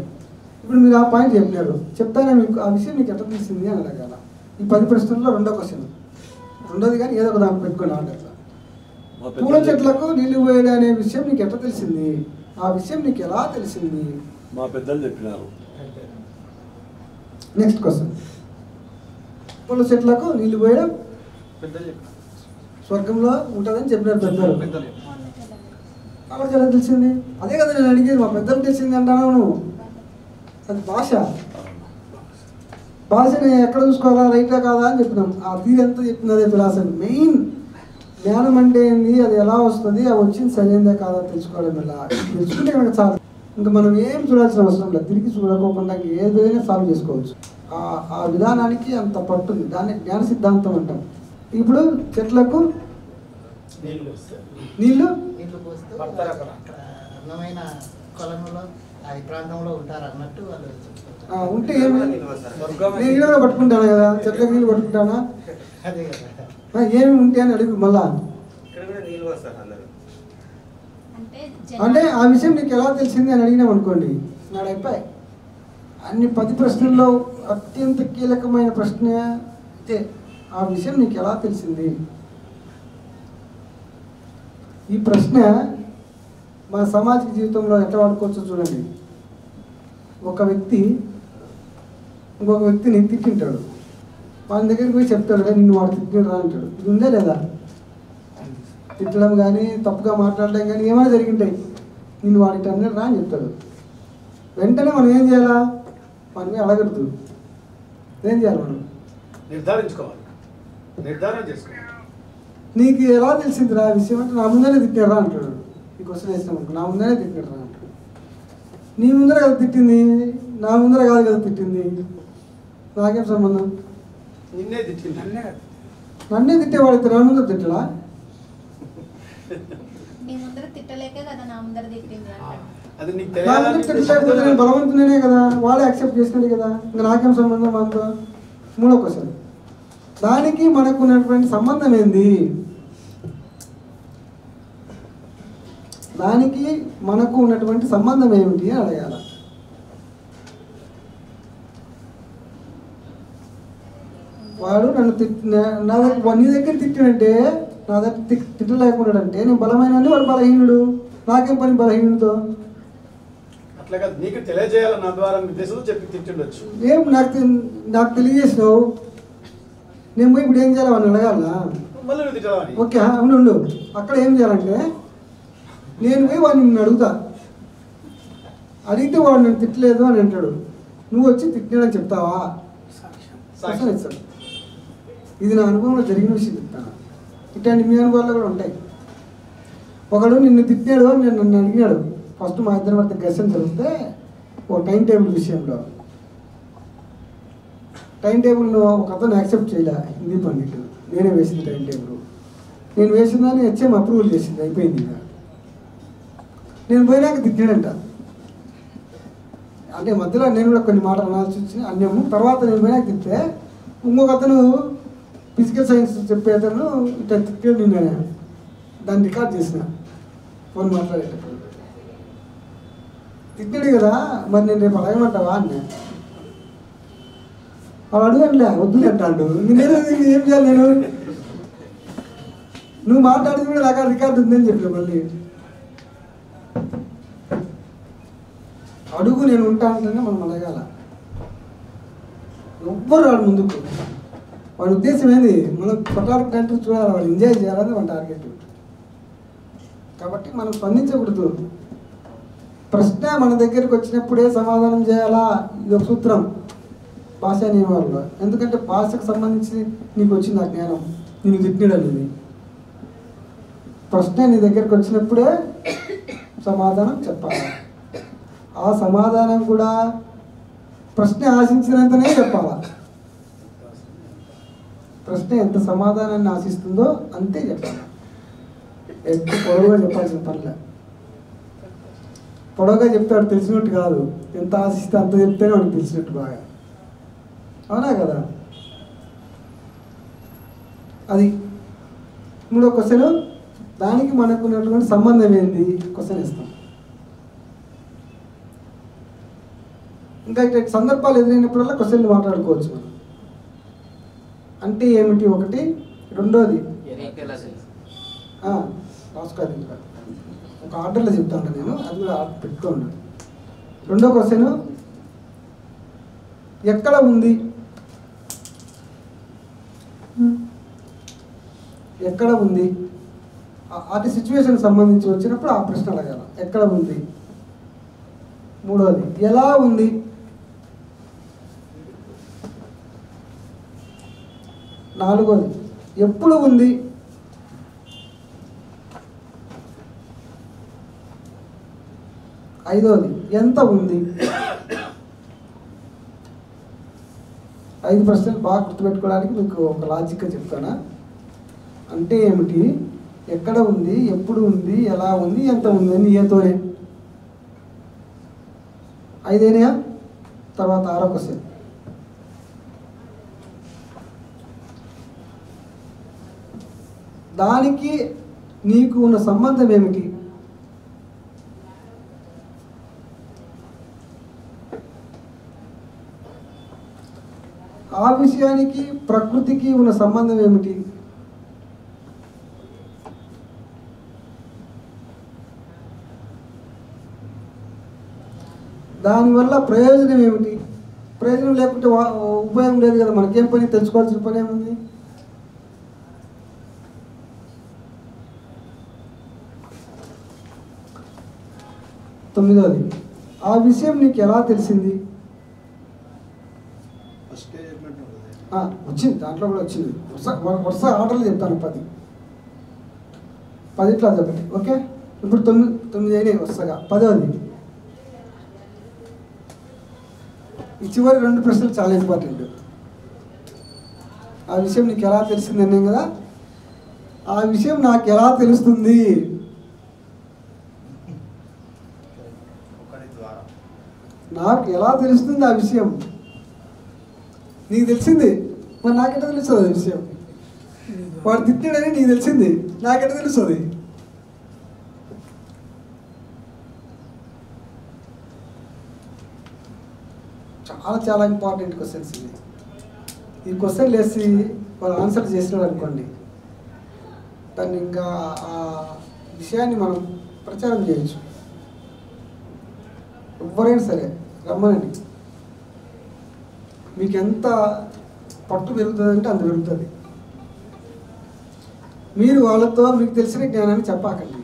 ఇప్పుడు మీరు ఆ పాయింట్ చెప్పినారు, చెప్తానే మీకు ఆ విషయం మీకు ఎట్లా తెలిసింది అని అడగాల. ఈ 10 ప్రశ్నల్లో రెండో క్వశ్చన్, రెండోది కానీ ఏదో ఒక దాన్ని పెట్టుకోండి. ఆర్డర్లో పూల చెట్లకు నీళ్లు పోయడం అనే విషయం నీకు ఎట్లా తెలిసింది, ఆ విషయం నీకు ఎలా తెలిసింది? మా పెద్దలు చెప్పినారు. నెక్స్ట్ క్వశ్చన్, పూల చెట్లకు నీళ్లు పోయడం స్వర్గంలో ఉంటుందని చెప్పినారు పెద్దలు. కాబట్టి ఎలా తెలిసింది? అదే కదా నేను అడిగేది, మా పెద్దలు తెలిసింది అంటాను నువ్వు. అది భాషని ఎక్కడ చూసుకోవాలా, రైటా కాదా అని చెప్పినాం. ఆ తీరు ఎంత చెప్పింది అదే ఫిలాసఫీ. మెయిన్ జ్ఞానం అంటే ఏంది, అది ఎలా వస్తుంది, అది వచ్చింది సరైనదే కాదా తెలుసుకోవడం. ఎలా తెలుసుకుంటే కనుక చాలు, ఇంకా మనం ఏం చూడాల్సిన అవసరం లేదు. తిరిగి చూడకోకుండా ఏదైనా సాల్వ్ చేసుకోవచ్చు. ఆ విధానానికి అంత పట్టుంది, దాన్ని జ్ఞాన సిద్ధాంతం అంటాం. ఇప్పుడు చెట్లకు నీళ్ళు అందమైన కొలంలో ఆ ప్రాంతంలో ఉంటారు అన్నట్టు వాళ్ళు ఉంటే ఏమి, నేను నీళ్ళలో పట్టుకుంటాను కదా, చెట్లకు నీళ్ళు పట్టుకుంటానా, అదే కదా. ఏమి ఉంటే అని అడుగు మళ్ళా. అంటే ఆ విషయం నీకు ఎలా తెలిసింది అని అడిగినాం అనుకోండి, నాడు అయిపోయి. అన్ని 10 ప్రశ్నల్లో అత్యంత కీలకమైన ప్రశ్న అయితే ఆ విషయం నీకు ఎలా తెలిసింది. ఈ ప్రశ్న మన సామాజిక జీవితంలో ఎట్లా వాడుకోవచ్చో చూడండి. ఒక వ్యక్తి ఇంకొక వ్యక్తిని తిట్టింటాడు, వాళ్ళ దగ్గరికి పోయి చెప్తాడు, నిన్ను వాడు తిట్టినరా అంటాడు. ఇది ఉందే లేదా? తిట్టడం కానీ తప్పుగా మాట్లాడడం కానీ ఏమైనా జరిగింటాయి. నిన్ను వాడికి అన్నాడు రా అని చెప్తాడు. వెంటనే మనం ఏం చేయాలా? మనమే అడగద్దు, ఏం చేయాలి? మనం నిర్ధారించుకోవాలి, నిర్ధారణ చేసుకోవాలి. నీకు ఎలా తెలిసిందిరా ఆ విషయం అంటే, నా ముందరే తిట్టారా అంటాడు. ఈ క్వశ్చన్ వేసినాం, నా ముందరే తిట్టారా అంటాడు. నీ ముందర కదా తిట్టింది, నా ముందర కాదు కదా తిట్టింది, నాకేం సంబంధం? నిన్నే తిట్టింది. నన్నే తిట్టేవాడు నా ముందర తిట్టడా? నీ ముందర తిట్టలేకే కదా నా ముందర తిట్టింది అంటాడు. అది నీకు నా ముందర తిట్టలేకపోతే నేను బలవంతునే కదా, వాళ్ళే యాక్సెప్ట్ చేసినట్టు కదా, ఇంకా నాకేం సంబంధం మనతో? మూడో క్వశ్చన్, దానికి మనకు ఉన్నటువంటి సంబంధం ఏంది? దానికి మనకు ఉన్నటువంటి సంబంధం ఏమిటి అని అడగాల. వాడు నన్ను నా దగ్గర నీ దగ్గర తిట్టినంటే, నా దగ్గర తిట్టలేకున్నాడంటే నేను బలమైన వాడు బలహీనుడు, నాకేం పని బలహీనుడితో? అట్లా కాదు, నీకు తెలియజేయాలన్న ద్వారా ఉద్దేశంతో చెప్పి తిట్టిండొచ్చు. ఏం నాకు తెలియజేసినావు, నేను పోయి ఇప్పుడు ఏం చేయాలి వాడిని అడగాల? మళ్ళీ తిట్టాలని. ఓకే ఉండు, అక్కడ ఏం చేయాలంటే నేను పోయి వాడిని నిన్ను అడుగుతా, అడిగితే వాడు నన్ను తిట్టలేదు అని అంటాడు, నువ్వు వచ్చి తిట్టినాడని చెప్తావా? సాక్ష్యం ఇస్తాడు. ఇది నా అనుభవంలో జరిగిన విషయం చెప్తాను. ఇట్లాంటి మీ అనుభవాల్లో కూడా ఉంటాయి. ఒకడు నిన్ను తిట్టినాడు అని నన్ను అడిగినాడు. ఫస్ట్ మా ఇద్దరి మధ్య ఘర్షణ జరిగితే ఓ టైం టేబుల్ విషయంలో, టైం టేబుల్ను ఒక అతను యాక్సెప్ట్ చేయలే, హిందీ పండిట్. నేనే వేసింది టైం టేబుల్, నేను వేసిందని హెచ్ఎం అప్రూవల్ చేసింది, అయిపోయింది. ఇక నేను పోయినాక తిట్టాడంట. అంటే మధ్యలో నేను కూడా కొన్ని మాటలు అనాల్సి వచ్చింది అన్యము. తర్వాత నేను పోయినాక తిట్టే ఇంకొక అతను ఫిజికల్ సైన్స్ చెప్పే అతను ఇట్లా తిట్టాడు నిన్న, దాన్ని రికార్డ్ చేసిన ఫోన్ మాట్లాడేటప్పుడు. తిట్టాడు కదా, మరి నేను రేపు అడగమంటావా అన్న. వాడు అడుగంలే వద్దులే అంటాడు. నేను ఏం చేయాలి? నేను నువ్వు మాట్లాడింది కూడా నాకు రికార్డు ఉందని చెప్పిన. మళ్ళీ అడుగు, నేను ఉంటా అంటేనే మనం అడగాల. ఎవ్వరు రాడు ముందుకు. వాడి ఉద్దేశం ఏంది? మనం ఫటాఫట్ కంట్రీ చూడాలి, వాడు ఎంజాయ్ చేయాలని మన టార్గెట్. కాబట్టి మనం స్పందించకూడదు. ప్రశ్న మన దగ్గరికి వచ్చినప్పుడే సమాధానం చేయాలా, ఇది ఒక సూత్రం భాషా నియమాల్లో. ఎందుకంటే భాషకు సంబంధించి నీకు వచ్చింది ఆ జ్ఞానం, నేను తిట్టినాడు అనేది. ప్రశ్న నీ దగ్గరికి వచ్చినప్పుడే సమాధానం చెప్పాలి. ఆ సమాధానం కూడా ప్రశ్న ఆశించినంతనే చెప్పాలి. ప్రశ్న ఎంత సమాధానాన్ని ఆశిస్తుందో అంతే చెప్పాలి. ఎంత పొడవుగా చెప్పాల్సిన పనిలే. పొడవుగా చెప్తాడు తెలిసినట్టు కాదు, ఎంత ఆశిస్తే అంత చెప్తేనే వాడికి తెలిసినట్టు బాగా. అవునా కదా? అది మూడో క్వశ్చన్, దానికి మనకు ఉన్నటువంటి సంబంధం ఏంది క్వశ్చన్ ఇస్తాం. ఇంకా ఇట్లా సందర్భాలు ఎదురైనప్పుడల్లా క్వశ్చన్లు మాట్లాడుకోవచ్చు మనం. అంటే ఏమిటి ఒకటి, రెండోది రాసుకోవాలి. ఒక ఆర్డర్లో చెప్తాను నేను, అది కూడా పెట్టుకోండి. రెండో క్వశ్చన్, ఎక్కడ ఉంది, ఎక్కడ ఉంది, అటు సిచ్యువేషన్కి సంబంధించి వచ్చినప్పుడు ఆ ప్రశ్న అడగాల. ఎక్కడ ఉంది. మూడవది ఎలా ఉంది. నాలుగోది ఎప్పుడు ఉంది. ఐదవది ఎంత ఉంది. 5 ప్రశ్నలు బాగా గుర్తుపెట్టుకోవడానికి మీకు ఒక లాజిక్గా చెప్తానా. అంటే ఏమిటి, ఎక్కడ ఉంది, ఎప్పుడు ఉంది, ఎలా ఉంది, ఎంత ఉంది అని ఏతోనే. 5 తర్వాత 6వ క్వశ్చన్. దానికి నీకు ఉన్న సంబంధం ఏమిటి. ఆ విషయానికి ప్రకృతికి ఉన్న సంబంధం ఏమిటి. దానివల్ల ప్రయోజనం ఏమిటి. ప్రయోజనం లేకుంటే ఉపయోగం లేదు కదా. మనకేం పని, తెలుసుకోవాల్సిన పని ఏముంది. తొమ్మిదవది ఆ విషయం నీకు ఎలా తెలిసింది. వచ్చింది, దాంట్లో కూడా వచ్చింది. వరుస ఆర్డర్లు చెప్తాను. 10 ఇట్లా చెప్పండి. ఓకే, ఇప్పుడు 9 అయినాయి వరుసగా. 10వది ఈ చివరి 2 ప్రశ్నలు చాలా ఇంపార్టెంట్. ఆ విషయం నీకు ఎలా తెలిసింది అన్నాం కదా. ఆ విషయం నాకు ఎలా తెలుస్తుంది. నాకు ఎలా తెలుస్తుంది ఆ విషయం. నీకు తెలిసింది, మరి నాకెట్ట తెలుస్తుంది ఆ విషయం. వాడు తిట్టాడని నీకు తెలిసింది, నాకెట్ట తెలుస్తుంది. చాలా చాలా ఇంపార్టెంట్ క్వశ్చన్స్ ఇవి. ఈ క్వశ్చన్ వేసి వాళ్ళు ఆన్సర్ చేసినాడు అనుకోండి, దాన్ని ఇంకా ఆ విషయాన్ని మనం ప్రచారం చేయొచ్చు. ఎవరైనా సరే రమ్మనండి, మీకు ఎంత పట్టు పెరుగుతుంది అంటే అంత పెరుగుతుంది. మీరు వాళ్ళతో మీకు తెలిసిన జ్ఞానాన్ని చెప్పాకండి,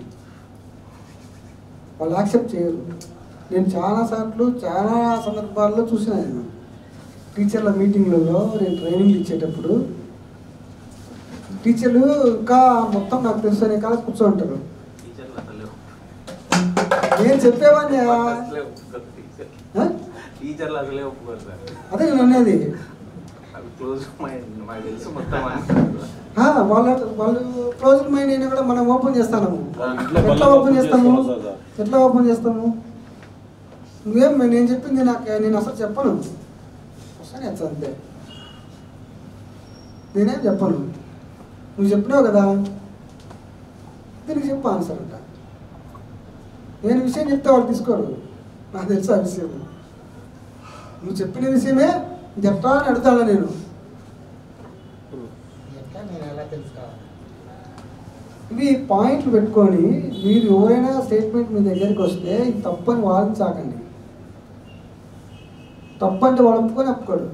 వాళ్ళు యాక్సెప్ట్ చేయరు. నేను చాలాసార్లు చాలా సందర్భాల్లో చూసిన, నేను టీచర్ల మీటింగ్లలో నేను ట్రైనింగ్ ఇచ్చేటప్పుడు టీచర్లు ఇంకా మొత్తం నాకు తెలుసు అనే కాలం కూర్చోంటారు. నేను చెప్పేవాడిని, అదే నేను అనేది. వాళ్ళు క్లోజ్ మైండ్ అయినా కూడా మనం ఓపెన్ చేస్తాము. ఎట్లా ఓపెన్ చేస్తాము. నువ్వేం నేను చెప్పింది నేను అసలు చెప్పను, వస్తాను అంతే. నేనేం చెప్పను, నువ్వు చెప్పినావు కదా దీనికి చెప్పు ఆన్సర్ అంట. నేను విషయం చెప్తే వాళ్ళు తీసుకోరు, నాకు తెలుసు ఆ విషయం. నువ్వు చెప్పిన విషయమే చెప్తా అని అడుగుతాను నేను. ఇవి పాయింట్లు పెట్టుకొని మీరు ఎవరైనా స్టేట్మెంట్ మీ దగ్గరికి వస్తే ఇది తప్పని వాదించాకండి. తప్పంటే వాడు ఒప్పుకొని ఒప్పుకోడు,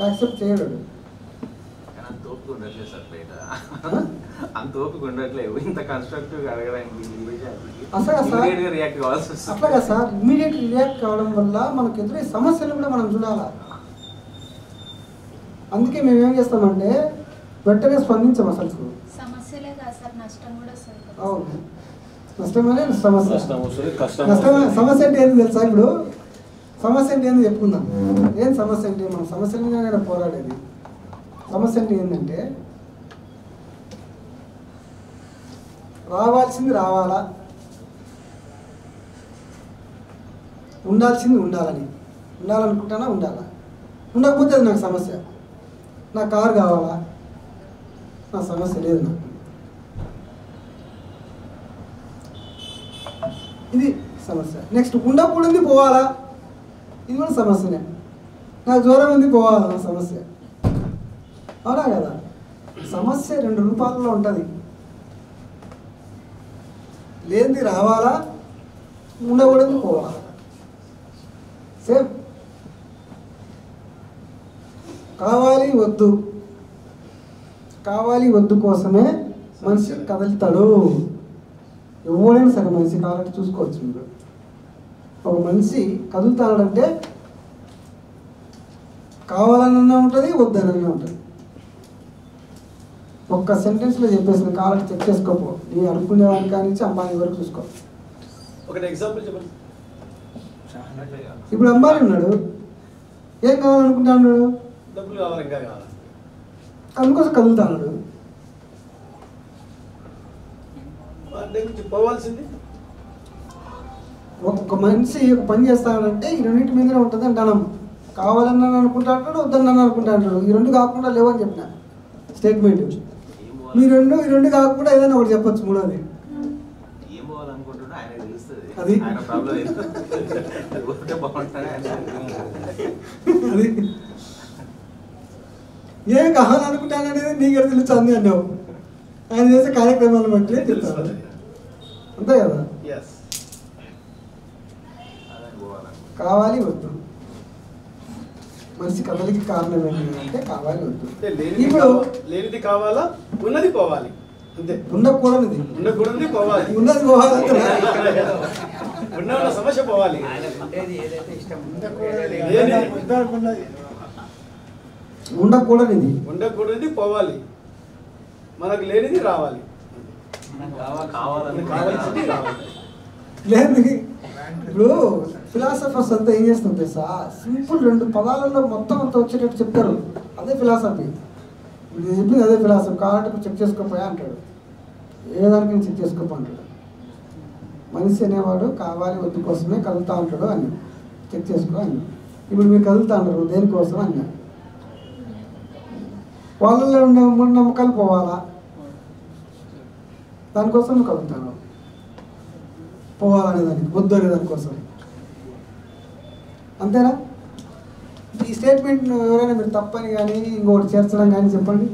యాక్సెప్ట్ చేయడు. అట్లాగా సార్, ఇమీడియట్ రియాక్ట్ కావడం వల్ల మనకు ఎదురే సమస్యలు కూడా మనం చూడాలా. అందుకే మేము ఏం చేస్తామంటే వెంటనే స్పందించాం. అసలు అవును, నష్టమనే సమస్య. సమస్య అంటే ఏంది తెలుసా? ఇప్పుడు సమస్య అంటే ఏంది చెప్పుకుందాం. ఏం సమస్య అంటే మనం సమస్యల మీద పోరాడేది. సమస్య అంటే ఏంటంటే రావాల్సింది రావాలా, ఉండాల్సింది ఉండాలనుకుంటానా ఉండాలా, ఉండకపోతే అది నాకు సమస్య. నా కారు కావాలా, నా సమస్య లేదు నాకు. ఇది సమస్య. నెక్స్ట్ ఉండకూడదు పోవాలా, ఇది కూడా సమస్యనే. నాకు జ్వరం ఉంది పోవాలా, నా సమస్య. అవునా కదా? సమస్య 2 రూపాలలో ఉంటుంది. లేనిది రావాలా, ఉండకూడదు పోవాలా. సేమ్ కావాలి వద్దు కోసమే మనిషి కదులుతాడు. ఎవరైనా సరే మనిషి కావాలంటే చూసుకోవచ్చు మీరు. ఒక మనిషి కదులుతాడంటే కావాలన్నా ఉంటుంది, వద్దనన్నా ఉంటుంది. ఒక్క సెంటెన్స్లో చెప్పేసిన కావాలంటే చెక్ చేసుకోపో. నీ అనుకునేవాడిని కానీ అంబానీ వరకు చూసుకో. ఒకటి ఎగ్జాంపుల్ చెప్పండి. ఇప్పుడు అంబానీ ఉన్నాడు, ఏం కావాలనుకుంటాడు? డబ్బులు కావాలి, ఇంకా కావాలి, అందుకోసం కదులుతాడు. అంటే పోవాల్సింది. ఒక మనిషి ఒక పని చేస్తాడంటే ఈ రెండింటి మీదనే ఉంటుంది అంటాను. కావాలన్నా అనుకుంటాడు, వద్దన్నా అనుకుంటాడు. ఈ రెండు కాకుండా లేవని చెప్పిన స్టేట్మెంట్. ఈ రెండు కాకుండా ఏదైనా ఒకటి చెప్పొచ్చు. మూడోది అది ఏం కావాలనుకుంటాననేది నీకు తెలుస్తుంది అన్నావు. ఆయన చేసే కార్యక్రమాలను బట్టి తెలుస్తుంది, అంతే కదా. కావాలి వద్దు మనిషి కదలికి కారణం ఏంటంటే కావాలి వద్దు. ఇప్పుడు లేనిది కావాలా, ఉన్నది పోవాలి, అంతే. ఉండకూడనిది పోవాలి, ఉన్నది పోవాలి, ఉన్న సమస్య పోవాలి. ఉండకూడనిది పోవాలి, మనకు లేనిది రావాలి. లేదు ఇప్పుడు ఫిలాసఫర్స్ అంతా ఏం చేస్తుంది సార్, సింపుల్ 2 పదాలలో మొత్తం అంతా వచ్చేటట్టు చెప్తారు. అదే ఫిలాసఫీ. ఇది చెప్పింది అదే ఫిలాసఫీ. కావాలంటే చెక్ చేసుకోపోయా అంటాడు, ఏదానికి చెక్ చేసుకోపో అంటాడు. మనిషి అనేవాడు కావాలి వద్దు కోసమే కదులుతూ ఉంటాడు అని చెక్ చేసుకో అని. ఇప్పుడు మీరు కదులుతూ ఉంటారు దేనికోసం అన్నా. వాళ్ళలో ఉన్న మూఢనమ్మకాలు పోవాలా, దానికోసం కదులుతాను. పోవాలనే దానికి, వద్దు అనే దానికోసం, అంతేనా? ఈ స్టేట్మెంట్ ఎవరైనా మీరు తప్పని కానీ ఇంకొకటి చేర్చడం కానీ చెప్పండి.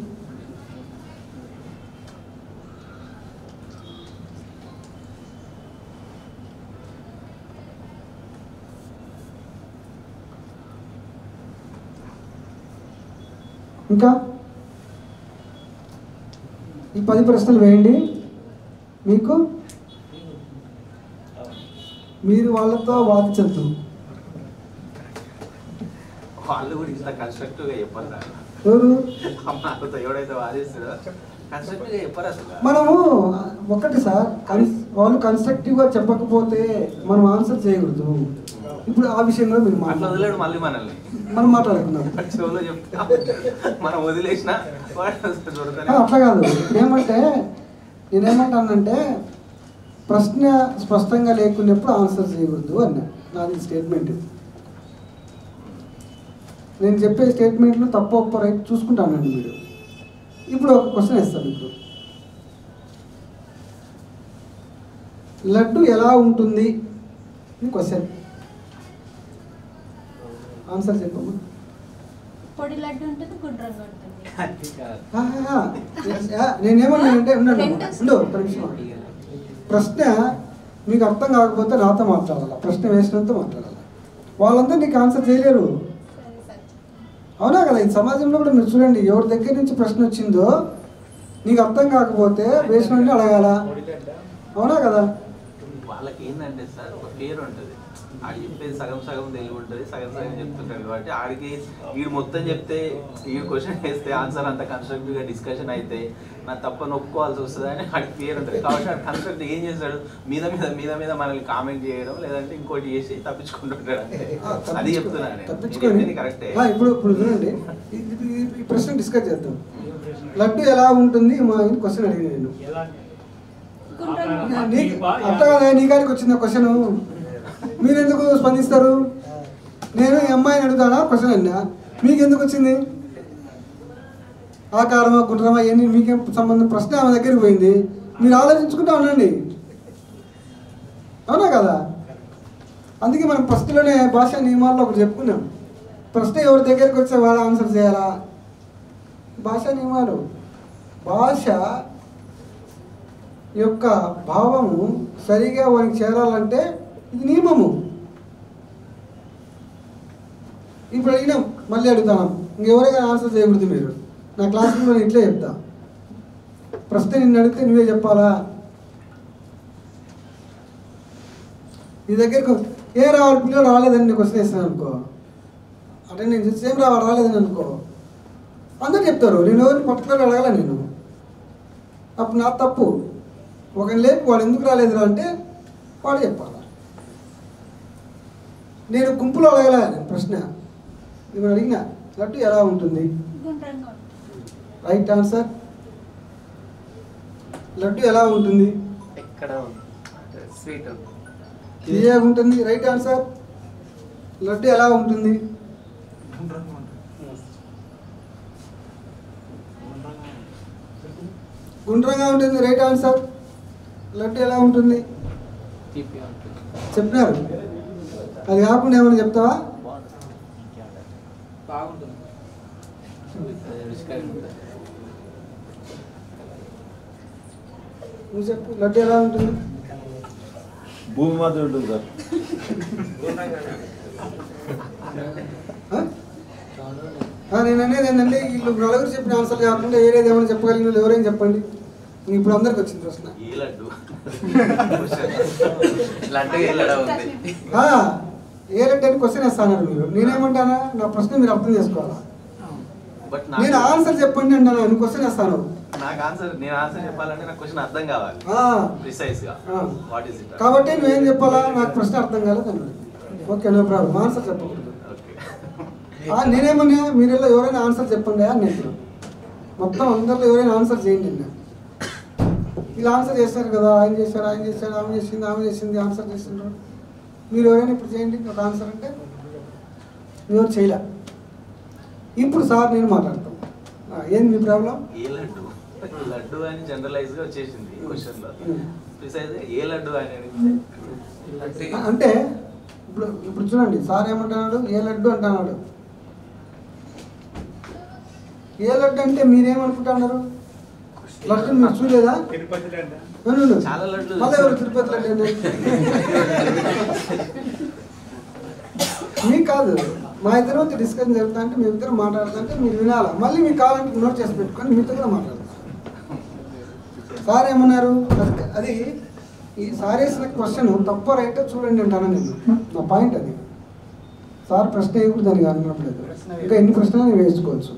ఇంకా ఈ 10 ప్రశ్నలు వేయండి. మీకు మీరు వాళ్ళతో వాదించద్దు. వాళ్ళు కూడా ఇంత కన్స్ట్రక్టివ్గా చెప్పారు సార్. ఎవరు ఎవడైతే వాదిస్తాడో కన్స్ట్రక్టివ్గా చెప్పారు అసలు. మనము ఒకటి సార్, వాళ్ళు కన్స్ట్రక్టివ్గా చెప్పకపోతే మనం ఆన్సర్ చేయకూడదు. ఇప్పుడు ఆ విషయంలో మీరు వదిలేడు మళ్ళీ మనల్ని మనం మాట్లాడుకున్నాం. చెవులో చెప్తా మనం వదిలేసిన అట్లా కాదు. ఏమంటే నేనేమంటానంటే ప్రశ్న స్పష్టంగా లేకున్నప్పుడు ఆన్సర్ చేయకూడదు అన్నా. నాది స్టేట్మెంట్. నేను చెప్పే స్టేట్మెంట్లు తప్పు ఒప్ప రైట్ చూసుకుంటానండి మీరు. ఇప్పుడు ఒక క్వశ్చన్ ఇస్తాను మీకు. లడ్డు ఎలా ఉంటుంది క్వశ్చన్, ఆన్సర్ చెప్పమ్మా. పొడి లడ్డు ఉంటుంది, గుండ్రంగా ఉంటుంది. నేనేమన్నానంటే ఉండు ప్రశ్న మీకు అర్థం కాకపోతే నాతో మాట్లాడాలి, ప్రశ్న వేసినంత మాట్లాడాలి. వాళ్ళందరూ నీకు ఆన్సర్ చేయలేరు, అవునా కదా? ఈ సమాజంలో కూడా మీరు చూడండి, ఎవరి దగ్గర నుంచి ప్రశ్న వచ్చిందో నీకు అర్థం కాకపోతే వేసిన అడగాల, అవునా కదా? వాళ్ళకి ఏంటంటే సార్ ఒక పేరు ఉంటుంది, ఆడు చెప్పేది సగం సగం తెలివి ఉంటుంది, సగం సగం చెప్తుంటారు కాబట్టి ఆడికి వీడు మొత్తం చెప్తే వీడు క్వశ్చన్ వేస్తే ఆన్సర్ అంత కన్స్ట్రక్టివ్గా డిస్కషన్ అయితే నా తప్పని ఒప్పుకోవాల్సి వస్తుంది అని ఆడికి పేరు ఉంటుంది. కాబట్టి ఆడు కన్స్ట్రక్ట్ ఏం చేస్తాడు, మీద మీద మీద మీద మనల్ని కామెంట్ చేయడం లేదంటే ఇంకోటి చేసి తప్పించుకుంటుంటాడు. అది చెప్తున్నాను, కరెక్టే. ఇప్పుడు చూడండి, ఈ ప్రశ్న డిస్కస్ చేద్దాం. లడ్డు ఎలా ఉంటుంది మా క్వశ్చన్ అడిగిన నేను, అట్లా నీ కాడికి వచ్చింది క్వశ్చన్, మీరు ఎందుకు స్పందిస్తారు? నేను ఈ అమ్మాయిని అడుగుతానా క్వశ్చన్ అన్నా, మీకు ఎందుకు వచ్చింది? ఆకారమా గుండ్రమా ఇవన్నీ మీకేం సంబంధం? ప్రశ్న ఆమె దగ్గరికి పోయింది, మీరు ఆలోచించుకుంటా ఉండండి, అవునా కదా? అందుకే మనం ఫస్ట్లోనే భాషా నియమాల్లో ఒకటి చెప్పుకున్నాం. ప్రశ్న ఎవరి దగ్గరికి వచ్చే వాడు ఆన్సర్ చేయాలా? భాషా నియమాలు. భాష యొక్క భావము సరిగా వానికి చేరాలంటే ఇది నియమము. ఇప్పుడు అడిగినాం, మళ్ళీ అడుగుతాం. ఇంకెవరైనా ఆన్సర్ చేయకూడదు మీరు. నా క్లాస్ రూమ్లో నేను ఇట్లే చెప్తా, ప్రశ్న నిన్ను అడిగితే నువ్వే చెప్పాలా. నీ దగ్గరకు ఏ రావాలి పిల్లలు రాలేదని నీకు క్వశ్చన్ వేస్తాను అనుకో, అంటే నేను సేమ్ రాలేదని అనుకో, అందరు చెప్తారు. నేను ఎవరిని పర్టికులర్ అడగాల నేను, అప్పుడు నా తప్పు. ఒకరిని లేపి వాడు ఎందుకు రాలేదురా అంటే వాడు చెప్పాలి. నేను గుంపులో అడగల ప్రశ్న, నేను అడిగిన లడ్డు ఎలా ఉంటుంది, రైట్ ఆన్సర్. లడ్డు ఎలా ఉంటుంది, ఎక్కడ స్వీట్ తీయగా ఉంటుంది, రైట్ ఆన్సర్. లడ్డు ఎలా ఉంటుంది, గుండ్రంగా ఉంటుంది, రైట్ ఆన్సర్. లడ్డు ఎలా ఉంటుంది చెప్పినారు. అది కాకుండా ఏమైనా చెప్తావా, నువ్వు చెప్పు. లడ్డు ఎలా ఉంటుంది, భూమి మాత్రం ఉంటుంది సార్. నేను అనేది ఏంటంటే వీళ్ళు నలుగురు చెప్పిన ఆన్సర్ కాకుండా వేరేది ఏమైనా చెప్పగలిగిన వాళ్ళు ఎవరైనా చెప్పండి. ఇప్పుడు అందరికి వచ్చింది ప్రశ్న. ఏ లడ్డు అని క్వశ్చన్ వేస్తాను మీరు. నేనేమంటానా, నా ప్రశ్న మీరు అర్థం చేసుకోవాలా. నేను ఆన్సర్ చెప్పండి అంటాను, నేను క్వశ్చన్ వేస్తాను. కాబట్టి నువ్వేం చెప్పాలా, నాకు ప్రశ్న అర్థం కాలేదు అన్నాడు. ఓకే, నో ప్రాబ్లం, ఆన్సర్ చెప్పకూడదు. నేనేమన్నా మీరెಲ್ಲ ఎవరైనా ఆన్సర్ చెప్పండి అని నేను మొత్తం అందరిలో ఎవరైనా ఆన్సర్ చేయండి అన్నా. ఇలా ఆన్సర్ చేస్తారు కదా, ఆయన చేశారు, ఆయన చేశాడు, ఆమె చేసింది, ఆమె చేసింది, ఆన్సర్ చేసిండ్రు. మీరు ఎవరైనా ఇప్పుడు చేయండి ఒక ఆన్సర్ అంటే మీరు చేయలే. ఇప్పుడు సార్ నేను మాట్లాడతాం. ఏంది మీ ప్రాబ్లం? లడ్డు అని జనరలైజ్ గా వచ్చేసింది క్వశ్చన్ లో. ప్రిసైజ్ ఏ లడ్డు అని అంటే ఇప్పుడు చూడండి, సార్ ఏమంటున్నాడు, ఏ లడ్డు అంటున్నాడు. ఏ లడ్డు అంటే మీరేమనుకుంటున్నారు, లడ్డు మీరు చూడలేదా? మళ్ళీ ఎవరు తిరుపతి లడ్డు అండి మీకు కాదు, మా ఇద్దరు డిస్కషన్ జరుగుతా అంటే మీ ఇద్దరు మాట్లాడుతుంటే మీరు వినాలా. మళ్ళీ మీకు కావాలంటే నోట్ చేసి పెట్టుకొని మీతో కూడా మాట్లాడతారు. సార్ ఏమన్నారు, అది ఈ సార్ వేసిన క్వశ్చన్ తప్ప రైట్ చూడండి అంటాను నేను. నా పాయింట్ అది. సార్ ప్రశ్న వేయకూడదు అని అనట్లేదు, ఇంకా ఎన్ని ప్రశ్నలు నేను వేసుకోవచ్చు.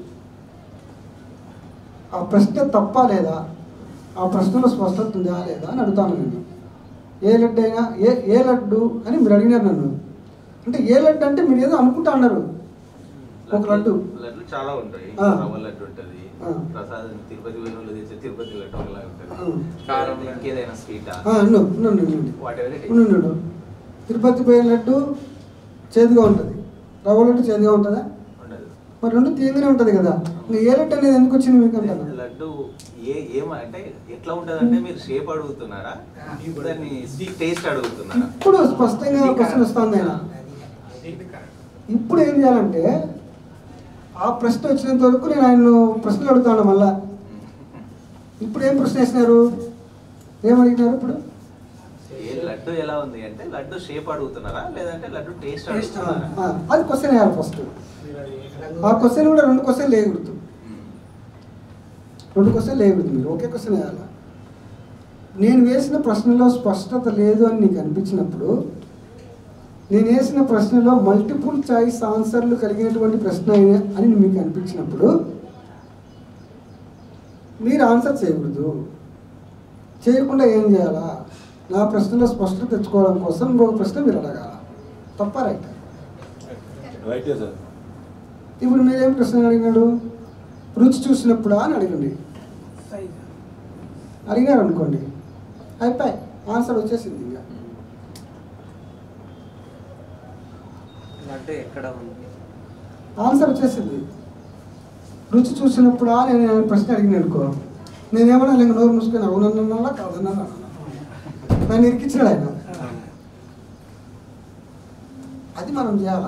ఆ ప్రశ్న తప్ప లేదా, ఆ ప్రశ్నలో స్పష్టత ఉందా లేదా అని అడుగుతాను నేను. ఏ లడ్డు అయినా ఏ లడ్డు అని మీరు అడిగినారు నన్ను. అంటే ఏ లడ్డు అంటే మీరు ఏదో అనుకుంటా అన్నారు. ఒక లడ్డు చాలా ఉంటాయి. లడ్డు ఉంటుంది, ప్రసాదం తిరుపతి తిరుపతి లడ్డు ఉంటుంది, ఇంకేదైనా స్వీట్ తిరుపతి పోయే లడ్డు చేదుగా ఉంటుంది, రవ్వ లడ్డు చేదుగా ఉంటుందా? మరి రెండు తీయగానే ఉంటుంది కదా. ఇంకా ఏ లడ్డు అనేది ఎందుకు వచ్చింది మీకు అంటారు? లడ్డు ఏమంటే ఎట్లా ఉంటుంది అంటే మీరు షేప్ అడుగుతున్నారా, దాన్ని టేస్ట్ అడుగుతున్నారా? ఇప్పుడు స్పష్టంగా క్వశ్చన్ వస్తుంది ఆయన. ఇప్పుడు ఏం చేయాలంటే ఆ ప్రశ్న వచ్చినంత వరకు నేను ఆయన ప్రశ్నలు అడుగుతాను మళ్ళా. ఇప్పుడు ఏం ప్రశ్న వేసినారు, ఏమడిగినారు? ఇప్పుడు లడ్డు ఎలా ఉంది అంటే లడ్డు షేప్ అడుగుతున్నారా లేదంటే లడ్డు టేస్ట్ అడుగుతున్నారా? అది క్వశ్చన్ వేయాలి ఫస్ట్. ఆ క్వశ్చన్ కూడా రెండు క్వశ్చన్ లేకూడదు, మీరు ఒకే క్వశ్చన్ వేయాలి. నేను వేసిన ప్రశ్నలో స్పష్టత లేదు అని నీకు అనిపించినప్పుడు, నేను వేసిన ప్రశ్నలో మల్టిపుల్ చాయిస్ ఆన్సర్లు కలిగినటువంటి ప్రశ్న అని మీకు అనిపించినప్పుడు మీరు ఆన్సర్ చేయకూడదు. చేయకుండా ఏం చేయాలా, నా ప్రశ్నలో స్పష్టత తెచ్చుకోవడం కోసం ఇంకొక ప్రశ్న మీరు అడగాల. తప్ప రైట్? రైటే సార్. ఇప్పుడు మీరేం ప్రశ్న అడిగినాడు, రుచి చూసినప్పుడా అని అడగండి. అడిగినారు అనుకోండి, అయిపోయి ఆన్సర్ వచ్చేసింది. ఇంకా ఆన్సర్ వచ్చేసింది. రుచి చూసినప్పుడా నేను ప్రశ్న అడిగిన అనుకో, నేనేమన్నా లేక నోరు మూసుకొని అవునన్నా కాదన్నా నన్ను ఇరికించాడు ఆయన. అది మనం చేయాల.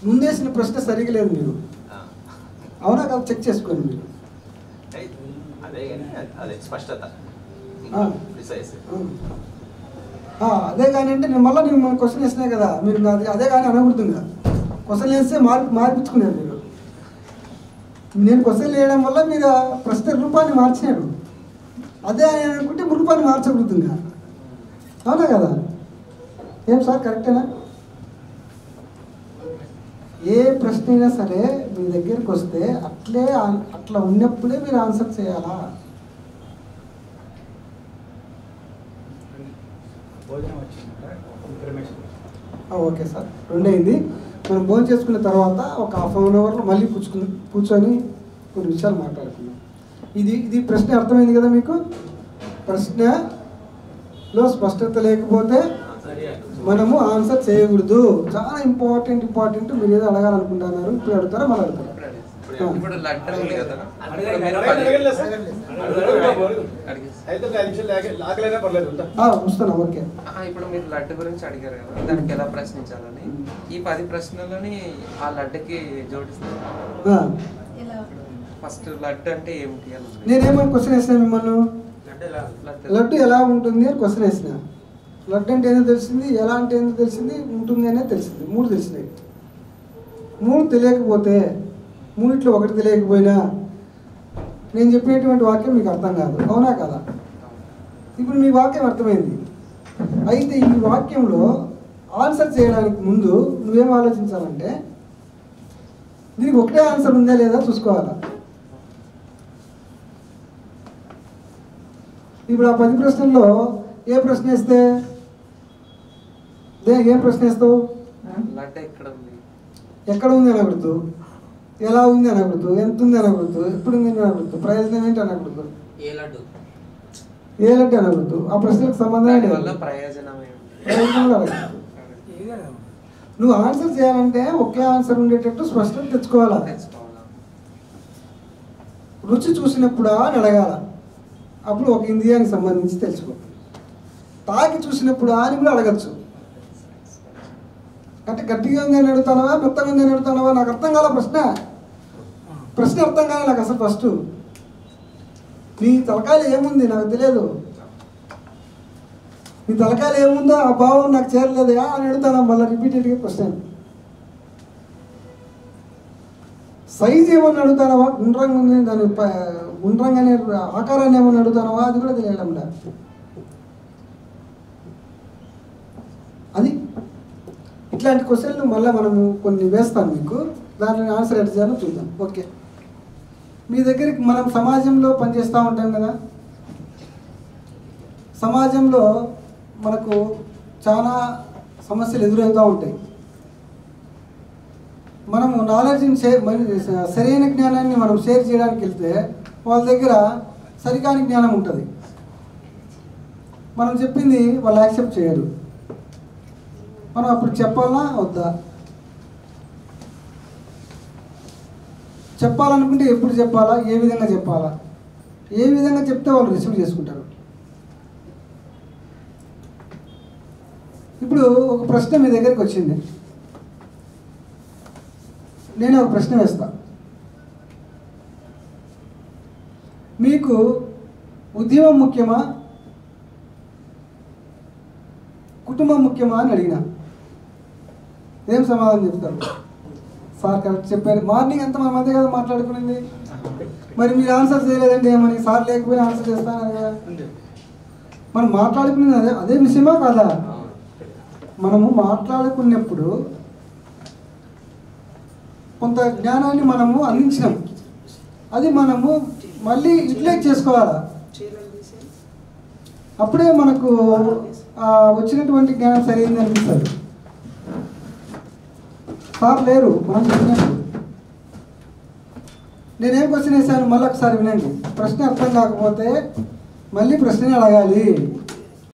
ముందేసిన ప్రశ్న సరిగా లేదు, మీరు అవునా కాదు చెక్ చేసుకోండి మీరు. అదే కానీ అంటే నేను మళ్ళీ నేను క్వశ్చన్ వేసినా కదా, మీరు అదే కానీ అనకూడదు. ఇంకా క్వశ్చన్ వేస్తే మార్పించుకున్నారు మీరు. నేను క్వశ్చన్ వేయడం వల్ల మీరు ఆ ప్రశ్న రూపాన్ని మార్చాడు. అదే ఆయన అనుకుంటే రూపాన్ని మార్చగలుగుతుందా? అవునా కదా? ఏం సార్ కరెక్టేనా? ఏ ప్రశ్న అయినా సరే మీ దగ్గరికి వస్తే అట్లా ఉన్నప్పుడే మీరు ఆన్సర్ చేయాలా? ఓకే సార్, రెండైంది. మనం భోజనం చేసుకున్న తర్వాత ఒక ½ అవర్లో మళ్ళీ కూర్చొని కొన్ని విషయాలు మాట్లాడుకున్నాం. ఇది ప్రశ్న అర్థమైంది కదా మీకు? ప్రశ్నలో స్పష్టత లేకపోతే మనము ఆన్సర్ చేయకూడదు. చాలా ఇంపార్టెంట్. మీరు ఏదో అడగాలనుకుంటున్నారు, ఇప్పుడు అడుగుతారా మళ్ళీ అడుగుతారా? ఇప్పుడు లడ్డు ఉంది కదా, వస్తున్నా. ఓకే, ఇప్పుడు మీరు లడ్డు గురించి అడిగారు కదా, దానికి ఎలా ప్రశ్నించాలని ఈ 10 ప్రశ్నలని ఆ లడ్డుకి జోడిస్తారు. ఫస్ట్ లడ్డు అంటే ఏమిటి అని నేనేమని క్వశ్చన్ వేసిన మిమ్మల్ని, లడ్డు ఎలా ఉంటుంది అని క్వశ్చన్ వేసిన. లడ్డు అంటే ఏదో తెలిసింది, ఎలా అంటే ఏదో తెలిసింది, ఉంటుంది అనేది తెలిసింది. 3 తెలిసినాయి. 3 తెలియకపోతే, 3లో 1 తెలియకపోయినా నేను చెప్పినటువంటి వాక్యం మీకు అర్థం కాదు. అవునా కదా? ఇప్పుడు మీ వాక్యం అర్థమైంది. అయితే ఈ వాక్యంలో ఆన్సర్ చేయడానికి ముందు నువ్వేం ఆలోచించాలంటే దీనికి ఒకటే ఆన్సర్ ఉందా లేదా చూసుకోవాలా. ఇప్పుడు ఆ 10 ప్రశ్నల్లో ఏ ప్రశ్న వేస్తే ఏం ప్రశ్న వేస్తావు? ఎక్కడ ఉంది అనకూడదు, ఎలా ఉంది అనకూడదు, ఎంత ఉంది అనకూడదు, ఎప్పుడు ఉంది అనకూడదు, ప్రయోజనం ఏంటి అనకూడదు, ఏ లడ్డు అనకూడదు. ఆ ప్రశ్నకు సంబంధం నువ్వు ఆన్సర్ చేయాలంటే ఒకే ఆన్సర్ ఉండేటట్టు స్పష్టత తెచ్చుకోవాలా. రుచి చూసినప్పుడు అని అడగాల, అప్పుడు ఒక ఇంద్రియానికి సంబంధించి తెలుసుకో. తాకి చూసినప్పుడు అని కూడా అడగచ్చు. అంటే గట్టిగా ఉందని అడుగుతానవా, మెత్తగా ఉందని అడుగుతానవా, నాకు అర్థం కాల ప్రశ్న అర్థం కాలే నాకు అసలు. ఫస్ట్ నీ తలకాయలు ఏముంది నాకు తెలియదు, నీ తలకాయలు ఏముందో ఆ భావం నాకు చేరలేదా అని అడుగుతాను మళ్ళీ రిపీటెడ్గా క్వశ్చన్. సైజ్ ఏమని అడుగుతానవా, గుండ్రంగా ఉంది దాని గుండ్రంగా అనే ఆకారాన్ని ఏమని అడుగుతానవా, అది కూడా తెలియడం లేదు. అది ఇట్లాంటి క్వశ్చన్లు మళ్ళీ మనము కొన్ని వేస్తాం మీకు, దాంట్లో ఆన్సర్ ఎట్లా చేయాలో చూద్దాం. ఓకే, మీ దగ్గరికి మనం సమాజంలో పనిచేస్తూ ఉంటాం కదా, సమాజంలో మనకు చాలా సమస్యలు ఎదురవుతూ ఉంటాయి. మనము నాలెడ్జ్ని సరైన జ్ఞానాన్ని మనం షేర్ చేయడానికి వెళ్తే వాళ్ళ దగ్గర సరికాని జ్ఞానం ఉంటుంది. మనం చెప్పింది వాళ్ళు యాక్సెప్ట్ చేయరు. మనం అప్పుడు చెప్పాలా వద్దా? చెప్పాలనుకుంటే ఎప్పుడు చెప్పాలా, ఏ విధంగా చెప్పాలా, ఏ విధంగా చెప్తే వాళ్ళు రిసీవ్ చేసుకుంటారు. ఇప్పుడు ఒక ప్రశ్న మీ దగ్గరికి వచ్చింది, నేను ఒక ప్రశ్న వేస్తా. మీకు ఉద్యమం ముఖ్యమా, కుటుంబం ముఖ్యమా అని అడిగినా ఏం సమాధానం చెప్తారు? సార్ కరెక్ట్ చెప్పారు, మార్నింగ్ అంతా మన మధ్య కదా మాట్లాడుకునేది, మరి మీరు ఆన్సర్ చేయలేదండి ఏమని, సార్ లేకపోయినా ఆన్సర్ చేస్తాను కదా. మనం మాట్లాడుకునేది అదే విషయమా కాదా? మనము మాట్లాడుకున్నప్పుడు కొంత జ్ఞానాన్ని మనము అందించినాం, అది మనము మళ్ళీ యూటిలైజ్ చేసుకోవాలా. అప్పుడే మనకు వచ్చినటువంటి జ్ఞానం సరైంది అనిపిస్తుంది. సార్ లేరు మనం చెప్పినప్పుడు. నేనేం క్వశ్చన్ వేసాను మళ్ళీ ఒకసారి వినండి. ప్రశ్న అర్థం కాకపోతే మళ్ళీ ప్రశ్న అడగాలి.